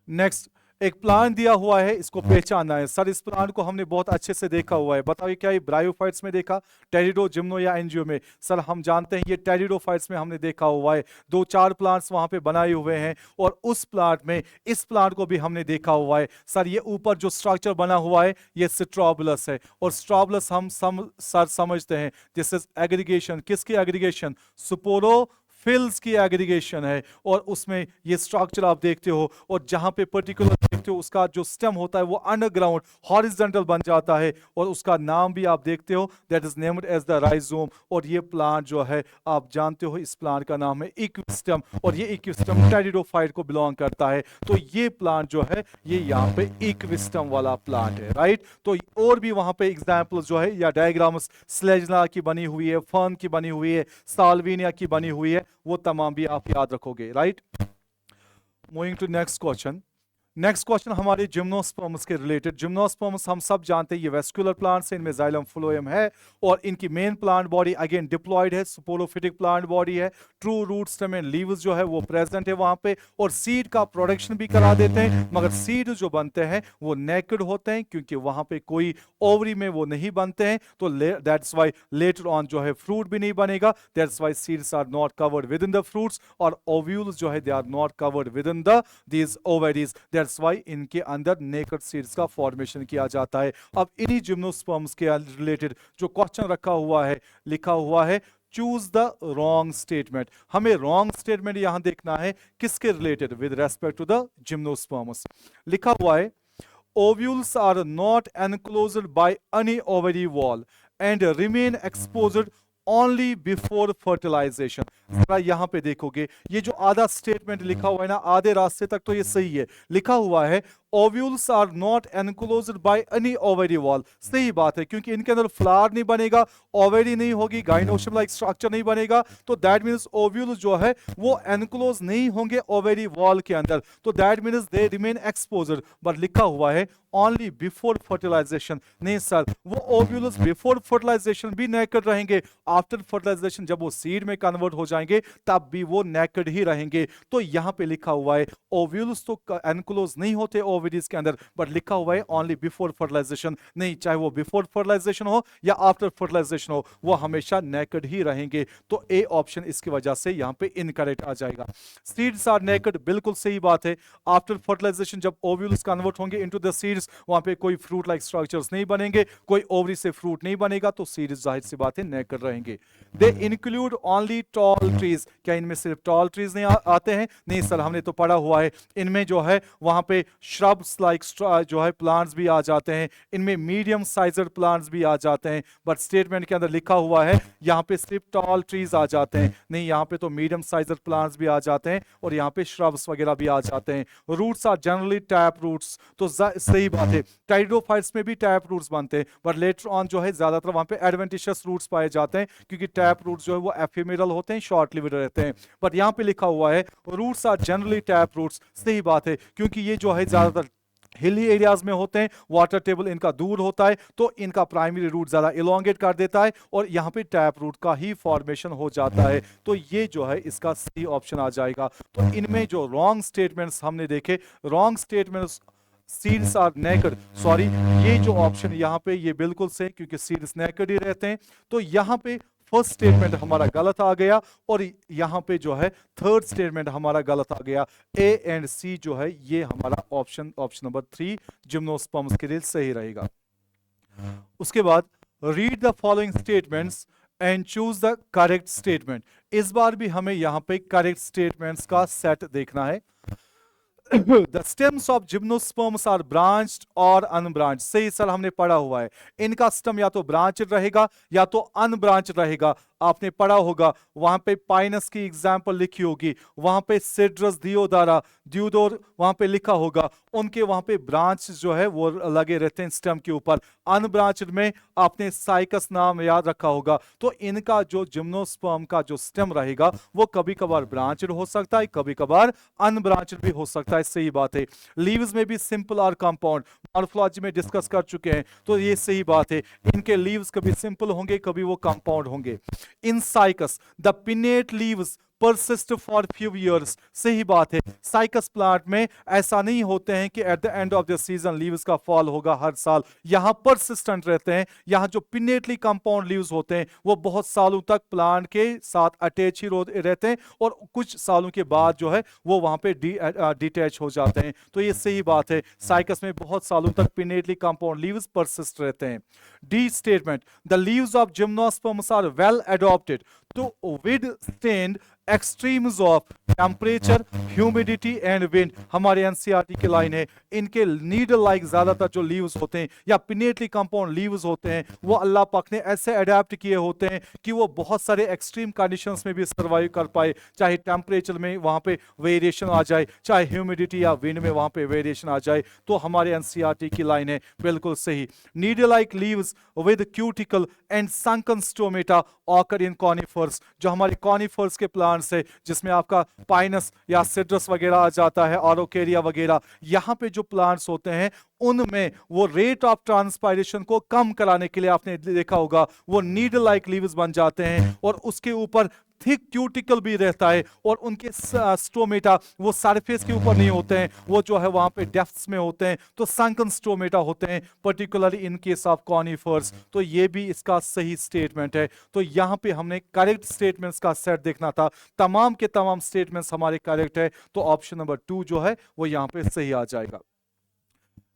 Speaker 1: नेक्स्ट, एक प्लांट दिया हुआ है, इसको पहचानना है। सर इस प्लांट को हमने बहुत अच्छे से देखा हुआ है, बताइए क्या ये ब्रायोफाइट्स में देखा, टेरिडो, जिम्नो या एंजियो में? सर हम जानते हैं ये टेरिडोफाइट्स में हमने देखा हुआ है, 2-4 प्लांट्स वहां पे बनाए हुए हैं, और उस प्लांट में इस प्लांट को भी हमने देखा हुआ है। सर ये ऊपर जो स्ट्रक्चर बना हुआ है ये स्ट्रोबुलस है, और स्ट्रोबुलस हम सर समझते हैं दिस इज एग्रीगेशन, किसकी एग्रीगेशन? सुपोरो फिल्स की एग्रीगेशन है, और उसमें ये स्ट्रक्चर आप देखते हो, और जहां पे पर्टिकुलर देखते हो उसका जो स्टेम होता है वो अंडरग्राउंड हॉरिजॉन्टल बन जाता है, और उसका नाम भी आप देखते हो that is named as the rhizome. और ये प्लांट जो है आप जानते हो इस प्लांट का नाम है इक्विस्टम, और ये इक्विस्टम टेरिडोफाइट को बिलोंग करता है। तो ये प्लांट जो है ये यहाँ पे इक्विस्टम वाला प्लांट है, राइट। तो और भी वहां पे एग्जाम्पल जो है या डायग्राम्स स्लेजना की बनी हुई है, फर्न की बनी हुई है, साल्विनिया की बनी हुई है, वो तमाम भी आप याद रखोगे, right. Moving to next question. Next question हमारे जिम्नोस्पर्म्स के रिलेटेड। जिम्नोस्पर्म्स हम सब जानते हैं ये वेस्कुलर प्लांट्स हैं, इनमें जाइलम फ्लोएम है, और इनकी main plant body again diploid है, सुपोलोफिटिक प्लांट बॉडी है, true root stem and leaves जो है वो प्रेजेंट है वहां पे, और सीड का प्रोडक्शन भी करा देते हैं, मगर सीड जो बनते हैं वो नेकेड होते हैं, क्योंकि वहां पे कोई ओवरी में वो नहीं बनते हैं। तो दैट्स वाई लेटर ऑन जो है फ्रूट भी नहीं बनेगा, that's why seeds are not covered within the fruits, और ओव्यूल्स जो है they are not covered within the these ovaries, that's why इनके अंदर नेकेड सीड्स का फॉर्मेशन किया जाता है। अब इन्हीं जिम्नोस्पर्म्स के रिलेटेड जो क्वेश्चन रखा हुआ है, लिखा हुआ है चूज द रॉन्ग स्टेटमेंट। हमें रॉन्ग स्टेटमेंट यहां देखना है किसके related, with respect to the gymnosperms. लिखा हुआ है ovules are not enclosed by any ovary wall and remain exposed only before fertilization. जरा यहां पे देखोगे, ये जो आधा स्टेटमेंट लिखा हुआ है ना, आधे रास्ते तक तो ये सही है, लिखा हुआ है ovules are not enclosed by any ovary wall. सही बात है, क्योंकि इनके अंदर फ्लावर नहीं बनेगा, ओवेरी नहीं होगी, गाइनोशियम लाइक स्ट्रक्चर नहीं बनेगा, तो दैट मींस ओव्यूल्स जो है वो एनक्लोज नहीं होंगे ओवेरी वॉल के अंदर, तो that means they remain exposed. But लिखा हुआ है ओनली बिफोर फर्टिलाइजेशन। नहीं सर, वो ओव्यूल्स बिफोर फर्टिलाइजेशन भी नेकेड रहेंगे, आफ्टर फर्टिलाइजेशन जब वो सीड में कन्वर्ट हो जाएंगे तब भी वो नेकेड ही रहेंगे। तो यहां पे लिखा हुआ है ओव्यूल्स तो एनक्लोज नहीं होते ओवरीज के अंदर, बट लिखा हुआ है ओनली बिफोर फर्टिलाइजेशन। नहीं, चाहे वो बिफोर फर्टिलाइजेशन हो या आफ्टर फर्टिलाइजेशन हो, वो हमेशा नेकेड ही रहेंगे। तो ए ऑप्शन इसकी वजह से यहां पे इनकरेक्ट आ जाएगा। सीड्स आर नेकेड, बिल्कुल सही बात है। आफ्टर फर्टिलाइजेशन जब ओव्यूल्स कन्वर्ट होंगे इनटू द सीड्स, वहां पे कोई फ्रूट लाइक स्ट्रक्चर्स नहीं बनेंगे, कोई ओवरी से फ्रूट नहीं बनेगा, तो सीड्स जाहिर सी बात है नेकेड रहेंगे। They include only tall trees. क्या इनमें सिर्फ टॉल ट्रीज नहीं आते हैं? नहीं सर, हमने तो पढ़ा हुआ है इनमें जो है वहां पे श्रब्स लाइक जो है प्लांट्स भी आ जाते हैं, इनमें मीडियम साइजड प्लांट्स भी आ जाते हैं, बट स्टेटमेंट के अंदर लिखा हुआ है यहाँ पे सिर्फ टॉल ट्रीज आ जाते हैं। नहीं, यहाँ पे तो मीडियम साइजड प्लांट्स भी आ जाते हैं और यहाँ पे श्रब्स वगैरह भी आ जाते हैं। Roots are generally tap roots, तो सही बात है, टाइडोफाइट्स में भी टैप रूट्स बनते हैं, बट लेटर ऑन जो है ज्यादातर वहां पे एडवेंटिशियस रूट्स पाए जाते हैं, क्योंकि टैप रूट्स जो है वो एफिमेरल होते हैं, शॉर्ट लिव्ड रहते हैं। बट यहाँ पे लिखा हुआ है roots are generally tap roots. सही बात है, क्योंकि ये जो है ज्यादातर हिली एरियाज में होते हैं, वाटर टेबल इनका दूर होता है, तो इनका प्राइमरी रूट ज्यादा इलोंगेट कर देता है और यहाँ पे टैप रूट का ही फॉर्मेशन हो जाता है। तो ये जो है इसका सी ऑप्शन आ जाएगा। तो इनमें जो रॉन्ग स्टेटमेंट्स हमने देखे, wrong statements seeds are naked, sorry, ये जो ऑप्शन यहाँ पे ये बिल्कुल सही, क्योंकि सीड्स नेकेड ही रहते हैं। तो यहाँ पे फर्स्ट स्टेटमेंट हमारा गलत आ गया और यहां पे जो है थर्ड स्टेटमेंट हमारा गलत आ गया। ए एंड सी जो है ये हमारा ऑप्शन नंबर 3 जिम्नोस्पर्म्स के लिए सही रहेगा। उसके बाद read the following statements and choose the correct statement. इस बार भी हमें यहां पे करेक्ट स्टेटमेंट्स का सेट देखना है। The stems of gymnosperms are branched और अनब्रांच्ड। सही सर, हमने पढ़ा हुआ है इनका स्टेम या तो ब्रांच रहेगा या तो अनब्रांच रहेगा। आपने पढ़ा होगा, वहां पे पाइनस की एग्जांपल लिखी होगी, वहां पे सिड्रस दियोदारा द्यूडोर वहां पे लिखा होगा, उनके वहां पे ब्रांच जो है वो लगे रहते हैं स्टेम के ऊपर। अनब्रांच्ड में आपने साइकस नाम याद रखा होगा। तो इनका जो जिम्नोस्पर्म का जो स्टेम रहेगा वो कभी कभार ब्रांचड हो सकता है, कभी कभार अनब्रांचड भी हो सकता है। सही बात है। लीव्स में भी सिंपल और कंपाउंड मॉर्फोलॉजी में डिस्कस कर चुके हैं, तो ये सही बात है, इनके लीव्स कभी सिंपल होंगे, कभी वो कंपाउंड होंगे। In Cycas, the pinnate leaves persist for few years। सही बात है, साइकस प्लांट में ऐसा नहीं होते हैं कि at the end of the season leaves का फॉल होगा हर साल। यहां परसिस्टेंट रहते हैं, यहां जो पिनेटली कंपाउंड लीव्स होते हैं वो बहुत सालों तक प्लांट के साथ अटैच ही रहते हैं और कुछ सालों के बाद जो है वो वहां पे डिटैच हो जाते हैं। तो ये सही बात है, साइकस में बहुत सालों तक पिनेटली कंपाउंड लीव्स परसिस्ट रहते हैं। D statement, the leaves of gymnosperms are well adapted to withstand extremes of temperature, humidity and wind। हमारे एनसीईआरटी की लाइन है, इनके नीडल लाइक ज्यादातर जो लीव्स होते हैं या पिनेटली कंपाउंड लीव्स होते हैं वो अल्लाह पाक ने ऐसे अडेप्ट किए होते हैं कि वो बहुत सारे एक्सट्रीम कंडीशंस में भी सर्वाइव कर पाए, चाहे टेम्परेचर में वहां पे वेरिएशन आ जाए, चाहे ह्यूमिडिटी या विंड में वहां पे वेरिएशन आ जाए। तो हमारे एनसीईआरटी की लाइन है बिल्कुल सही। Needle like leaves with cuticle and sunken stomata occur in conifers. जो हमारे कॉनिफर्स के प्लांट्स है जिसमें आपका पाइनस या सिट्रस वगैरह आ जाता है, ऑरोकेरिया वगैरह, यहाँ पे जो प्लांट्स होते हैं उनमें वो रेट ऑफ ट्रांसपायरेशन को कम कराने के लिए आपने देखा होगा वो नीडल लाइक लीव्स बन जाते हैं और उसके ऊपर थिक क्यूटिकल भी रहता है और उनके स्टोमेटा वो सरफेस के ऊपर नहीं होते हैं, वो जो है वहां पे डेप्थ्स में होते हैं, तो संकन स्टोमेटा होते हैं, particularly in case of conifers. तो ये भी इसका सही स्टेटमेंट है। तो यहाँ पे हमने करेक्ट स्टेटमेंट्स का सेट देखना था, तमाम के तमाम स्टेटमेंट्स हमारे करेक्ट है, तो ऑप्शन नंबर 2 जो है वो यहाँ पे सही आ जाएगा।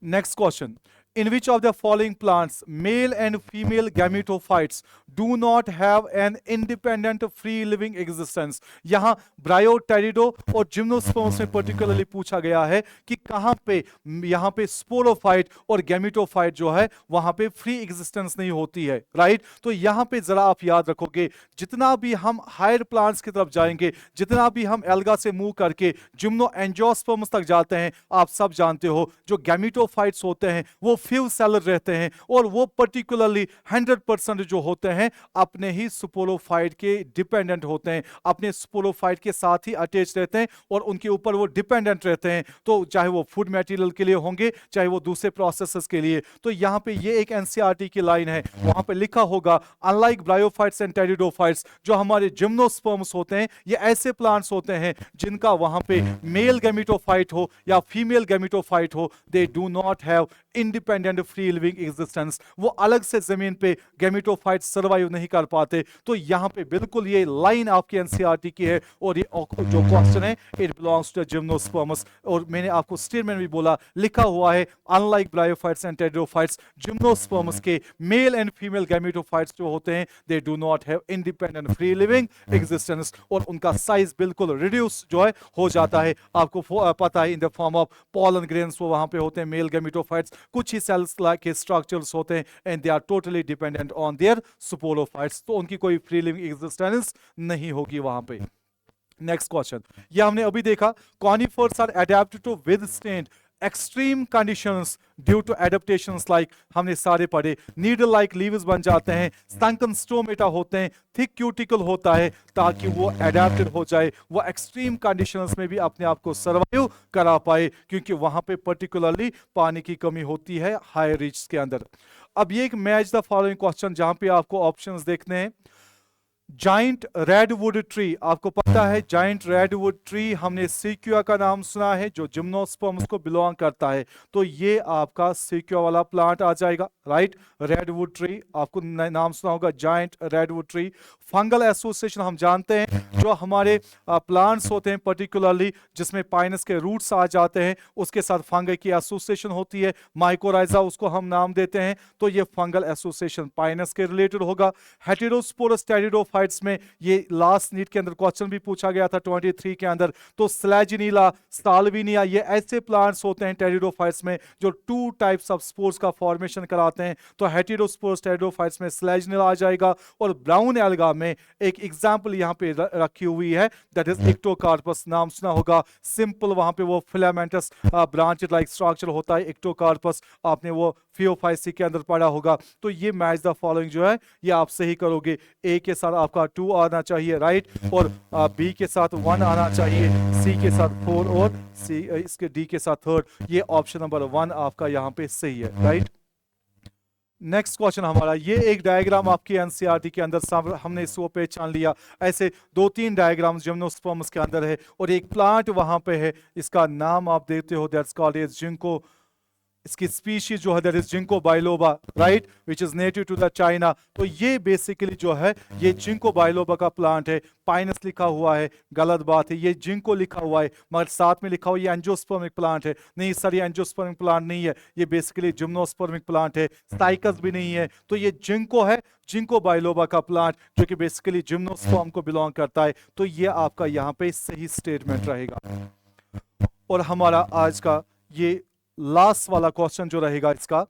Speaker 1: Next question, In which of the following plants male and female gametophytes do not have an independent free living existence? यहाँ ब्रायोटेरिडो और जिम्नोस्पर्म्स में पर्टिकुलरली पूछा गया है कि कहां पे यहाँ पे स्पोरोफाइट और गैमेटोफाइट जो है वहां पे फ्री एग्जिस्टेंस नहीं होती है, राइट? तो यहाँ पे जरा आप याद रखोगे, जितना भी हम हायर प्लांट्स की तरफ जाएंगे, जितना भी हम एल्गा से मूव करके जिम्नो एंजियोस्पर्म्स तक जाते हैं, आप सब जानते हो जो गैमेटोफाइट्स होते हैं वो फ्यू सेलर रहते हैं और वो पर्टिकुलरली 100% जो होते हैं अपने ही स्पोरोफाइट के डिपेंडेंट होते हैं, अपने स्पोरोफाइट के साथ ही अटैच रहते हैं और उनके ऊपर वो डिपेंडेंट रहते हैं। तो चाहे वो फूड मटेरियल के लिए होंगे, चाहे वो दूसरे प्रोसेसेस के लिए। तो यहाँ पे ये एक एनसीईआरटी की लाइन है, वहां पे लिखा होगा अनलाइक ब्रायोफाइट्स एंड टेरिडोफाइट्स, जो हमारे जिम्नोस्पर्म्स होते हैं ये ऐसे प्लांट्स होते हैं जिनका वहां पे मेल गैमेटोफाइट हो या फीमेल गैमेटोफाइट हो, they do not have independent free living existence. वो अलग से जमीन पे गैमेटोफाइट सर्वाइव नहीं कर पाते। तो यहाँ पे बिल्कुल ये लाइन आपकी एनसीईआरटी की है और ये जो क्वेश्चन है इट बिलोंग्स टू जिम्नोस्पर्म्स। और मैंने आपको स्टेटमेंट भी बोला, लिखा हुआ है unlike bryophytes and pteridophytes, gymnosperms के मेल एंड फीमेल गैमेटोफाइट्स जो होते हैं they do not have independent free living existence और उनका साइज बिल्कुल रिड्यूस जो है हो जाता है। आपको पता है इन the form of pollen grains वो वहां पे होते हैं मेल गैमेटोफाइट्स, कुछ ही सेल्स के स्ट्रक्चर्स होते हैं and they are totally dependent on their sporophytes. तो उनकी कोई फ्री लिविंग एग्जिस्टेंस नहीं होगी वहां पे। नेक्स्ट क्वेश्चन, ये हमने अभी देखा, conifers are adapted to withstand extreme conditions due to adaptations like, हमने सारे पढ़े, नीडल लाइक लीव्स बन जाते हैं, स्तंकन स्टोमेटा होते हैं, थिक क्यूटिकल होता है ताकि वो एडेप्टेड हो जाए, वो एक्सट्रीम कंडीशंस में भी अपने आप को सर्वाइव करा पाए, क्योंकि वहां पे पर्टिकुलरली पानी की कमी होती है हाई रीच के अंदर। अब ये एक मैच द फॉलोइंग क्वेश्चन जहां पे आपको ऑप्शंस देखने हैं। जाइंट रेडवुड ट्री, आपको पता है जाइंट रेडवुड ट्री, हमने सिक्यूआ का नाम सुना है जो जिम्नोस्पर्म्स को बिलोंग करता है, तो ये आपका सिक्यूआ वाला प्लांट आ जाएगा, राइट? रेडवुड ट्री आपको नाम सुना होगा, giant redwood tree. Fungal association हम जानते हैं, जो हमारे प्लांट्स होते हैं पर्टिकुलरली जिसमें पाइनस के रूट्स आ जाते हैं उसके साथ फंगल की एसोसिएशन होती है, माइकोराइजा उसको हम नाम देते हैं, तो ये फंगल एसोसिएशन पाइनस के रिलेटेड होगा। हेटेरोस्पोरस टेरिडोफाइट्स में ये लास्ट नीट के अंदर क्वेश्चन भी पूछा गया था 23 के अंदर, तो स्लैजिनीला, साल्विनिया, ये ऐसे प्लांट्स होते हैं टेरिडोफाइट्स में जो 2 टाइप्स ऑफ स्पोर्स का फॉर्मेशन कराते हैं। तो हेटेरोस्पोरस टेरिडोफाइट्स में स्लैजिनीला आ जाएगा और ब्राउन एल्गा में एक एग्जांपल यहाँ पे रखी हुई है, दैट इज इक्टोकार्पस, नाम सुना होगा, सिंपल वहां पे वो फिलामेंटस ब्रांच लाइक स्ट्रक्चर होता है इक्टोकार्पस, आपने वो फियोफाइसी के अंदर पढ़ा होगा। तो ये मैच द फॉलोइंग जो है ये आप सही करोगे, ए के साथ आपका 2 आना चाहिए, राइट? और बी के साथ 1 आना चाहिए, सी के साथ 4 और सी इसके डी के साथ 3, ये ऑप्शन नंबर 1 आपका यहाँ पे सही है, राइट? नेक्स्ट क्वेश्चन हमारा, ये एक डायग्राम आपकी एनसीईआरटी के अंदर हमने इसको पहचान लिया, ऐसे 2-3 डायग्राम्स जिम्नोस्पर्म्स के अंदर है और एक प्लांट वहां पे है, इसका नाम आप देते हो दैट्स कॉल्ड एज जिंको, इसकी स्पीशीज जो है that is ginkgo biloba, right, which is native to the China. तो ये बेसिकली जो है ये जिंको बाइलोबा का प्लांट है, पाइनस लिखा हुआ है, गलत बात है, ये जिंको लिखा हुआ है मगर साथ में लिखा हुआ ये एंजियोस्पर्मिक प्लांट है, नहीं सर ये एंजियोस्पर्मिक प्लांट नहीं है, ये बेसिकली जिम्नोस्पर्मिक प्लांट है, स्टाइकस भी नहीं है, तो ये जिंको है, जिंको बाइलोबा का प्लांट जो कि बेसिकली जिम्नोस्पर्म को बिलोंग करता है। तो ये आपका यहाँ पे सही स्टेटमेंट रहेगा। और हमारा आज का ये लास्ट वाला क्वेश्चन जो रहेगा इसका,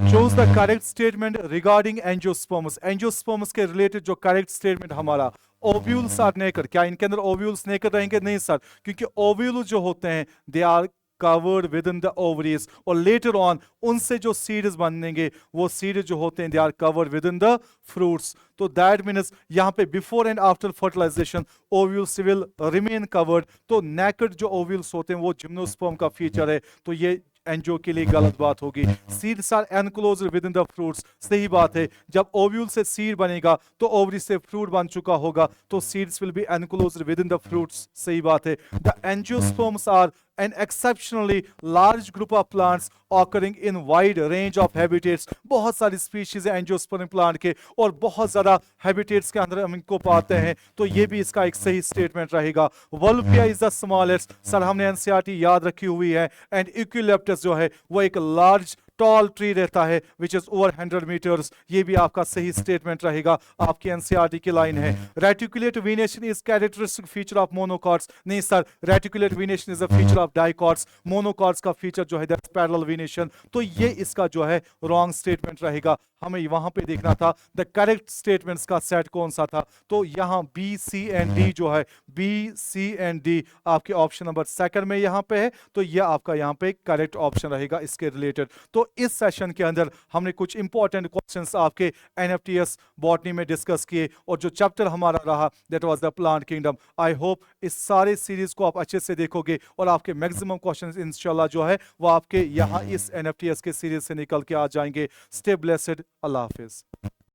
Speaker 1: choose the correct statement regarding angiosperms. Angiosperms के रिलेटेड जो करेक्ट स्टेटमेंट हमारा, ओव्यूल्स आर नेकेड, क्या इनके अंदर ओव्यूल्स नेकेड रहेंगे? नहीं सर, क्योंकि ओव्यूल जो होते हैं they are covered within the ovaries और later on उनसे जो seeds बनेंगे वो seeds जो होते हैं they are covered within the fruits। तो that means यहाँ पे before and after fertilization ovules will remain covered। तो naked जो ovules होते हैं वो जिम्नोस्पर्म का फीचर है, तो ये एंजियो के लिए गलत बात होगी। Seeds are enclosed within the fruits, सही बात है, जब ओव्यूल से सीड बनेगा तो ओवरी से फ्रूट बन चुका होगा, तो seeds will be enclosed within the fruits, सही बात है। The angiosperms are an exceptionally large group of plants occurring in wide range of habitats। बहुत सारी स्पीशीज है एंजियोस्पर्म प्लांट के और बहुत ज्यादा हैबिटेट्स के अंदर हम इनको पाते हैं, तो ये भी इसका एक सही स्टेटमेंट रहेगा। Wolffia is the smallest, sir हमने एनसीईआरटी याद रखी हुई है, एंड यूकेलिप्टस जो है वो एक लार्ज टॉल ट्री रहता है विच इज ओवर 100 मीटर्स, ये भी आपका सही स्टेटमेंट रहेगा, आपकी एनसीईआरटी की लाइन है। Reticulate venation is characteristic feature of monocots, नहीं sir, reticulate venation is a feature of dicots, monocots का फीचर जो है दैट्स पैरेलल वेनेशन, तो ये इसका जो है रॉन्ग स्टेटमेंट रहेगा। हमें वहां पे देखना था द करेक्ट स्टेटमेंट्स का सेट कौन सा था, तो यहाँ बी सी एंड डी जो है, बी सी एंड डी आपके ऑप्शन नंबर सेकंड में यहाँ पे है, तो ये आपका यहाँ पे करेक्ट ऑप्शन रहेगा इसके रिलेटेड। तो इस सेशन के अंदर हमने कुछ इंपॉर्टेंट क्वेश्चंस आपके एनएफटीएस बॉटनी में डिस्कस किए, और जो चैप्टर हमारा रहा that was the plant kingdom. I hope इस सारे सीरीज को आप अच्छे से देखोगे और आपके मैक्सिमम क्वेश्चंस इंशाल्लाह जो है वो आपके यहाँ इस एनएफटीएस के सीरीज से निकल के आ जाएंगे। स्टे ब्लेस्ड, अल्लाह हाफिज।